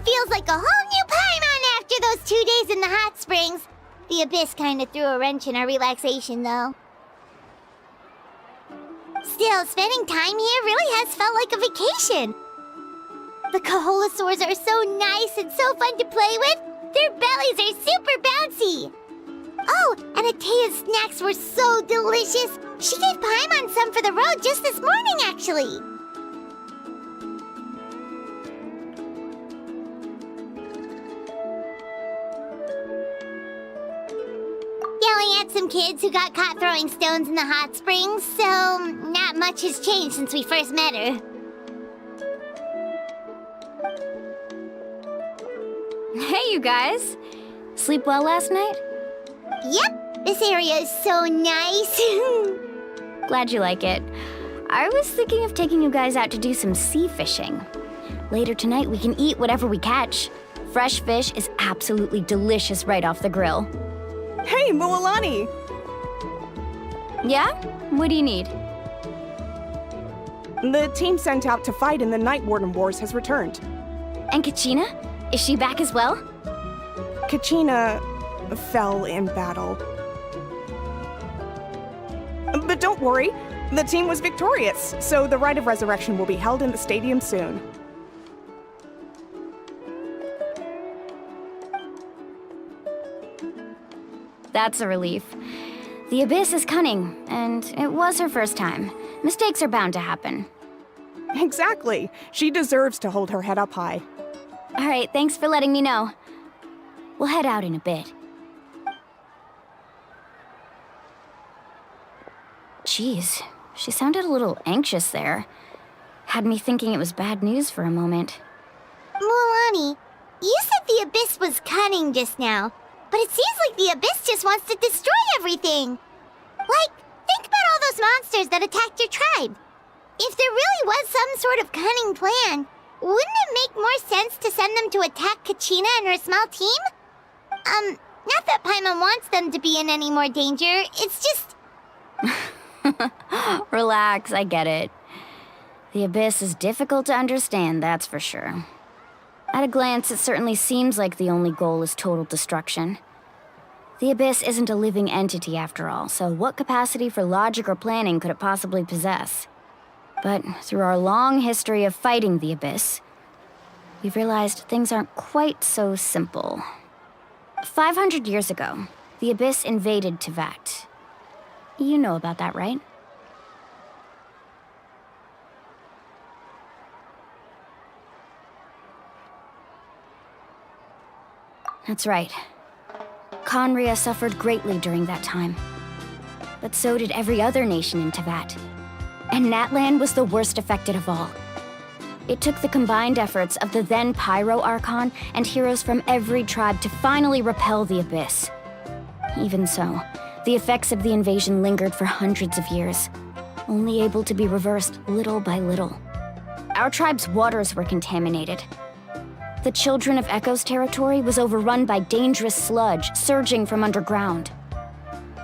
Feels like a whole new Paimon after those 2 days in the hot springs. The Abyss kinda threw a wrench in our relaxation, though. Still, spending time here really has felt like a vacation. The Kaholosaurs are so nice and so fun to play with. Their bellies are super bouncy. Oh, and Atea's snacks were so delicious. She gave Paimon some for the road just this morning, actually. Yelling at some kids who got caught throwing stones in the hot springs, so not much has changed since we first met her. Hey, you guys. Sleep well last night? Yep, this area is so nice. Glad you like it. I was thinking of taking you guys out to do some sea fishing. Later tonight, we can eat whatever we catch. Fresh fish is absolutely delicious right off the grill. Hey, Mualani! Yeah? What do you need? The team sent out to fight in the Night Warden Wars has returned. And Kachina? Is she back as well? Kachina fell in battle. But don't worry, the team was victorious, so the Rite of Resurrection will be held in the stadium soon. That's a relief. The Abyss is cunning, and it was her first time. Mistakes are bound to happen. Exactly. She deserves to hold her head up high. All right, thanks for letting me know. We'll head out in a bit. Jeez, she sounded a little anxious there. Had me thinking it was bad news for a moment. Mualani, you said the Abyss was cunning just now, but it seems like the Abyss just wants to destroy everything. Like, think about all those monsters that attacked your tribe. If there really was some sort of cunning plan, wouldn't it make more sense to send them to attack Kachina and her small team? Not that Paimon wants them to be in any more danger, it's just... Relax, I get it. The Abyss is difficult to understand, that's for sure. At a glance, it certainly seems like the only goal is total destruction. The Abyss isn't a living entity after all, so what capacity for logic or planning could it possibly possess? But through our long history of fighting the Abyss, we've realized things aren't quite so simple. 500 years ago, the Abyss invaded Teyvat. You know about that, right? That's right. Khaenri'ah suffered greatly during that time. But so did every other nation in Teyvat. And Natlan was the worst affected of all. It took the combined efforts of the then Pyro Archon and heroes from every tribe to finally repel the Abyss. Even so, the effects of the invasion lingered for hundreds of years, only able to be reversed little by little. Our tribe's waters were contaminated. The Children of Echo's territory was overrun by dangerous sludge surging from underground.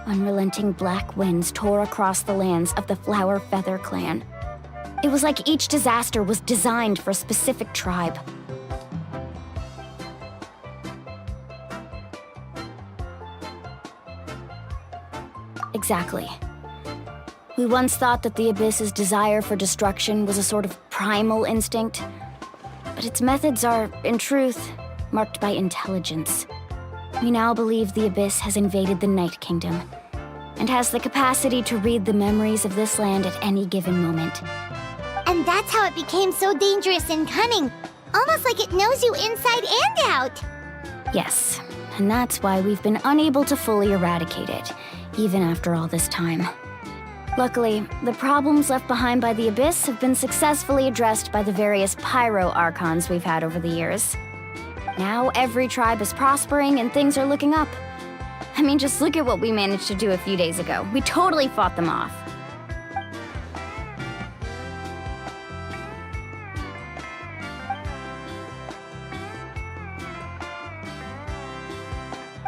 Unrelenting black winds tore across the lands of the Flower Feather clan. It was like each disaster was designed for a specific tribe. Exactly. We once thought that the Abyss's desire for destruction was a sort of primal instinct, but its methods are, in truth, marked by intelligence. We now believe the Abyss has invaded the Night Kingdom, and has the capacity to read the memories of this land at any given moment. And that's how it became so dangerous and cunning, almost like it knows you inside and out. Yes, and that's why we've been unable to fully eradicate it, even after all this time. Luckily, the problems left behind by the Abyss have been successfully addressed by the various Pyro Archons we've had over the years. Now every tribe is prospering and things are looking up. I mean, just look at what we managed to do a few days ago. We totally fought them off.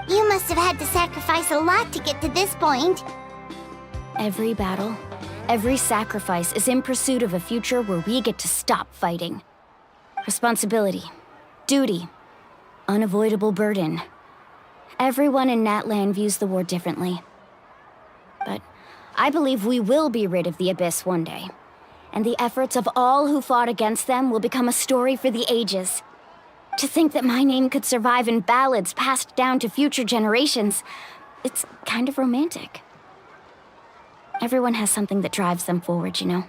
You must have had to sacrifice a lot to get to this point. Every battle, every sacrifice is in pursuit of a future where we get to stop fighting. Responsibility, duty, unavoidable burden. Everyone in Natlan views the war differently. But I believe we will be rid of the Abyss one day. And the efforts of all who fought against them will become a story for the ages. To think that my name could survive in ballads passed down to future generations, it's kind of romantic. Everyone has something that drives them forward, you know?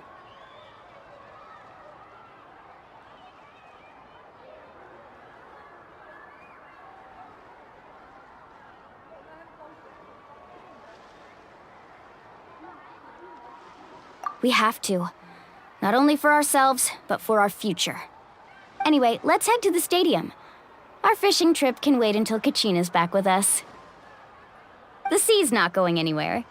We have to. Not only for ourselves, but for our future. Anyway, let's head to the stadium. Our fishing trip can wait until Kachina's back with us. The sea's not going anywhere.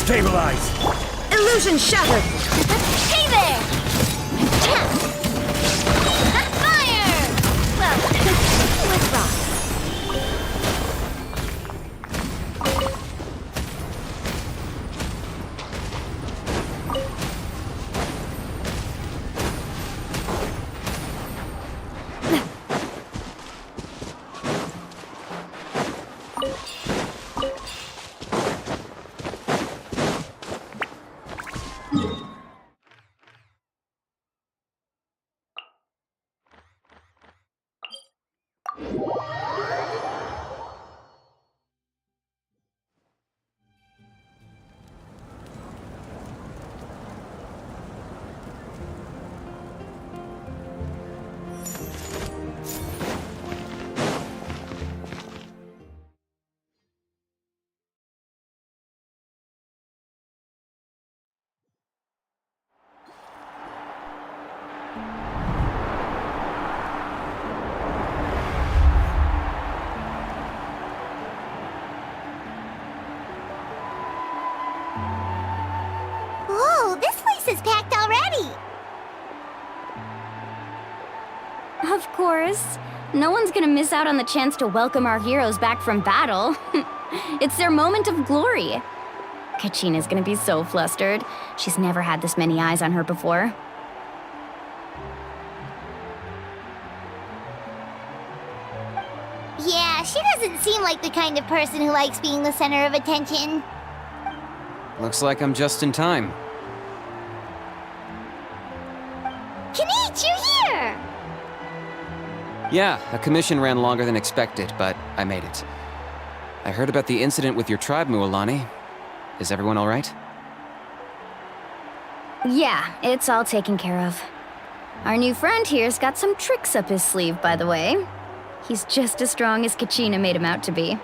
Stabilize! Illusion shattered! Hey there! Fire! Well, with rocks. Whoa, this place is packed already! Of course. No one's gonna miss out on the chance to welcome our heroes back from battle. It's their moment of glory. Kachina's gonna be so flustered. She's never had this many eyes on her before. Yeah, she doesn't seem like the kind of person who likes being the center of attention. Looks like I'm just in time. Kinich, you're here! Yeah, a commission ran longer than expected, but I made it. I heard about the incident with your tribe, Mualani. Is everyone all right? Yeah, it's all taken care of. Our new friend here's got some tricks up his sleeve, by the way. He's just as strong as Kachina made him out to be.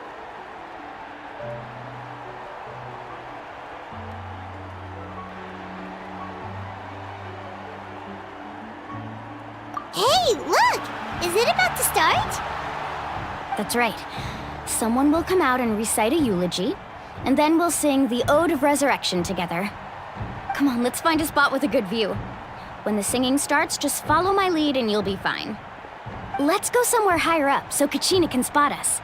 Hey, look! Is it about to start? That's right. Someone will come out and recite a eulogy, and then we'll sing the Ode of Resurrection together. Come on, let's find a spot with a good view. When the singing starts, just follow my lead and you'll be fine. Let's go somewhere higher up so Kachina can spot us.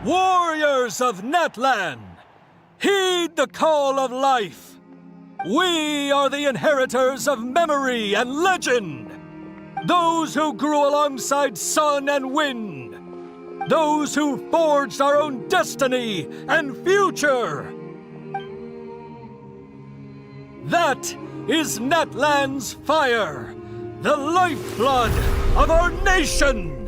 Warriors of Natlan, heed the call of life. We are the inheritors of memory and legend. Those who grew alongside sun and wind. Those who forged our own destiny and future. That is Natlan's fire, the lifeblood of our nation.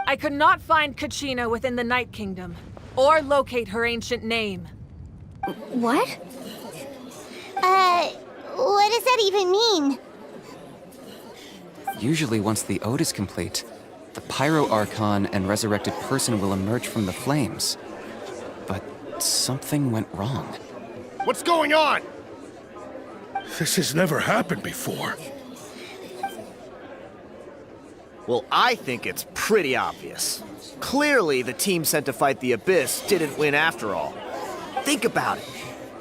I could not find Kachina within the Night Kingdom, or locate her ancient name. What? What does that even mean? Usually once the ode is complete, the Pyro Archon and resurrected person will emerge from the flames. But something went wrong. What's going on? This has never happened before. Well, I think it's pretty obvious. Clearly, the team sent to fight the Abyss didn't win after all. Think about it.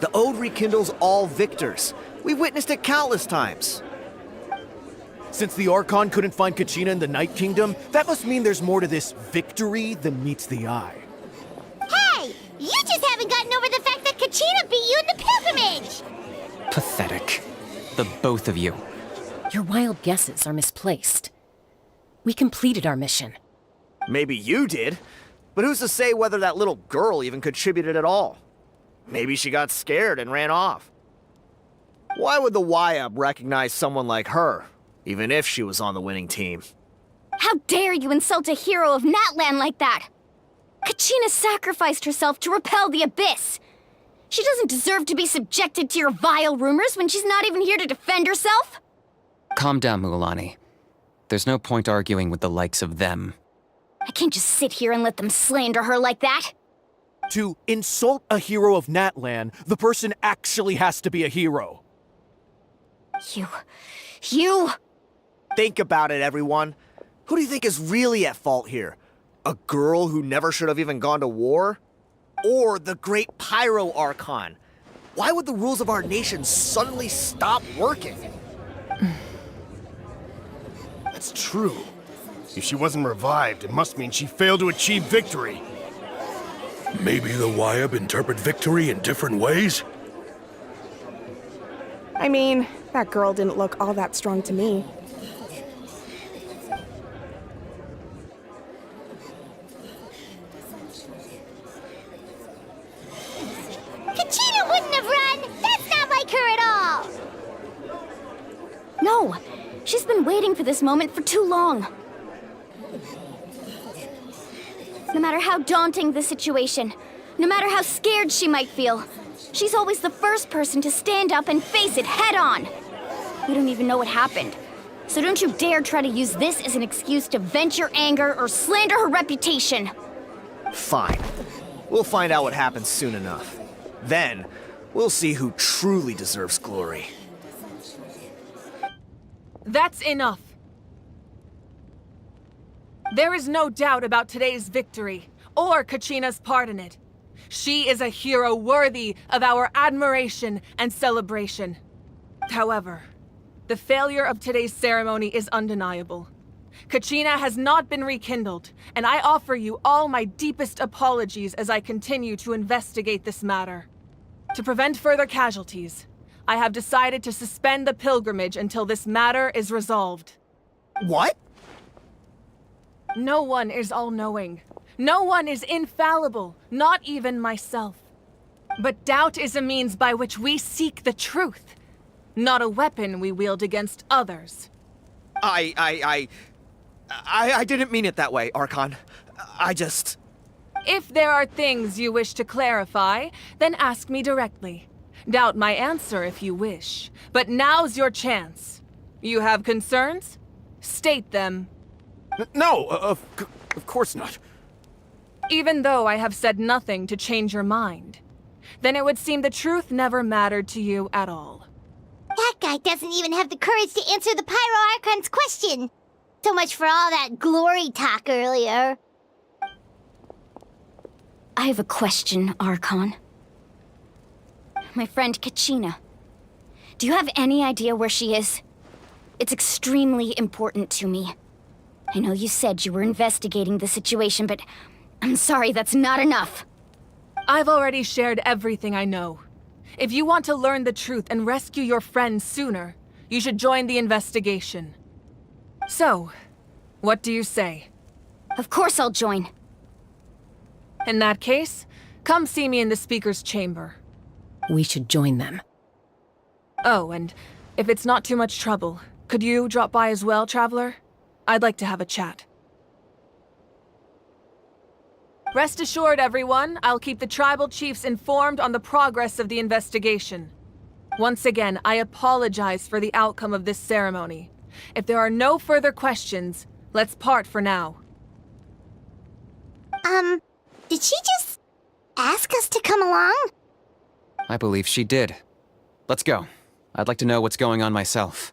The Ode rekindles all victors. We've witnessed it countless times. Since the Archon couldn't find Kachina in the Night Kingdom, that must mean there's more to this victory than meets the eye. Hey! You just haven't gotten over the fact that Kachina beat you in the pilgrimage! Pathetic. The both of you. Your wild guesses are misplaced. We completed our mission. Maybe you did, but who's to say whether that little girl even contributed at all? Maybe she got scared and ran off. Why would the YUB recognize someone like her, even if she was on the winning team? How dare you insult a hero of Natlan like that? Kachina sacrificed herself to repel the Abyss. She doesn't deserve to be subjected to your vile rumors when she's not even here to defend herself. Calm down, Mualani. There's no point arguing with the likes of them. I can't just sit here and let them slander her like that. To insult a hero of Natlan, the person actually has to be a hero. You... Think about it, everyone. Who do you think is really at fault here? A girl who never should have even gone to war? Or the great Pyro Archon? Why would the rules of our nation suddenly stop working? That's true. If she wasn't revived, it must mean she failed to achieve victory. Maybe the YUB interpret victory in different ways? I mean, that girl didn't look all that strong to me. Kachina wouldn't have run! That's not like her at all! No, she's been waiting for this moment for too long. No matter how daunting the situation, no matter how scared she might feel, she's always the first person to stand up and face it head on. We don't even know what happened, so don't you dare try to use this as an excuse to vent your anger or slander her reputation. Fine. We'll find out what happens soon enough. Then, we'll see who truly deserves glory. That's enough. There is no doubt about today's victory, or Kachina's part in it. She is a hero worthy of our admiration and celebration. However, the failure of today's ceremony is undeniable. Kachina has not been rekindled, and I offer you all my deepest apologies as I continue to investigate this matter. To prevent further casualties, I have decided to suspend the pilgrimage until this matter is resolved. What? No one is all-knowing. No one is infallible, not even myself. But doubt is a means by which we seek the truth, not a weapon we wield against others. I didn't mean it that way, Archon. I just... If there are things you wish to clarify, then ask me directly. Doubt my answer if you wish, but now's your chance. You have concerns? State them. No, of course not. Even though I have said nothing to change your mind, then it would seem the truth never mattered to you at all. That guy doesn't even have the courage to answer the Pyro Archon's question. So much for all that glory talk earlier. I have a question, Archon. My friend Kachina. Do you have any idea where she is? It's extremely important to me. I know you said you were investigating the situation, but I'm sorry, that's not enough. I've already shared everything I know. If you want to learn the truth and rescue your friend sooner, you should join the investigation. So, what do you say? Of course I'll join. In that case, come see me in the speaker's chamber. We should join them. Oh, and if it's not too much trouble, could you drop by as well, Traveler? I'd like to have a chat. Rest assured, everyone, I'll keep the tribal chiefs informed on the progress of the investigation. Once again, I apologize for the outcome of this ceremony. If there are no further questions, let's part for now. Did she just ask us to come along? I believe she did. Let's go. I'd like to know what's going on myself.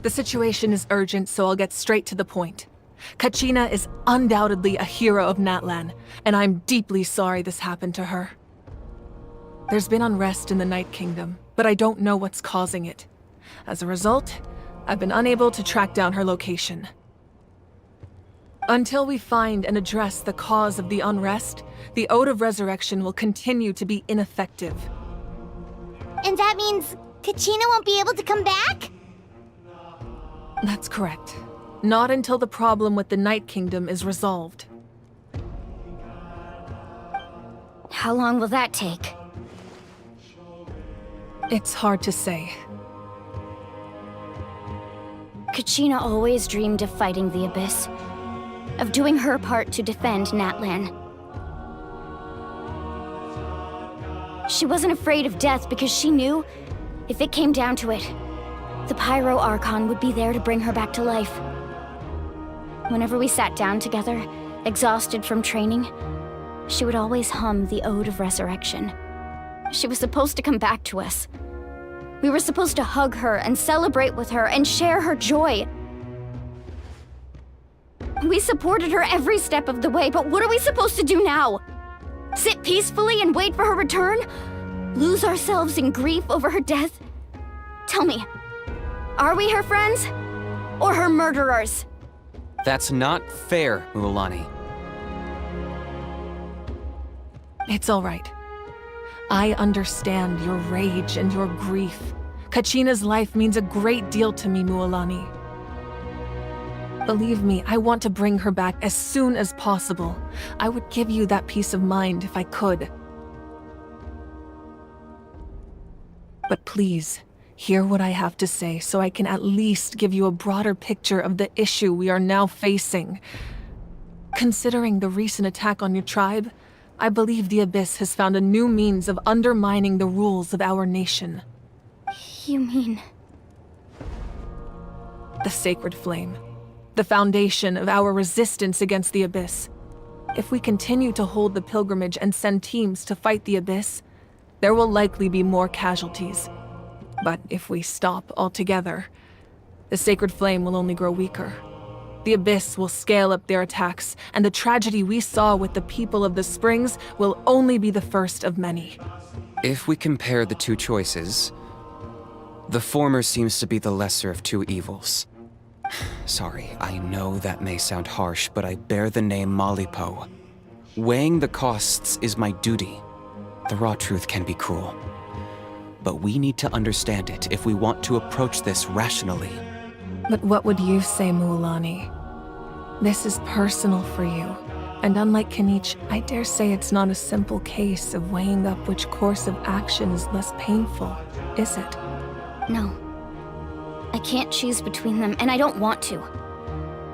The situation is urgent, so I'll get straight to the point. Kachina is undoubtedly a hero of Natlan, and I'm deeply sorry this happened to her. There's been unrest in the Night Kingdom, but I don't know what's causing it. As a result, I've been unable to track down her location. Until we find and address the cause of the unrest, the Ode of Resurrection will continue to be ineffective. And that means Kachina won't be able to come back? That's correct. Not until the problem with the Night Kingdom is resolved. How long will that take? It's hard to say. Kachina always dreamed of fighting the Abyss, of doing her part to defend Natlan. She wasn't afraid of death because she knew, if it came down to it, the Pyro Archon would be there to bring her back to life. Whenever we sat down together, exhausted from training, she would always hum the Ode of Resurrection. She was supposed to come back to us. We were supposed to hug her and celebrate with her and share her joy. We supported her every step of the way, but what are we supposed to do now? Sit peacefully and wait for her return? Lose ourselves in grief over her death? Tell me, are we her friends? Or her murderers? That's not fair, Mualani. It's all right. I understand your rage and your grief. Kachina's life means a great deal to me, Mualani. Believe me, I want to bring her back as soon as possible. I would give you that peace of mind if I could. But please, hear what I have to say so I can at least give you a broader picture of the issue we are now facing. Considering the recent attack on your tribe, I believe the Abyss has found a new means of undermining the rules of our nation. You mean... The Sacred Flame. The foundation of our resistance against the Abyss. If we continue to hold the pilgrimage and send teams to fight the Abyss, there will likely be more casualties. But if we stop altogether, the Sacred Flame will only grow weaker. The Abyss will scale up their attacks, and the tragedy we saw with the people of the Springs will only be the first of many. If we compare the two choices, the former seems to be the lesser of two evils. Sorry, I know that may sound harsh, but I bear the name Malipo. Weighing the costs is my duty. The raw truth can be cruel. But we need to understand it if we want to approach this rationally. But what would you say, Mualani? This is personal for you, and unlike Kinich, I dare say it's not a simple case of weighing up which course of action is less painful, is it? No. I can't choose between them, and I don't want to.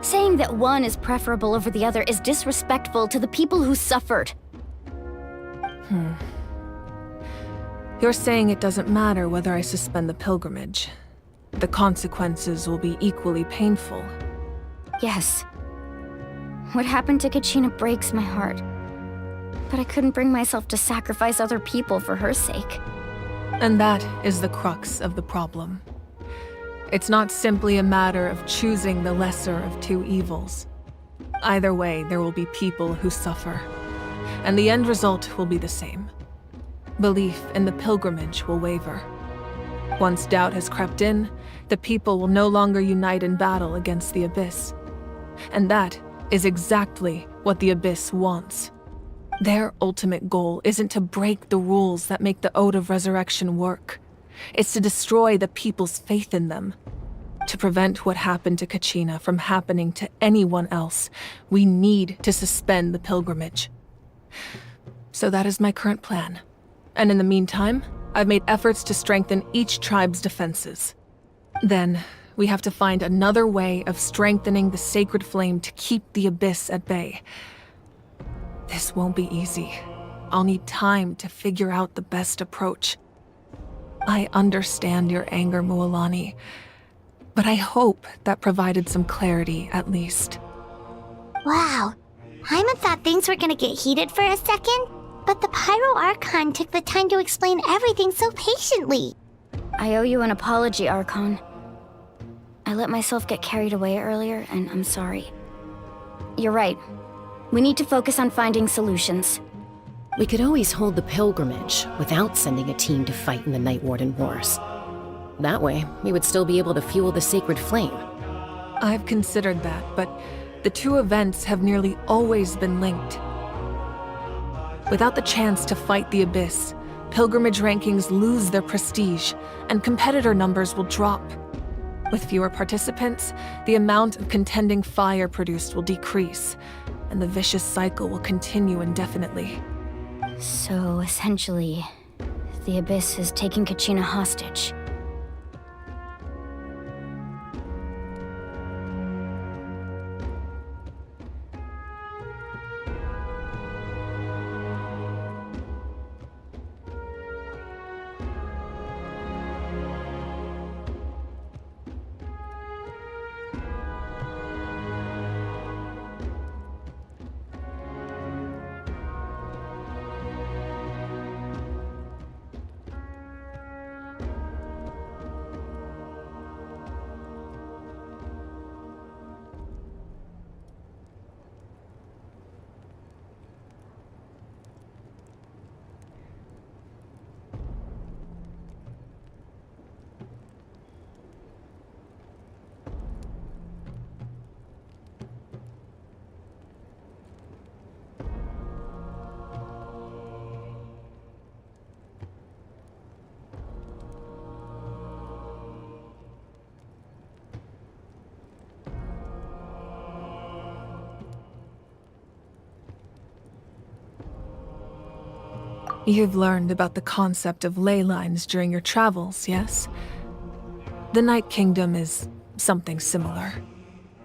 Saying that one is preferable over the other is disrespectful to the people who suffered. You're saying it doesn't matter whether I suspend the pilgrimage. The consequences will be equally painful. Yes. What happened to Kachina breaks my heart. But I couldn't bring myself to sacrifice other people for her sake. And that is the crux of the problem. It's not simply a matter of choosing the lesser of two evils. Either way, there will be people who suffer. And the end result will be the same. Belief in the pilgrimage will waver. Once doubt has crept in, the people will no longer unite in battle against the Abyss. And that is exactly what the Abyss wants. Their ultimate goal isn't to break the rules that make the Ode of Resurrection work. It's to destroy the people's faith in them. To prevent what happened to Kachina from happening to anyone else, we need to suspend the pilgrimage. So that is my current plan. And in the meantime, I've made efforts to strengthen each tribe's defenses. Then, we have to find another way of strengthening the Sacred Flame to keep the Abyss at bay. This won't be easy. I'll need time to figure out the best approach. I understand your anger, Mualani, but I hope that provided some clarity at least. Wow. Hyman thought things were gonna get heated for a second, but the Pyro Archon took the time to explain everything so patiently. I owe you an apology, Archon. I let myself get carried away earlier, and I'm sorry. You're right. We need to focus on finding solutions. We could always hold the pilgrimage without sending a team to fight in the Night Warden Wars. That way, we would still be able to fuel the Sacred Flame. I've considered that, but the two events have nearly always been linked. Without the chance to fight the Abyss, pilgrimage rankings lose their prestige, and competitor numbers will drop. With fewer participants, the amount of contending fire produced will decrease, and the vicious cycle will continue indefinitely. So, essentially, the Abyss is taking Kachina hostage. You've learned about the concept of ley lines during your travels, yes? The Night Kingdom is something similar.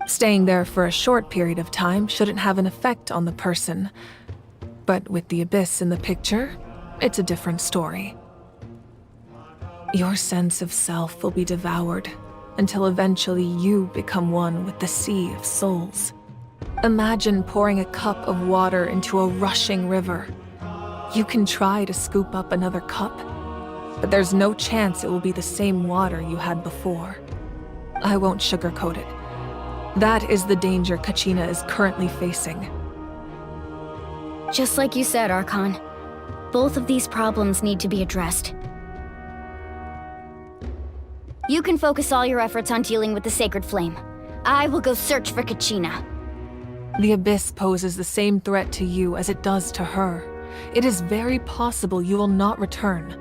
Staying there for a short period of time shouldn't have an effect on the person. But with the Abyss in the picture, it's a different story. Your sense of self will be devoured until eventually you become one with the Sea of Souls. Imagine pouring a cup of water into a rushing river. You can try to scoop up another cup, but there's no chance it will be the same water you had before. I won't sugarcoat it. That is the danger Kachina is currently facing. Just like you said, Archon. Both of these problems need to be addressed. You can focus all your efforts on dealing with the Sacred Flame. I will go search for Kachina. The Abyss poses the same threat to you as it does to her. It is very possible you will not return.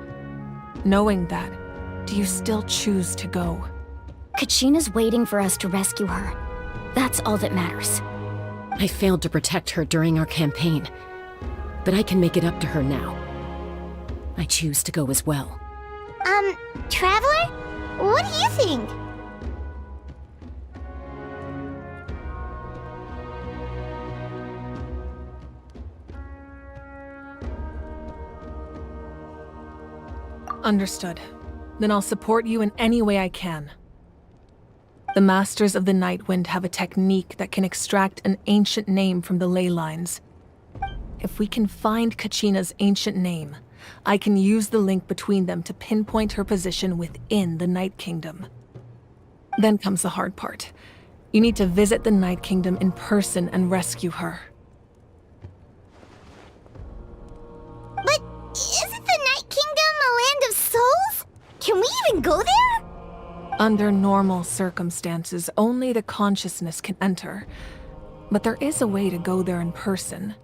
Knowing that, do you still choose to go? Kachina's waiting for us to rescue her. That's all that matters. I failed to protect her during our campaign, but I can make it up to her now. I choose to go as well. Traveler? What do you think? Understood. Then I'll support you in any way I can. The Masters of the Nightwind have a technique that can extract an ancient name from the ley lines. If we can find Kachina's ancient name, I can use the link between them to pinpoint her position within the Night Kingdom. Then comes the hard part. You need to visit the Night Kingdom in person and rescue her. But isn't the Night Kingdom a land of souls? Can we even go there? Under normal circumstances, only the consciousness can enter. But there is a way to go there in person.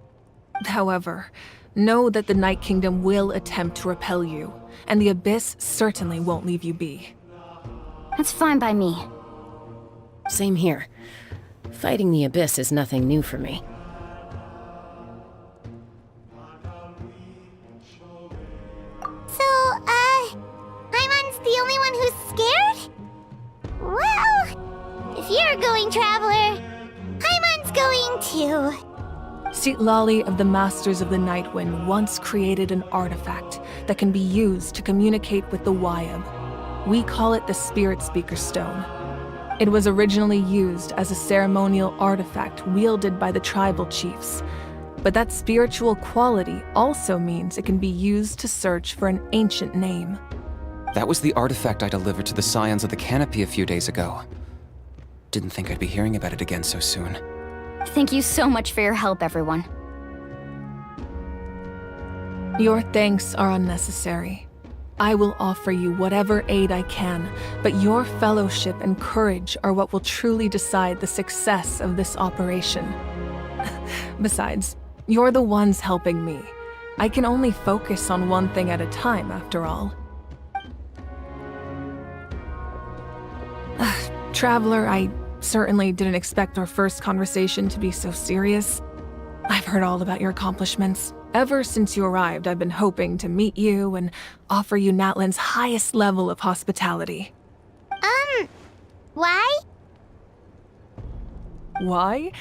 However, know that the Night Kingdom will attempt to repel you, and the Abyss certainly won't leave you be. That's fine by me. Same here. Fighting the Abyss is nothing new for me. So, Paimon's the only one who's scared? Well, if you're going, Traveler, Paimon's going too. Citlali of the Masters of the Nightwind once created an artifact that can be used to communicate with the Wyab. We call it the Spirit Speaker Stone. It was originally used as a ceremonial artifact wielded by the tribal chiefs, but that spiritual quality also means it can be used to search for an ancient name. That was the artifact I delivered to the Scions of the Canopy a few days ago. Didn't think I'd be hearing about it again so soon. Thank you so much for your help, everyone. Your thanks are unnecessary. I will offer you whatever aid I can, but your fellowship and courage are what will truly decide the success of this operation. Besides, you're the ones helping me. I can only focus on one thing at a time, after all. Traveler, I certainly didn't expect our first conversation to be so serious. I've heard all about your accomplishments. Ever since you arrived, I've been hoping to meet you and offer you Natlan's highest level of hospitality. Why? Why?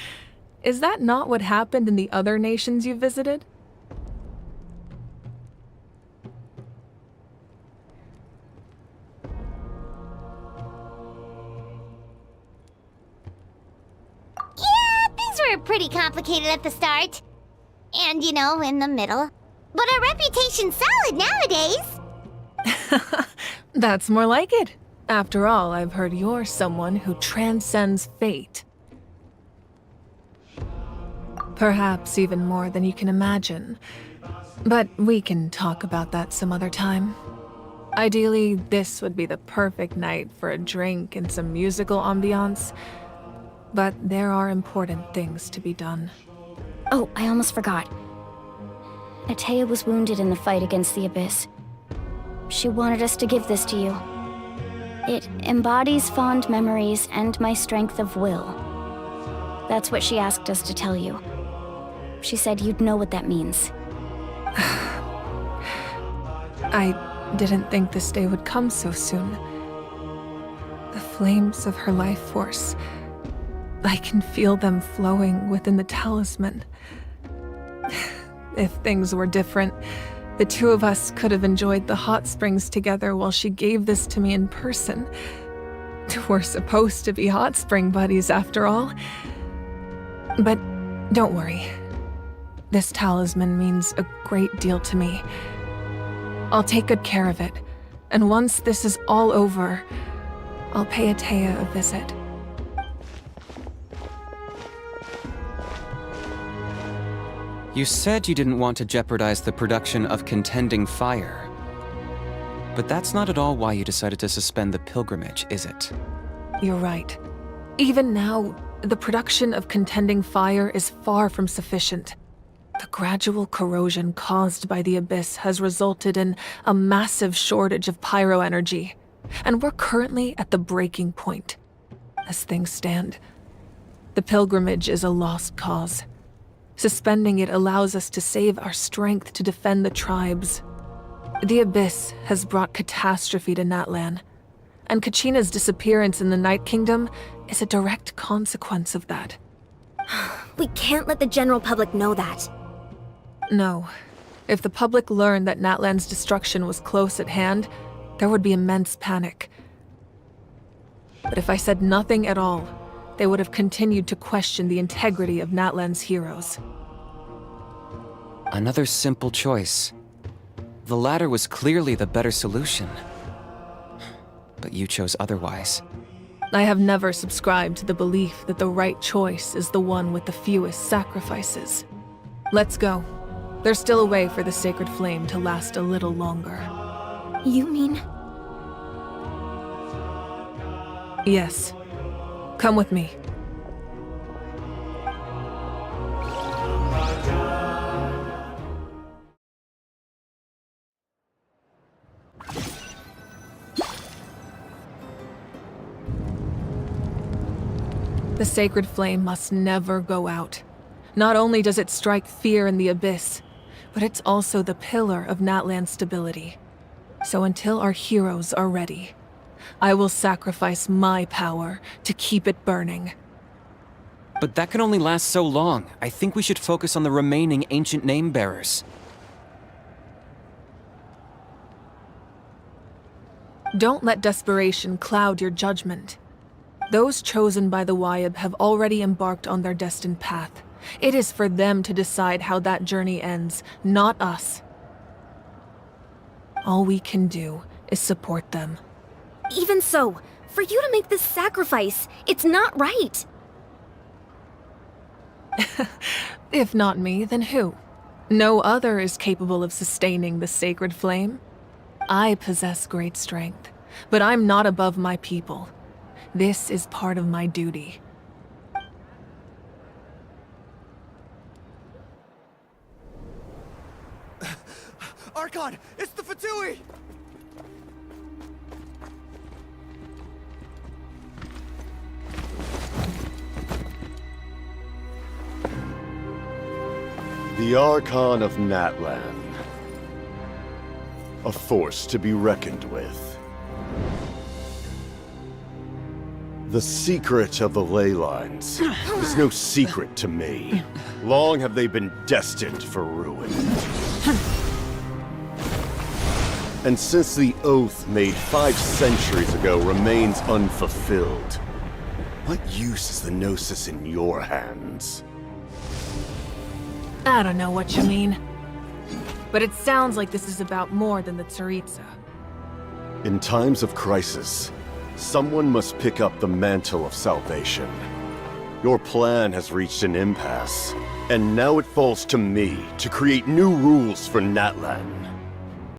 Is that not what happened in the other nations you visited? Yeah, things were pretty complicated at the start. And, in the middle. But our reputation's solid nowadays. That's more like it. After all, I've heard you're someone who transcends fate. Perhaps even more than you can imagine. But we can talk about that some other time. Ideally, this would be the perfect night for a drink and some musical ambiance. But there are important things to be done. Oh, I almost forgot. Atea was wounded in the fight against the Abyss. She wanted us to give this to you. It embodies fond memories and my strength of will. That's what she asked us to tell you. She said you'd know what that means. I didn't think this day would come so soon. The flames of her life force. I can feel them flowing within the talisman. If things were different, the two of us could have enjoyed the hot springs together while she gave this to me in person. We're supposed to be hot spring buddies after all. But don't worry. This talisman means a great deal to me. I'll take good care of it, and once this is all over, I'll pay Atea a visit. You said you didn't want to jeopardize the production of contending fire. But that's not at all why you decided to suspend the pilgrimage, is it? You're right. Even now, the production of contending fire is far from sufficient. The gradual corrosion caused by the Abyss has resulted in a massive shortage of pyro energy, and we're currently at the breaking point. As things stand, the pilgrimage is a lost cause. Suspending it allows us to save our strength to defend the tribes. The Abyss has brought catastrophe to Natlan, and Kachina's disappearance in the Night Kingdom is a direct consequence of that. We can't let the general public know that. No. If the public learned that Natlan's destruction was close at hand, there would be immense panic. But if I said nothing at all, they would have continued to question the integrity of Natlan's heroes. Another simple choice. The latter was clearly the better solution. But you chose otherwise. I have never subscribed to the belief that the right choice is the one with the fewest sacrifices. Let's go. There's still a way for the sacred flame to last a little longer. You mean? Yes. Come with me. The sacred flame must never go out. Not only does it strike fear in the Abyss, but it's also the pillar of Natlan's stability. So until our heroes are ready, I will sacrifice my power to keep it burning. But that can only last so long. I think we should focus on the remaining ancient name bearers. Don't let desperation cloud your judgment. Those chosen by the Wyab have already embarked on their destined path. It is for them to decide how that journey ends, not us. All we can do is support them. Even so, for you to make this sacrifice, it's not right. If not me, then who? No other is capable of sustaining the sacred flame. I possess great strength, but I'm not above my people. This is part of my duty. Archon! It's the Fatui! The Archon of Natlan. A force to be reckoned with. The secret of the ley lines is no secret to me. Long have they been destined for ruin. And since the oath made 5 centuries ago remains unfulfilled, what use is the Gnosis in your hands? I don't know what you mean. But it sounds like this is about more than the Tsaritsa. In times of crisis, someone must pick up the mantle of salvation. Your plan has reached an impasse, and now it falls to me to create new rules for Natlan.